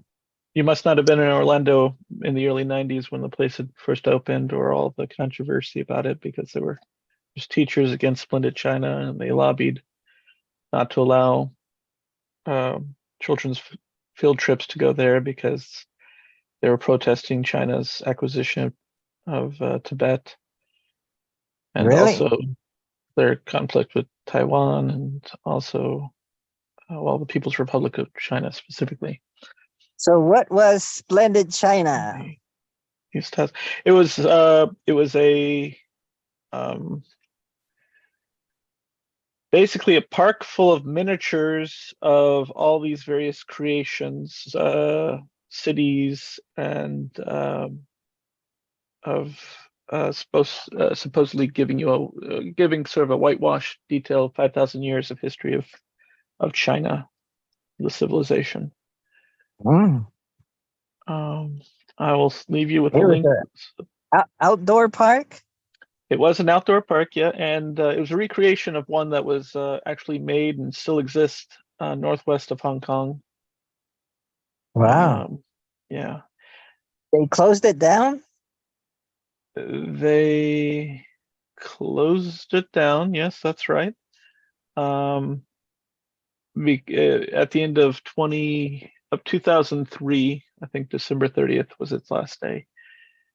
You must not have been in Orlando in the early 90s when the place had first opened, or all the controversy about it, because there were just teachers against Splendid China, and they lobbied not to allow children's field trips to go there because they were protesting China's acquisition of Tibet, and Really? also their conflict with Taiwan, and also the People's Republic of China specifically. So what was Splendid China? It was a basically a park full of miniatures of all these various creations, cities, and of supposedly giving sort of a whitewash detail 5,000 years of history of China, the civilization. Mm. I will leave you with It a was link. an outdoor park? It was an outdoor park, yeah, and it was a recreation of one that was actually made and still exists northwest of Hong Kong. Wow. Yeah. They closed it down? They closed it down. Yes, that's right. At the end of 2003, I think December 30th was its last day.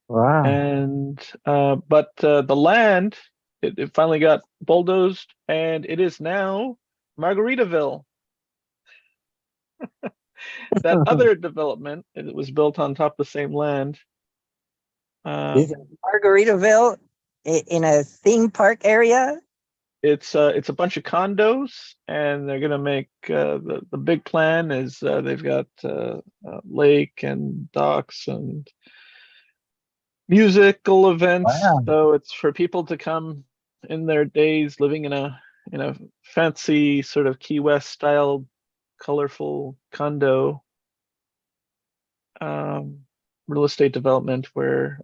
Wow. And but the land, it finally got bulldozed, and it is now Margaritaville. That other development, it was built on top of the same land. Is it Margaritaville in a theme park area? It's a bunch of condos, and they're gonna make the big plan is they've got lake and docks and musical events. Wow. So it's for people to come in their days living in a fancy sort of Key West style, colorful condo real estate development where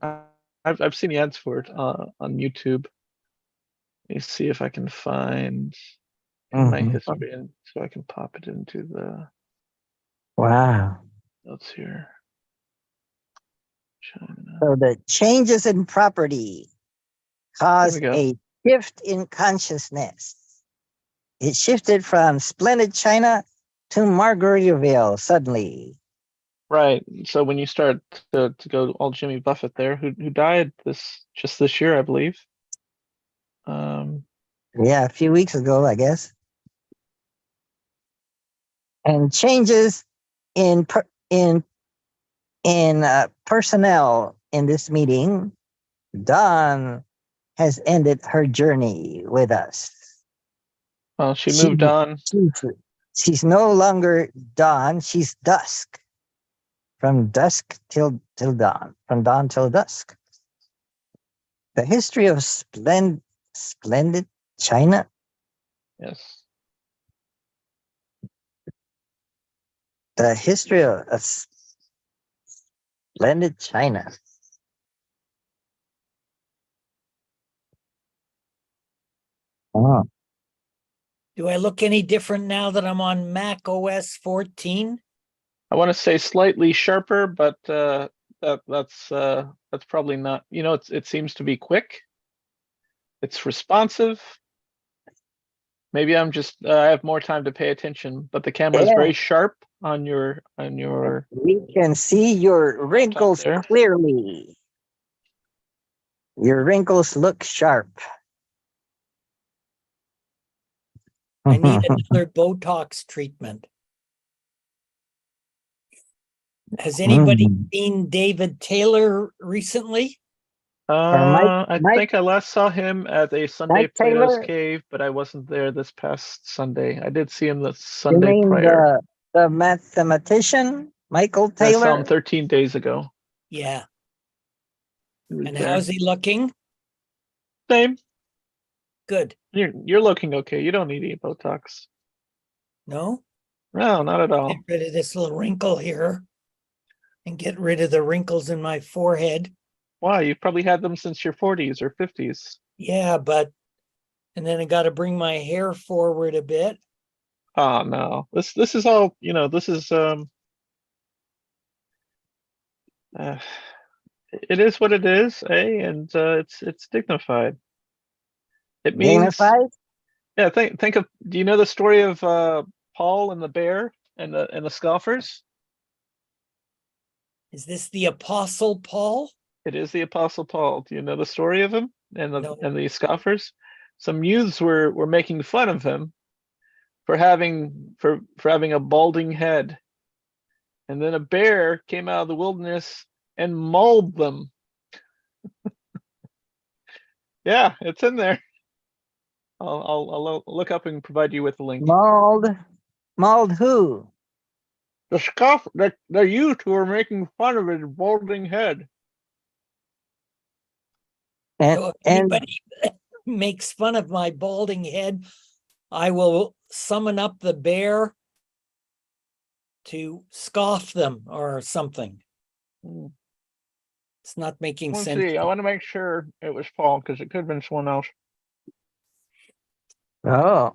I've seen the ads for it on YouTube. Let me see if I can find my history, and so I can pop it into the Wow. notes here. China. So the changes in property There caused we go. a shift in consciousness. It shifted from Splendid China to Margaritaville suddenly. Right. So when you start to go all Jimmy Buffett there, who died just this year, I believe. Yeah, a few weeks ago, I guess. And changes in personnel in this meeting. Dawn has ended her journey with us. Well, she moved on. She's no longer dawn, she's dusk. From dusk till dawn, from dawn till dusk. The history of splendid China. Yes. The history of splendid China. Oh. Do I look any different now that I'm on Mac OS 14? I want to say slightly sharper, but that's probably not. You know, it seems to be quick. It's responsive. Maybe I'm just I have more time to pay attention, but the camera is Yeah. very sharp on your. We can see your wrinkles there. clearly. Your wrinkles look sharp. I need another Botox treatment. Has anybody seen David Taylor recently? I Mike- think I last saw him at a Sunday Mike Plato's Taylor? Cave, but I wasn't there this past Sunday. I did see him the You Sunday mean prior. the mathematician, Michael I saw Taylor? him 13 days ago. Yeah. He was And there. how's he looking? Same. Good. You're looking okay. You don't need any Botox. No? No, not at all. Get rid of this little wrinkle here and get rid of the wrinkles in my forehead. Why? You've probably had them since your 40s or 50s. Yeah, and then I got to bring my hair forward a bit. Oh no. This is all, this is it is what it is, eh? And it's dignified. It means Dignified? yeah, think of, do you know the story of Paul and the bear and the scoffers? Is this the Apostle Paul? It is the Apostle Paul. Do you know the story of him and No. the scoffers? Some youths were making fun of him for having a balding head. And then a bear came out of the wilderness and mauled them. Yeah, it's in there. I'll look up and provide you with the link. Mauled who? The youth who were making fun of his balding head. And, So if and anybody makes fun of my balding head, I will summon up the bear to scoff them or something. It's not making Let's sense. see. I want to make sure it was Paul because it could have been someone else. oh,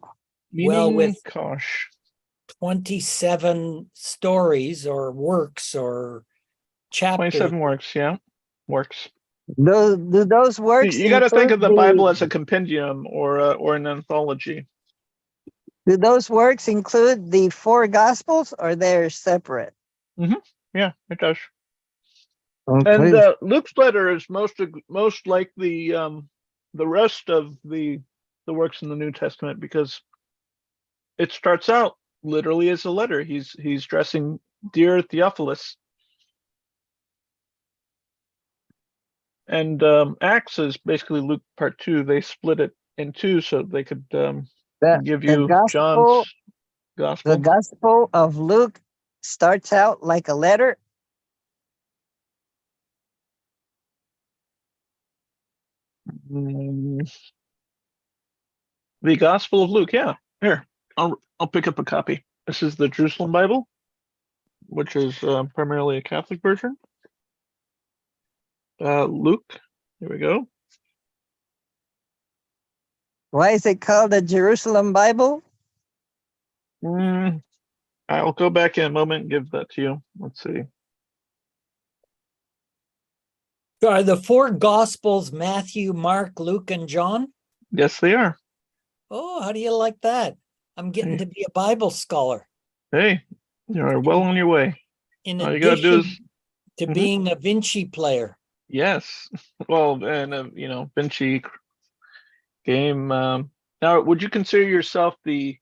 Well, with Gosh. 27 stories or works or chapters. 27 works, yeah. Works. do those works You got to think of the Bible as the a compendium or an anthology. do those works include the four gospels or they're separate? Yeah, it does. Okay. And Luke's letter is most like the rest of the works in the New Testament because it starts out literally as a letter. He's addressing dear Theophilus. And Acts is basically Luke part 2. They split it in two so they could give you John's gospel. The Gospel of Luke starts out like a letter. The Gospel of Luke, yeah. Here, I'll pick up a copy. This is the Jerusalem Bible, which is primarily a Catholic version. Luke, here we go. Why is it called the Jerusalem Bible? I'll go back in a moment and give that to you. Let's see. Are the four gospels Matthew, Mark, Luke, and John? Yes, they are. Oh, how do you like that? I'm getting to be a Bible scholar. Hey, you're well on your way. In All you gotta do addition is to being a Vinci player. yes. Well, and Vinci game. Now, would you consider yourself the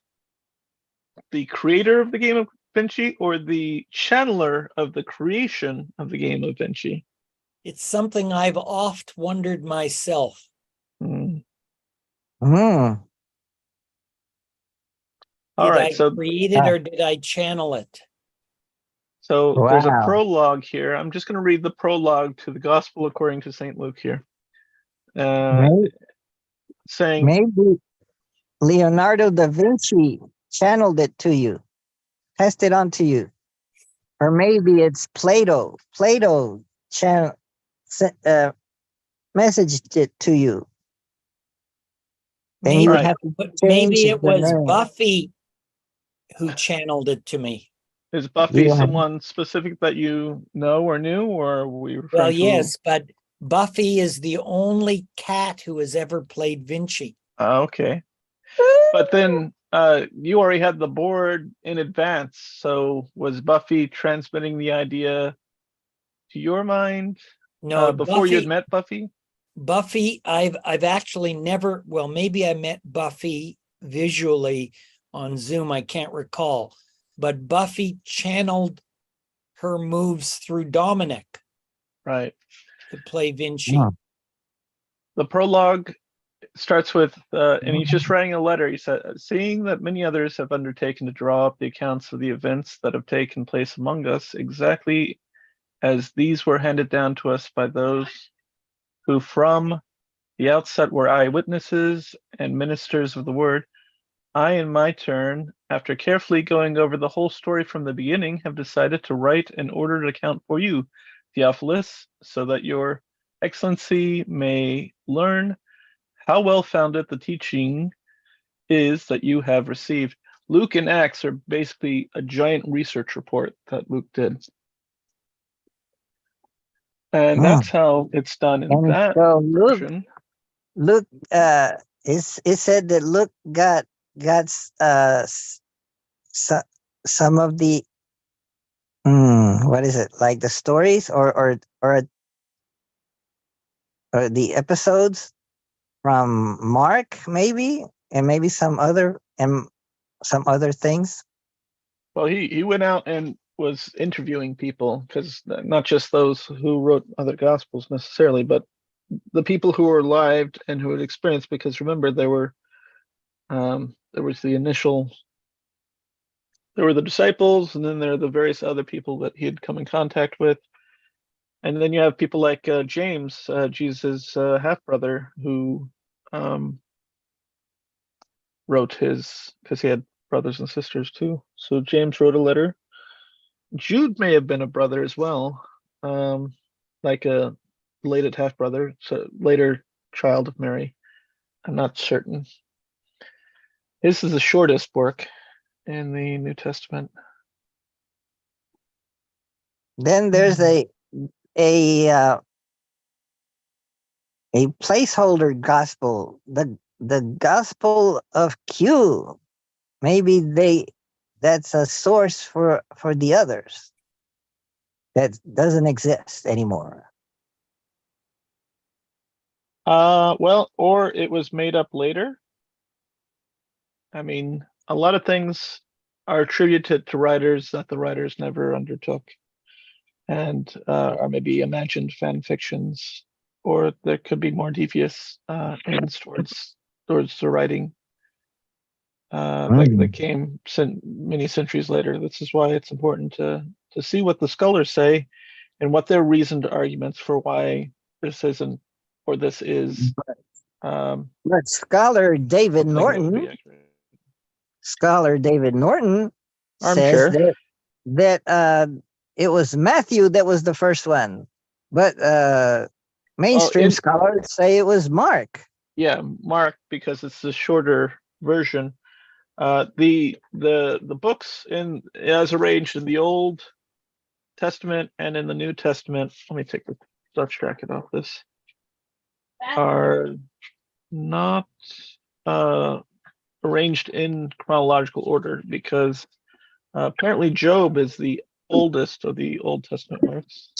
creator of the game Vinci or the channeler of the creation of the game of Vinci? It's something I've oft wondered myself. Hmm. Hmm. All Did right, I so create it or did I channel it? there's a Wow. prologue here. I'm just going to read the prologue to the Gospel according to St. Luke here, Maybe, saying, maybe Leonardo da Vinci channeled it to you, passed it on to you. Or maybe it's Plato. Plato channel, messaged it to you. Then you would Right. have to But change maybe it the was name. Buffy who channeled it to me. Is Buffy Yeah. someone specific that you know or knew, or are we referring Well, to? yes, but Buffy is the only cat who has ever played Vinci. Okay. But then you already had the board in advance. So was Buffy transmitting the idea to your mind No, before you had met Buffy? Buffy, I've actually never, well, maybe I met Buffy visually on Zoom, I can't recall. But Buffy channeled her moves through Dominic Right. to play Vinci. Hmm. The prologue starts with, and he's just writing a letter. He said, seeing that many others have undertaken to draw up the accounts of the events that have taken place among us, exactly as these were handed down to us by those who from the outset were eyewitnesses and ministers of the word, I, in my turn, after carefully going over the whole story from the beginning, have decided to write an ordered account for you, Theophilus, so that your excellency may learn how well founded the teaching is that you have received. Luke and Acts are basically a giant research report that Luke did. And Hmm. that's how it's done in And that so Luke, version. it said that Luke got some of the what is it, like the stories or the episodes from Mark maybe, and maybe some other things. Well, he went out and was interviewing people, because not just those who wrote other gospels necessarily, but the people who were alive and who had experienced, because remember there was there were the disciples, and then there are the various other people that he had come in contact with. And then you have people like James, Jesus' half-brother, who wrote his, because he had brothers and sisters too. So James wrote a letter. Jude may have been a brother as well, like a related half-brother, so later child of Mary. I'm not certain. This is the shortest work in the New Testament. Then there's a a placeholder gospel, the Gospel of Q. Maybe that's a source for the others that doesn't exist anymore. Well, or it was made up later. I mean, a lot of things are attributed to writers that the writers never undertook, and or maybe imagined fan fictions, or there could be more devious ends towards the writing that came many centuries later. This is why it's important to see what the scholars say and what their reasoned arguments for why this isn't or this is. But scholar David Something that would be Norton, accurate. says Armchair. that it was Matthew that was the first one, but mainstream scholars say it was Mark. Yeah, Mark, because it's the shorter version. The books in as arranged in the Old Testament and in the New Testament. Let me take the Dutch jacket off this. Are not arranged in chronological order, because apparently Job is the oldest of the Old Testament works.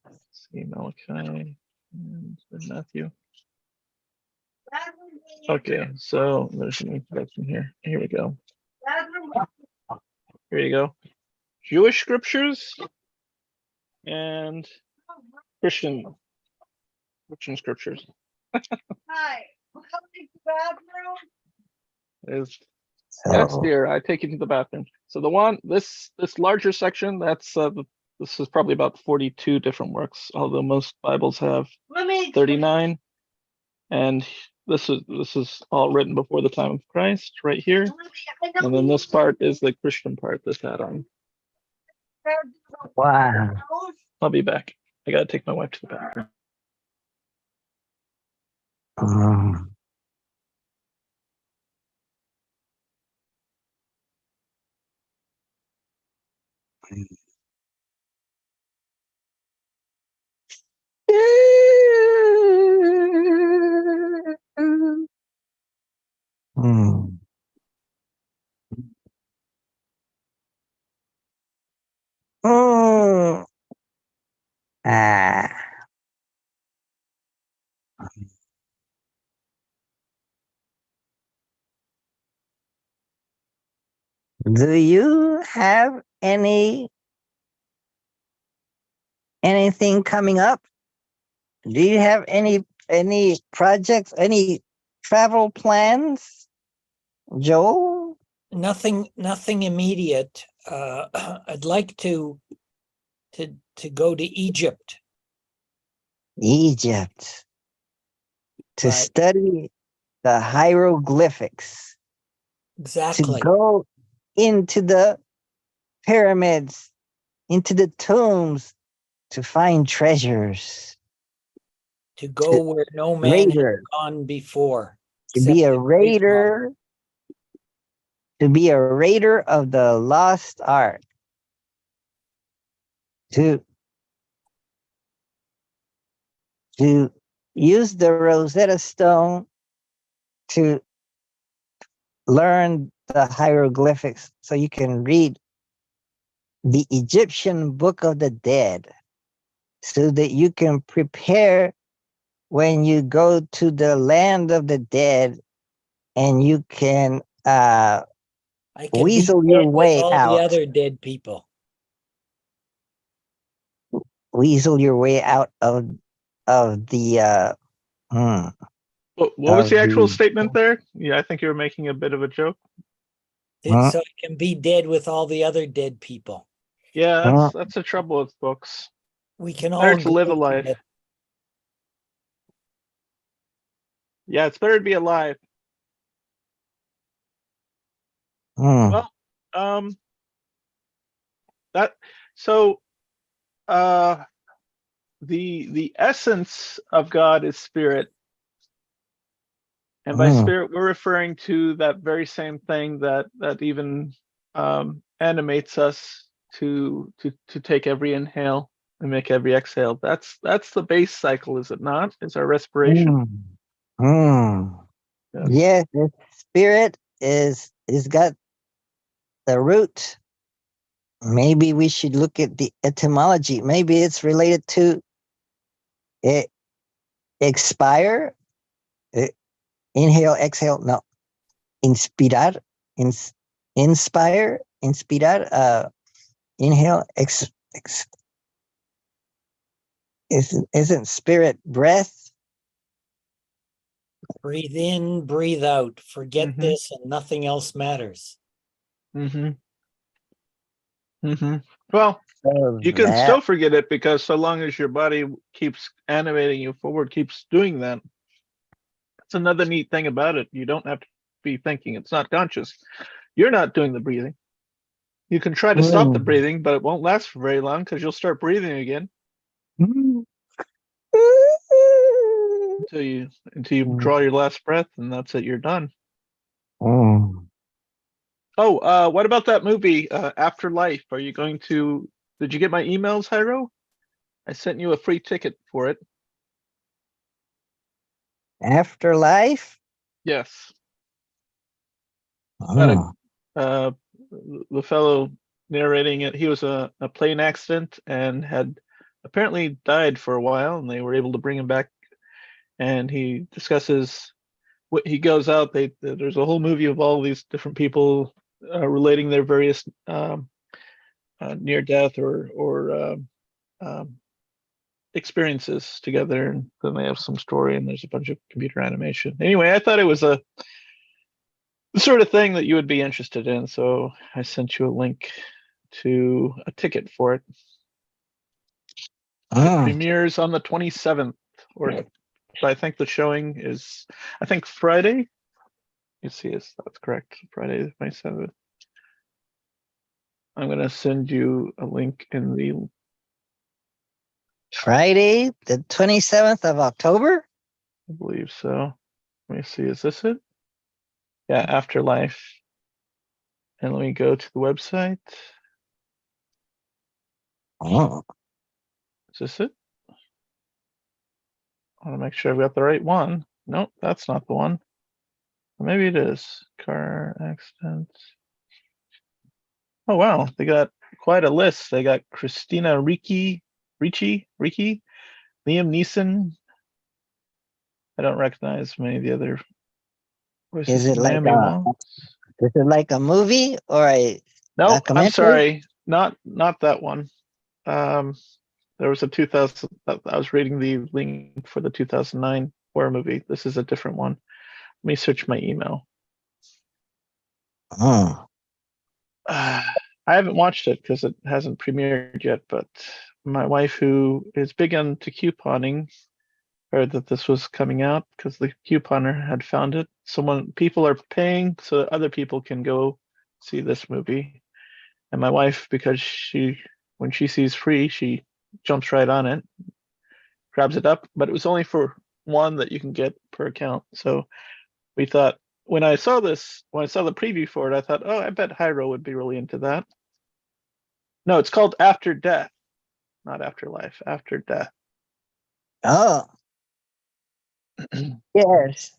Let's see, Malachi and Matthew. Okay, so there's an introduction here. Here we go. Here you go. Jewish scriptures and Christian scriptures. Hi, come to the bathroom. Is yes, So, dear. I take you to the bathroom. So the one, this larger section, this is probably about 42 different works, although most Bibles have Let me. 39. And this is all written before the time of Christ, right here. And then this part is the Christian part, this add-on. wow. I'll be back. I gotta take my wife to the bathroom. Mm. Mm. Mm. Ah. Do you have anything coming up? Do you have any projects, any travel plans, Joel? Nothing immediate. I'd like to go to Egypt, Egypt to but study the hieroglyphics, to exactly go into the pyramids, into the tombs, to find treasures, to go to where no man has raider, gone before. to be except a the great God. raider, to be a raider of the lost ark, to use the Rosetta Stone to learn the hieroglyphics so you can read the Egyptian Book of the Dead so that you can prepare when you go to the land of the dead and you can I can be weasel your dead with way all the out. other dead people. Weasel your way out of the What was the actual the statement there? Yeah, I think you were making a bit of a joke. Huh? So I can be dead with all the other dead people. Yeah, Huh? that's the trouble with books. We can Better all to live a go life. together. Yeah, it's better to be alive. Hmm. Well, that so the essence of God is spirit. And by Hmm. spirit, we're referring to that very same thing that even animates us to take every inhale and make every exhale. That's the base cycle, is it not? Is our respiration? Hmm. Yes. Yes, the spirit is got the root. Maybe we should look at the etymology. Maybe it's related to it, expire, inhale, exhale. No, inspirar, inspire, inspirar. Inhale, isn't spirit breath? Breathe in, breathe out. Forget Mhm. this and nothing else matters. Mm-hmm. Mm-hmm. Well, So you can that. still forget it because so long as your body keeps animating you forward, keeps doing that. That's another neat thing about it. You don't have to be thinking. It's not conscious. You're not doing the breathing. You can try to stop the Mm. breathing, but it won't last for very long because you'll start breathing again Mm. until you draw your last breath, and that's it. You're done. Mm. Oh, what about that movie, Afterlife? Are you going to? Did you get my emails, Hyro? I sent you a free ticket for it. Afterlife? Yes. About Oh. the fellow narrating it, he was a plane accident and had apparently died for a while, and they were able to bring him back. And he discusses what he goes out. There's a whole movie of all these different people relating their various near death or experiences together, and then they have some story, and there's a bunch of computer animation. Anyway, I thought it was the sort of thing that you would be interested in, so I sent you a link to a ticket for it. Oh, Premieres on the 27th, or I think the showing is, I think Friday. You see, that's correct. Friday the 27th. I'm gonna send you a link in the. Friday, the 27th of October? I believe so. Let me see. Is this it? Yeah, Afterlife. And let me go to the website. Oh, Is this it? I want to make sure I've got the right one. Nope, that's not the one. Maybe it is. Car accident. Oh wow, they got quite a list. They got Christina Ricci, Liam Neeson. I don't recognize many of the other voices. is it like Naomi Watts. is it like a movie or a No, I'm documentary? sorry, not that one. There was a 2000. I was reading the link for the 2009 horror movie. This is a different one. Let me search my email. Oh, I haven't watched it because it hasn't premiered yet, but my wife, who is big into couponing, heard that this was coming out because the couponer had found it. People are paying so that other people can go see this movie. And my wife, because when she sees free, she jumps right on it, grabs it up, but it was only for one that you can get per account. So we thought, when I saw the preview for it, I thought, oh, I bet Hyro would be really into that. No, it's called After Death, not Afterlife, After Death. oh, yes.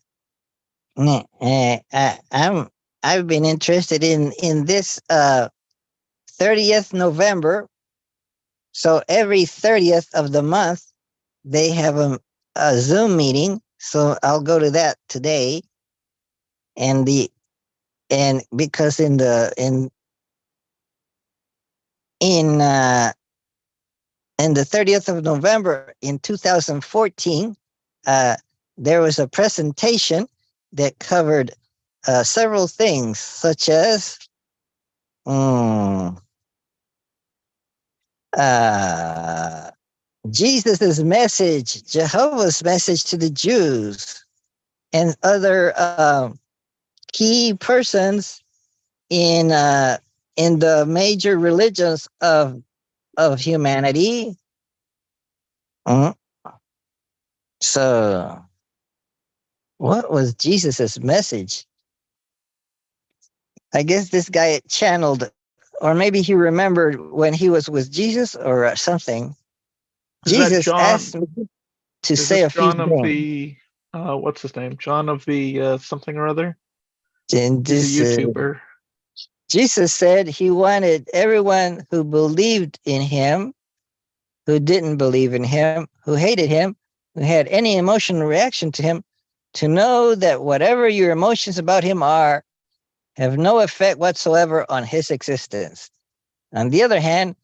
I've been interested in this 30th November. So every 30th of the month, they have a Zoom meeting. So I'll go to that today. And because in the 30th of November in 2014, there was a presentation that covered several things, such as Jesus' message, Jehovah's message to the Jews, and other key persons in the major religions of humanity. So, what was Jesus's message? I guess this guy channeled, or maybe he remembered when he was with Jesus or something. Jesus asked me to say a few John of things. the what's his name? John of the something or other. And He's a YouTuber. Jesus said he wanted everyone who believed in him, who didn't believe in him, who hated him, who had any emotional reaction to him, to know that whatever your emotions about him are, have no effect whatsoever on his existence. On the other hand,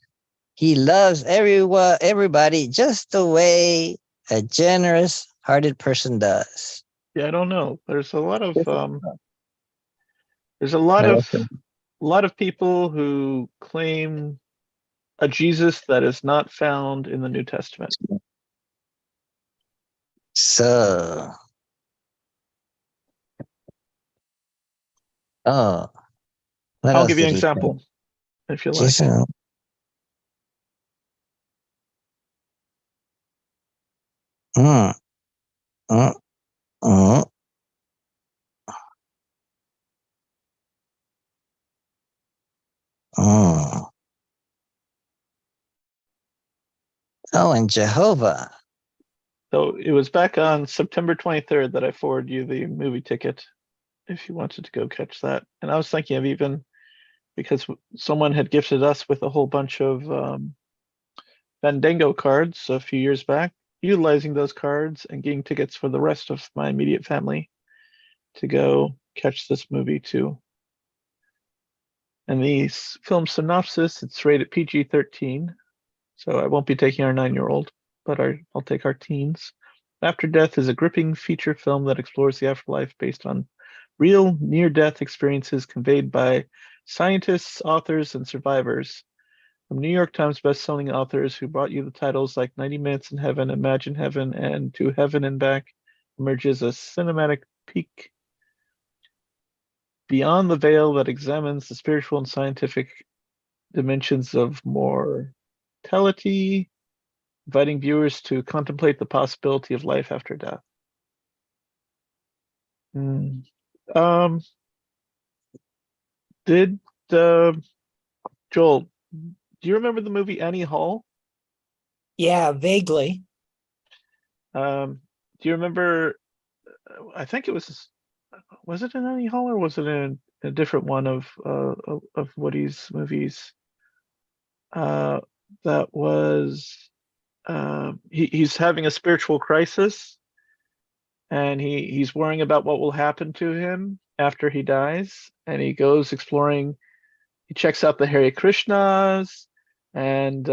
he loves everybody just the way a generous-hearted person does. Yeah, I don't know. There's a lot of people who claim a Jesus that is not found in the New Testament. So, I'll give you an example if you like. Jason. Mm. Mm. Mm. Mm. Oh, and Jehovah. So it was back on September 23rd that I forwarded you the movie ticket if you wanted to go catch that. And I was thinking of even, because someone had gifted us with a whole bunch of Fandango cards a few years back, utilizing those cards and getting tickets for the rest of my immediate family to go catch this movie too. And the film synopsis, it's rated PG-13, so I won't be taking our 9-year-old, but I'll take our teens. After Death is a gripping feature film that explores the afterlife based on real near-death experiences conveyed by scientists, authors, and survivors. From New York Times best-selling authors who brought you the titles like 90 Minutes in Heaven, Imagine Heaven, and To Heaven and Back, emerges a cinematic peek beyond the veil that examines the spiritual and scientific dimensions of mortality, inviting viewers to contemplate the possibility of life after death. Did Joel, do you remember the movie Annie Hall? Yeah, vaguely. Do you remember? I think it was it in Annie Hall or was it in a different one of Woody's movies? That was he's having a spiritual crisis, and he's worrying about what will happen to him after he dies, and he goes exploring. He checks out the Hare Krishnas and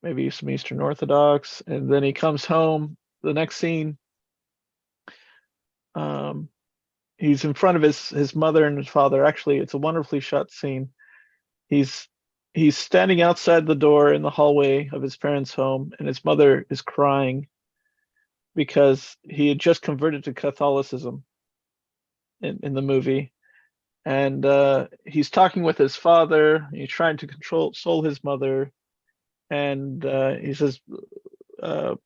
maybe some Eastern Orthodox, and then he comes home. The next scene, he's in front of his mother and his father. Actually, it's a wonderfully shot scene. He's standing outside the door in the hallway of his parents' home, and his mother is crying because he had just converted to Catholicism in the movie. And he's talking with his father. He's trying to console his mother, and he says, "Don't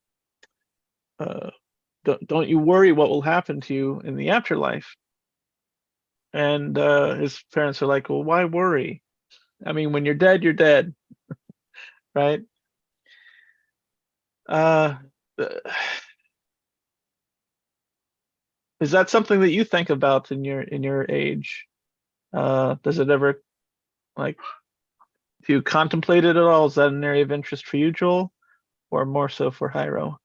you worry what will happen to you in the afterlife." And his parents are like, "Well, why worry? I mean, when you're dead, right?" Is that something that you think about in your age? Does it ever, like, do you contemplate it at all? Is that an area of interest for you, Joel, or more so for Hyro?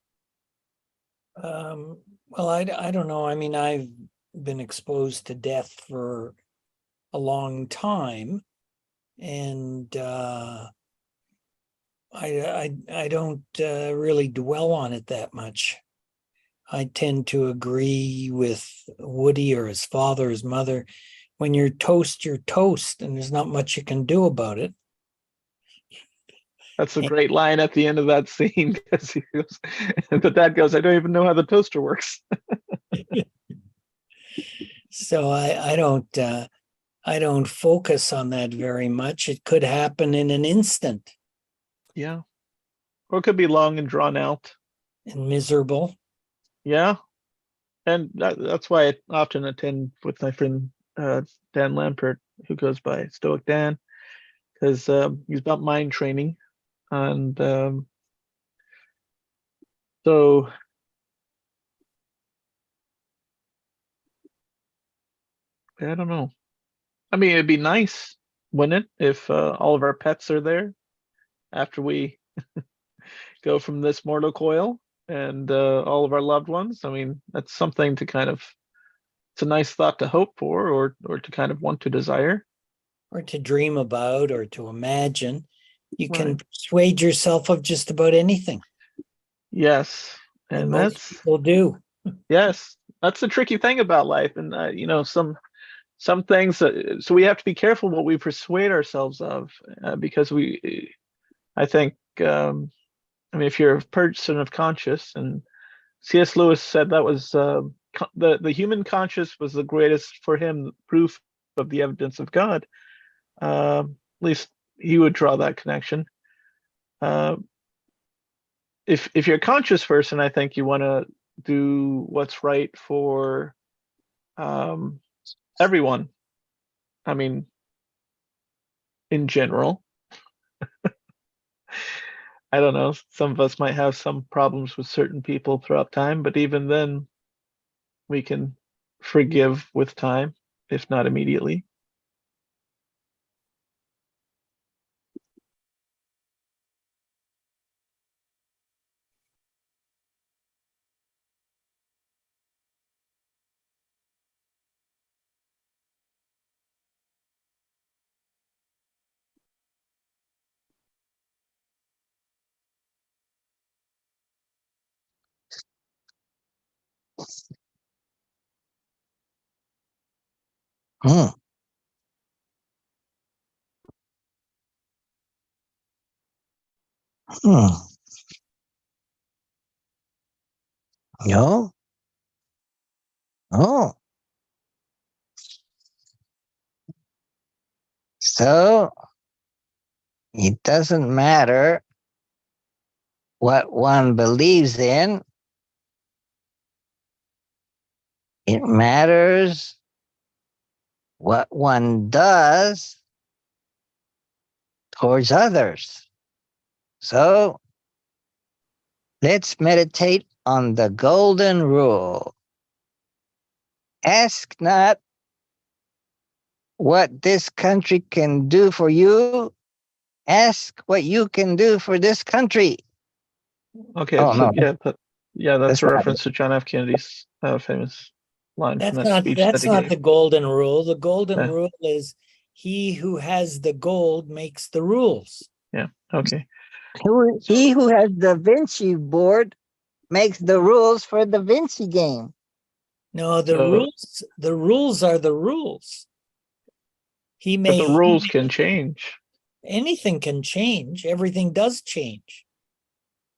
Well, I don't know. I mean, I've been exposed to death for a long time, and I don't really dwell on it that much. I tend to agree with Woody or his father, his mother. When you're toast, and there's not much you can do about it. That's a great line at the end of that scene, because he goes, the dad goes, "I don't even know how the toaster works." So I don't focus on that very much. It could happen in an instant. Yeah, or it could be long and drawn out. And miserable. Yeah, and that's why I often attend with my friend Dan Lampert, who goes by Stoic Dan, because he's about mind training, and so I don't know. I mean, it'd be nice, wouldn't it, if all of our pets are there after we go from this mortal coil, and all of our loved ones. I mean, that's something to kind of, it's a nice thought to hope for, or to kind of want to desire. Or to dream about, or to imagine. You can Right. persuade yourself of just about anything. Yes, and most that's, people do. yes, that's the tricky thing about life. And some things, so we have to be careful what we persuade ourselves of, because I think, I mean, if you're a person of conscious, and C.S. Lewis said that was the human conscious was the greatest for him proof of the evidence of God. At least he would draw that connection. If you're a conscious person, I think you want to do what's right for everyone. I mean, in general. I don't know. Some of us might have some problems with certain people throughout time, but even then, we can forgive with time, if not immediately. Hmm. Hmm. No. Oh. So it doesn't matter what one believes in. It matters what one does towards others. So let's meditate on the golden rule. Ask not what this country can do for you. Ask what you can do for this country. Okay, Oh, so no, yeah, that's that's a not it. reference to John F. Kennedy's famous line from That's that not speech that that's he not gave. the golden rule. The golden Yeah. rule is he who has the gold makes the rules. Yeah. Okay. He who has the Vinci board makes the rules for the Vinci game. No, So, the rules are the rules. but the rules can change. Anything can change. Everything does change.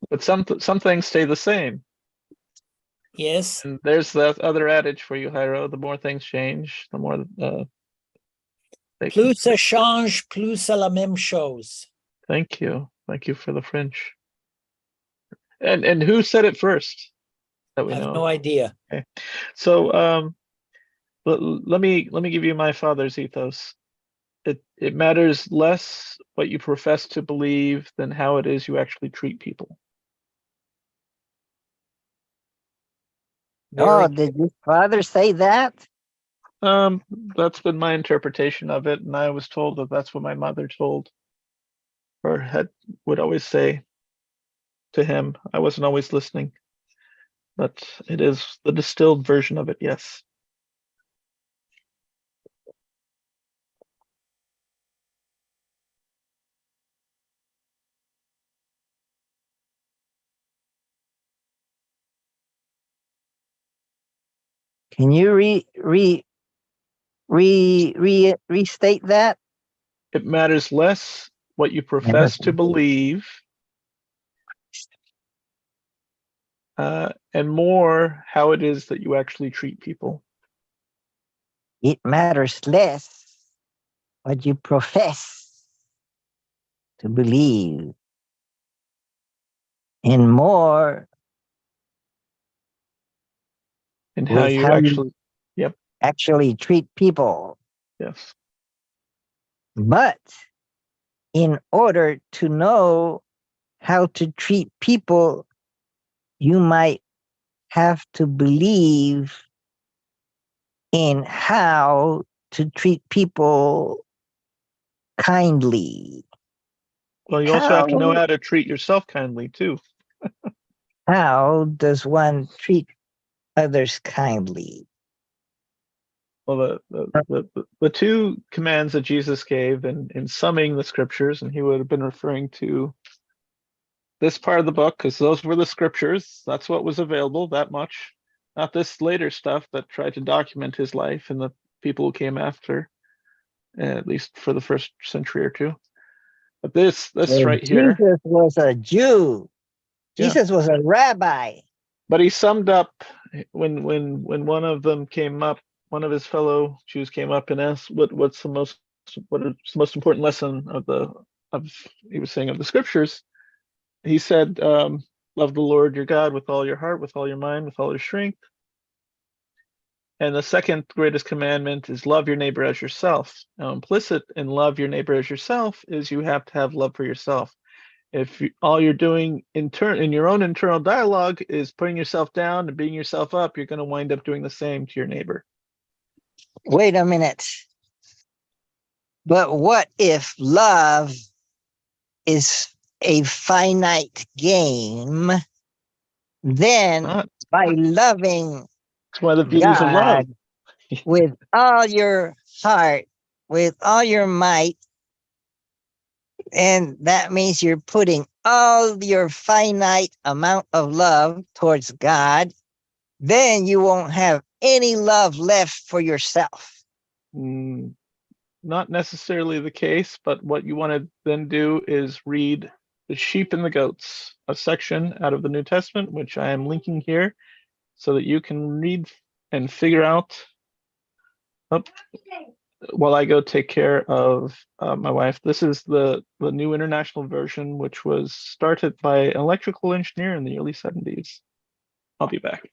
But some things stay the same. Yes. And there's that other adage for you, Hyro. The more things change, the more they can. Plus ça change, plus c'est la même chose. Thank you. Thank you for the French. And who said it first? That we I have know. no idea. Okay. So let me give you my father's ethos. It matters less what you profess to believe than how it is you actually treat people. Oh, did your father say that? That's been my interpretation of it, and I was told that that's what my mother told or would always say to him. I wasn't always listening, but it is the distilled version of it, yes. Can you restate that? It matters less what you profess to believe, and more how it is that you actually treat people. It matters less what you profess to believe, and more And how with you how you actually treat people. yes. But in order to know how to treat people, you might have to believe in how to treat people kindly. Well, you also have to know how to treat yourself kindly too. How does one treat others kindly? Well, the two commands that Jesus gave in summing the scriptures, and he would have been referring to this part of the book because those were the scriptures. That's what was available, that much. Not this later stuff that tried to document his life and the people who came after, at least for the first century or two. But this right here. Jesus was a Jew. Jesus was a rabbi. But he summed up when one of them came up, one of his fellow Jews came up and asked what's the most important lesson of he was saying of the scriptures. He said, love the Lord your God with all your heart, with all your mind, with all your strength. And the second greatest commandment is love your neighbor as yourself. Now, implicit in love your neighbor as yourself is you have to have love for yourself. If all you're doing in your own internal dialogue is putting yourself down and beating yourself up, you're going to wind up doing the same to your neighbor. Wait a minute. But what if love is a finite game? Then by loving it's one of the beauties of love with all your heart, with all your might, and that means you're putting all your finite amount of love towards God, then you won't have any love left for yourself. Not necessarily the case, but what you want to then do is read the sheep and the goats, a section out of the New Testament, which I am linking here, so that you can read and figure out. While I go take care of my wife, this is the New International Version, which was started by an electrical engineer in the early 70s. I'll be back.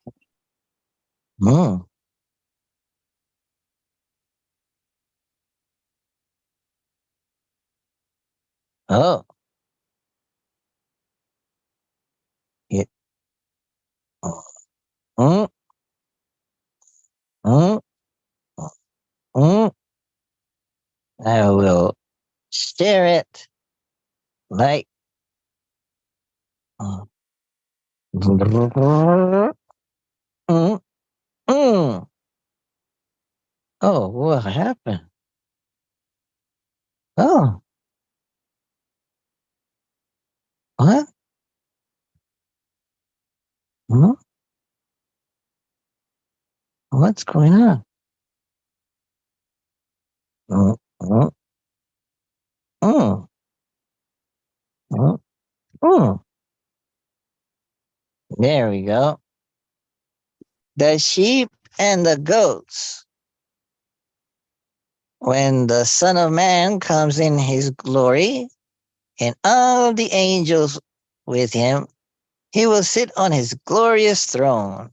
Mm. Oh. It. Mm, mm, mm. I will share it like. Mm, mm, mm. Oh, what happened? Oh, what? Hmm? What's going on? Mm, mm, mm, mm, mm. There we go. The sheep and the goats. When the Son of Man comes in his glory and all the angels with him, he will sit on his glorious throne.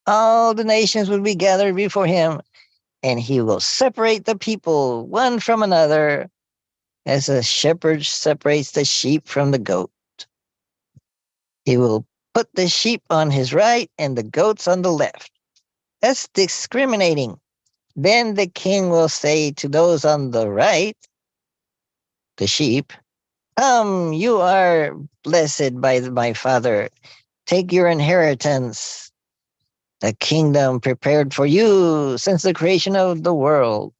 All the nations will be gathered before him, and he will separate the people one from another, as a shepherd separates the sheep from the goat. He will put the sheep on his right and the goats on the left. That's discriminating. Then the king will say to those on the right, the sheep, come, you are blessed by my father. Take your inheritance, the kingdom prepared for you since the creation of the world.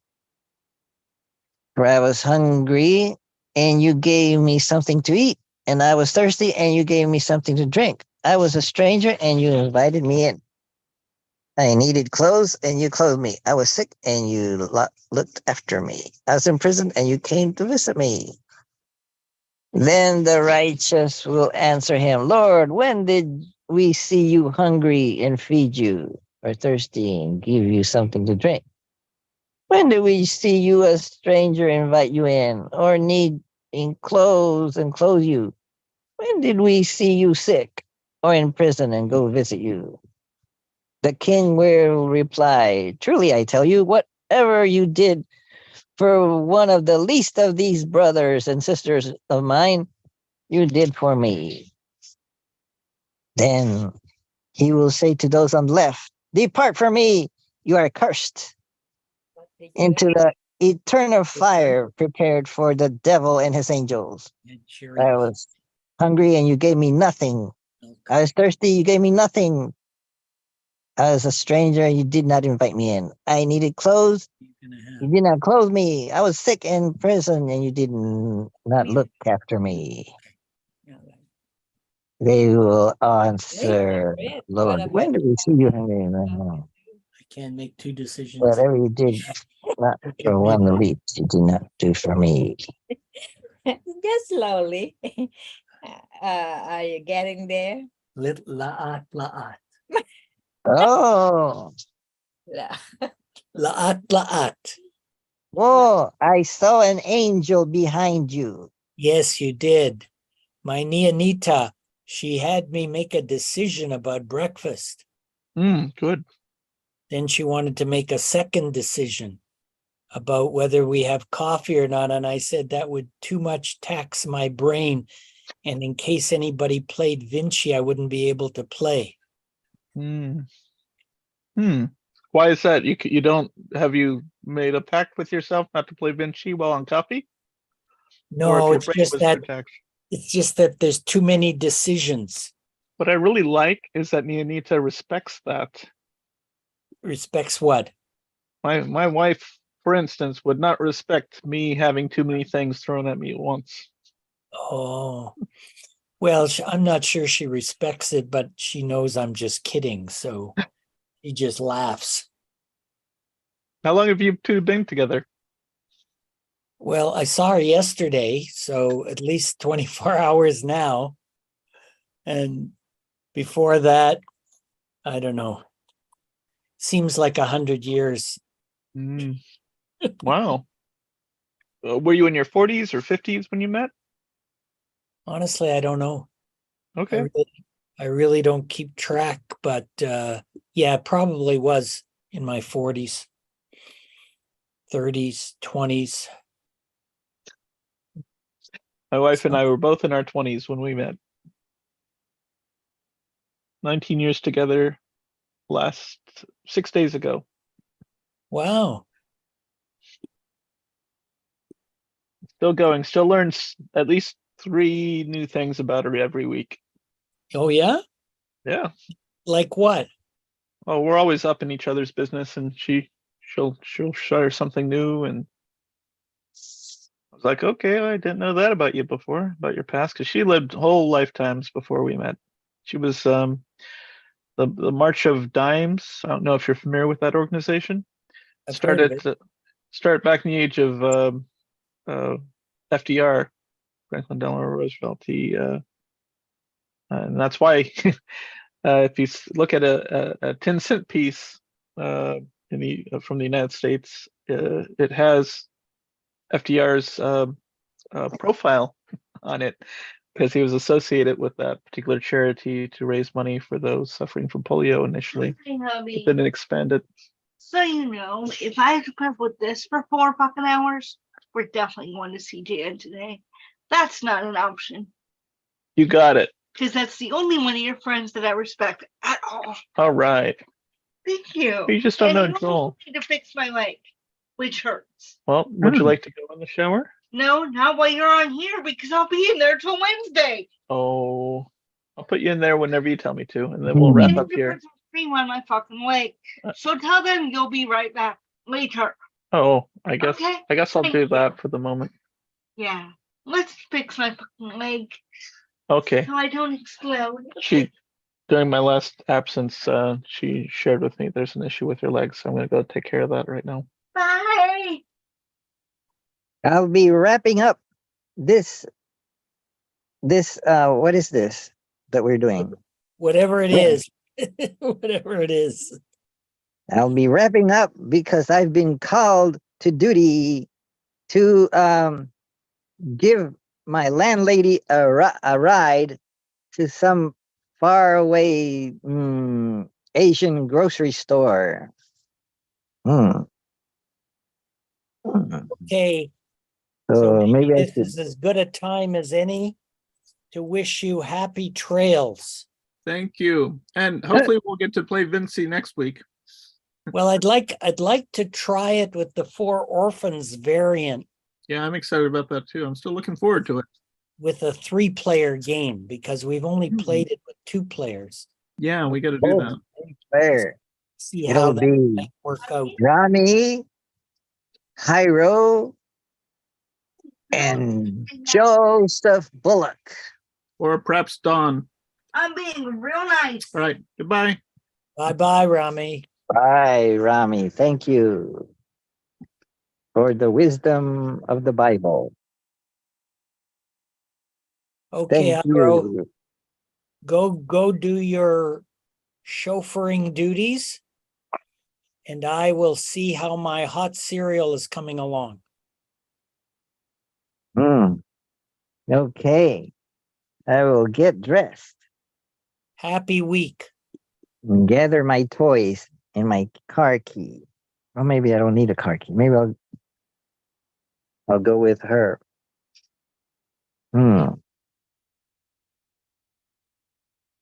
For I was hungry, and you gave me something to eat, and I was thirsty, and you gave me something to drink. I was a stranger, and you invited me in. I needed clothes, and you clothed me. I was sick, and you looked after me. I was in prison, and you came to visit me. Then the righteous will answer him, Lord, when did we see you hungry and feed you, or thirsty and give you something to drink? When did we see you a stranger invite you in, or need in clothes and clothe you? When did we see you sick or in prison and go visit you? The king will reply, truly I tell you, whatever you did for one of the least of these brothers and sisters of mine, you did for me. Then he will say to those on the left, depart from me, you are cursed, into the eternal fire prepared for the devil and his angels. I was hungry and you gave me nothing. I was thirsty, you gave me nothing. I was a stranger and you did not invite me in. I needed clothes, you did not clothe me. I was sick in prison and you did not look after me. They will answer, Lord, when did we see you hungry? I can't make two decisions. Whatever you did, not for one the least, you did not do for me. Just slowly. Are you getting there? La'at, la'at. Oh, Yeah. La'at, la'at. whoa, I saw an angel behind you. Yes, you did. My Nianita, she had me make a decision about breakfast. Good. Then she wanted to make a second decision about whether we have coffee or not. And I said that would too much tax my brain. And in case anybody played Vinci, I wouldn't be able to play. Why is that? You don't have you made a pact with yourself not to play Vinci while on coffee? No, it's just that there's too many decisions. What I really like is that Nianita respects that. Respects what? My wife, for instance, would not respect me having too many things thrown at me at once. Oh, Well, I'm not sure she respects it, but she knows I'm just kidding. So she just laughs. How long have you two been together? Well, I saw her yesterday, so at least 24 hours now. And before that, I don't know. Seems like 100 years. Mm. Wow. Were you in your 40s or 50s when you met? Honestly, I don't know. Okay. I really don't keep track, but yeah, it probably was in my 40s, 30s, 20s. My wife and I were both in our 20s when we met. 19 years together last 6 days ago. Wow. Still going, still learns at least 3 new things about her every week. Oh, yeah? Yeah. Like what? Well, we're always up in each other's business, and she'll share something new, and I was like, okay, I didn't know that about you before, about your past, because she lived whole lifetimes before we met. She was the March of Dimes. I don't know if you're familiar with that organization. I've heard of it. Start back in the age of FDR, Franklin Delano Roosevelt. And that's why if you look at a 10-cent piece from the United States, it has FDR's profile on it because he was associated with that particular charity to raise money for those suffering from polio initially. Hey, hubby. But then it expanded. So you know, if I have to put up with this for 4 fucking hours, we're definitely going to see Jan today. That's not an option. You got it. Because that's the only one of your friends that I respect at all. All right. Thank you. You just don't know you also Joel. need to fix my leg, which hurts. Well, would you like to go in the shower? No, not while you're on here because I'll be in there till Wednesday. Oh, I'll put you in there whenever you tell me to, and then we'll wrap And up you here. put some cream on my fucking leg. So tell them you'll be right back later. Oh, I guess Okay. I'll Thank do you. that for the moment. Yeah. Let's fix my fucking leg Okay. so I don't explode. During my last absence, she shared with me there's an issue with her leg, so I'm gonna go take care of that right now. Bye. I'll be wrapping up this what is this that we're doing? Whatever it Yeah. is. Whatever it is. I'll be wrapping up because I've been called to duty to give my landlady a ride to some faraway Asian grocery store. Hmm. Okay. So So maybe I this should. is as good a time as any to wish you happy trails. Thank you, and hopefully we'll get to play Vinci next week. Well, I'd like to try it with the 4 orphans variant Yeah, I'm excited about that too. I'm still looking forward to it. with a 3-player game because we've only played it with 2 players. Yeah, we got to do Oh, that. there. See It'll how that be might work out. Rami, Hyro, and Joseph Bullock. Or perhaps Dawn. I'm being real nice. All right, goodbye. Bye-bye, Rami. Bye, Rami. Thank you for the wisdom of the Bible. Okay, Thank Agro, you. go do your chauffeuring duties, and I will see how my hot cereal is coming along. Okay. I will get dressed Happy week. and gather my toys and my car key. Well, maybe I don't need a car key. Maybe I'll go with her.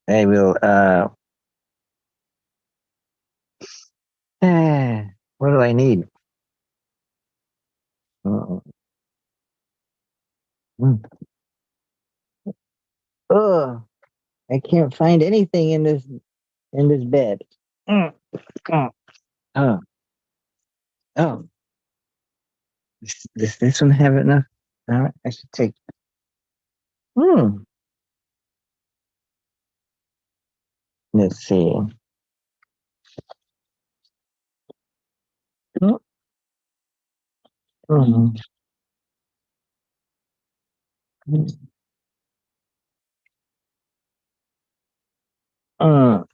I will what do I need? Oh, I can't find anything in this bed. Oh, oh. Does this one have enough? I should take. Let's see. Mm, mm, mm, mm,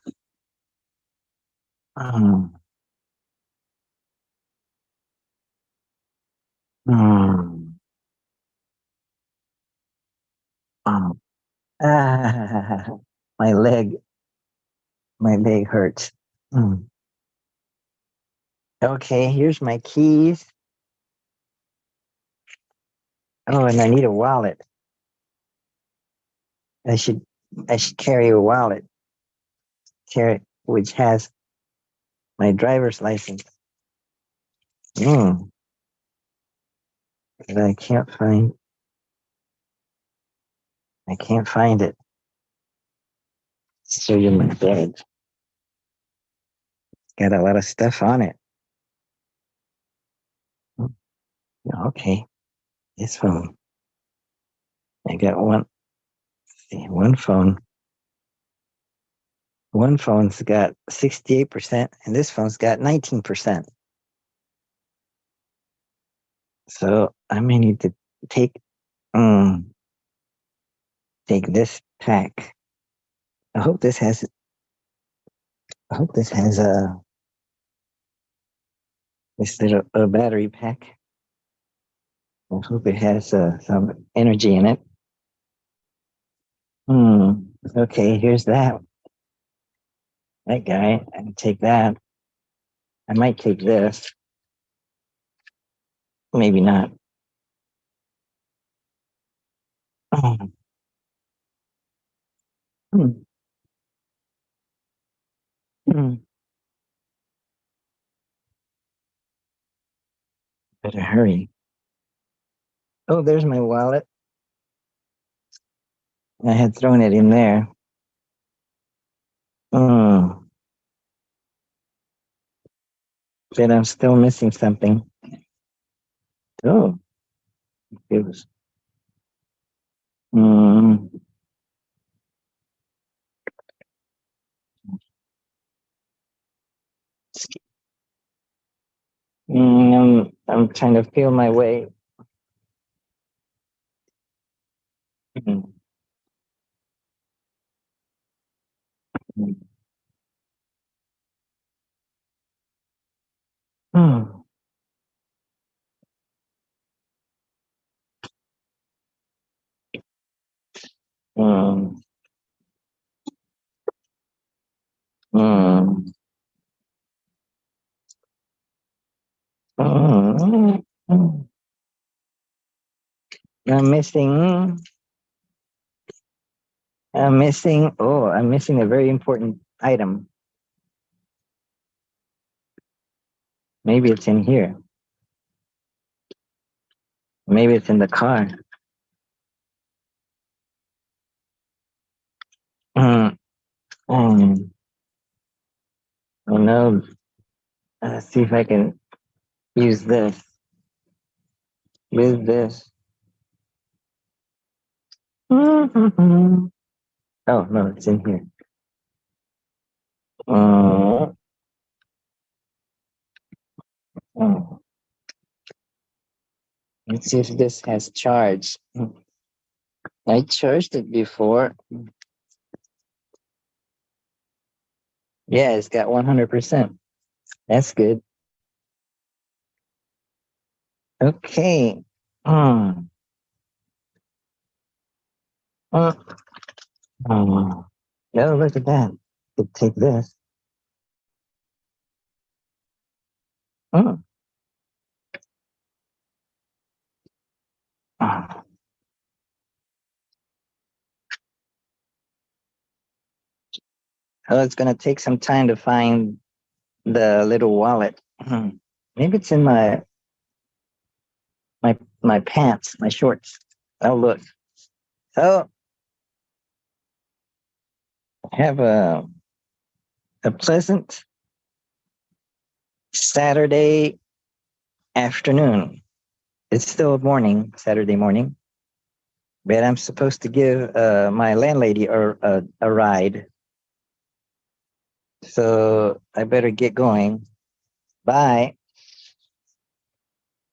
mm, mm. Ah, my leg hurts. Mm. Okay, here's my keys. Oh, and I need a wallet. I should I should carry a wallet, which has my driver's license. Mm, but I can't find it. So you my bed. Got a lot of stuff on it. Mm, okay, this phone. I got one phone. One phone's got 68%, and this phone's got 19%. So I may need to take um take this pack. I hope this has this little a battery pack. I hope it has some energy in it. Okay, here's that guy. I can take that. I might take this. Maybe not. Hmm, hmm, hmm. Better hurry. Oh, there's my wallet. I had thrown it in there. Hmm. But I'm still missing something. Oh, it was. Mm, I'm trying to feel my way. Mm, mm, mm, mm, mm, mm, mm. I'm missing. I'm missing a very important item. Maybe it's in here. Maybe it's in the car. Mm, mm. Oh no. Let's see if I can use this. Use this. Mm-hmm. Oh no, it's in here. Mm, mm. Let's see if this has charge. I charged it before. Yeah, it's got 100%. That's good. Okay. Mm, mm, mm. Oh, look at that. Could take this. Mm. Mm. Oh, it's gonna take some time to find the little wallet. Maybe it's in my pants, my shorts. Oh, look. So have a pleasant Saturday afternoon. It's still morning, Saturday morning, but I'm supposed to give my landlady a ride. So I better get going. Bye.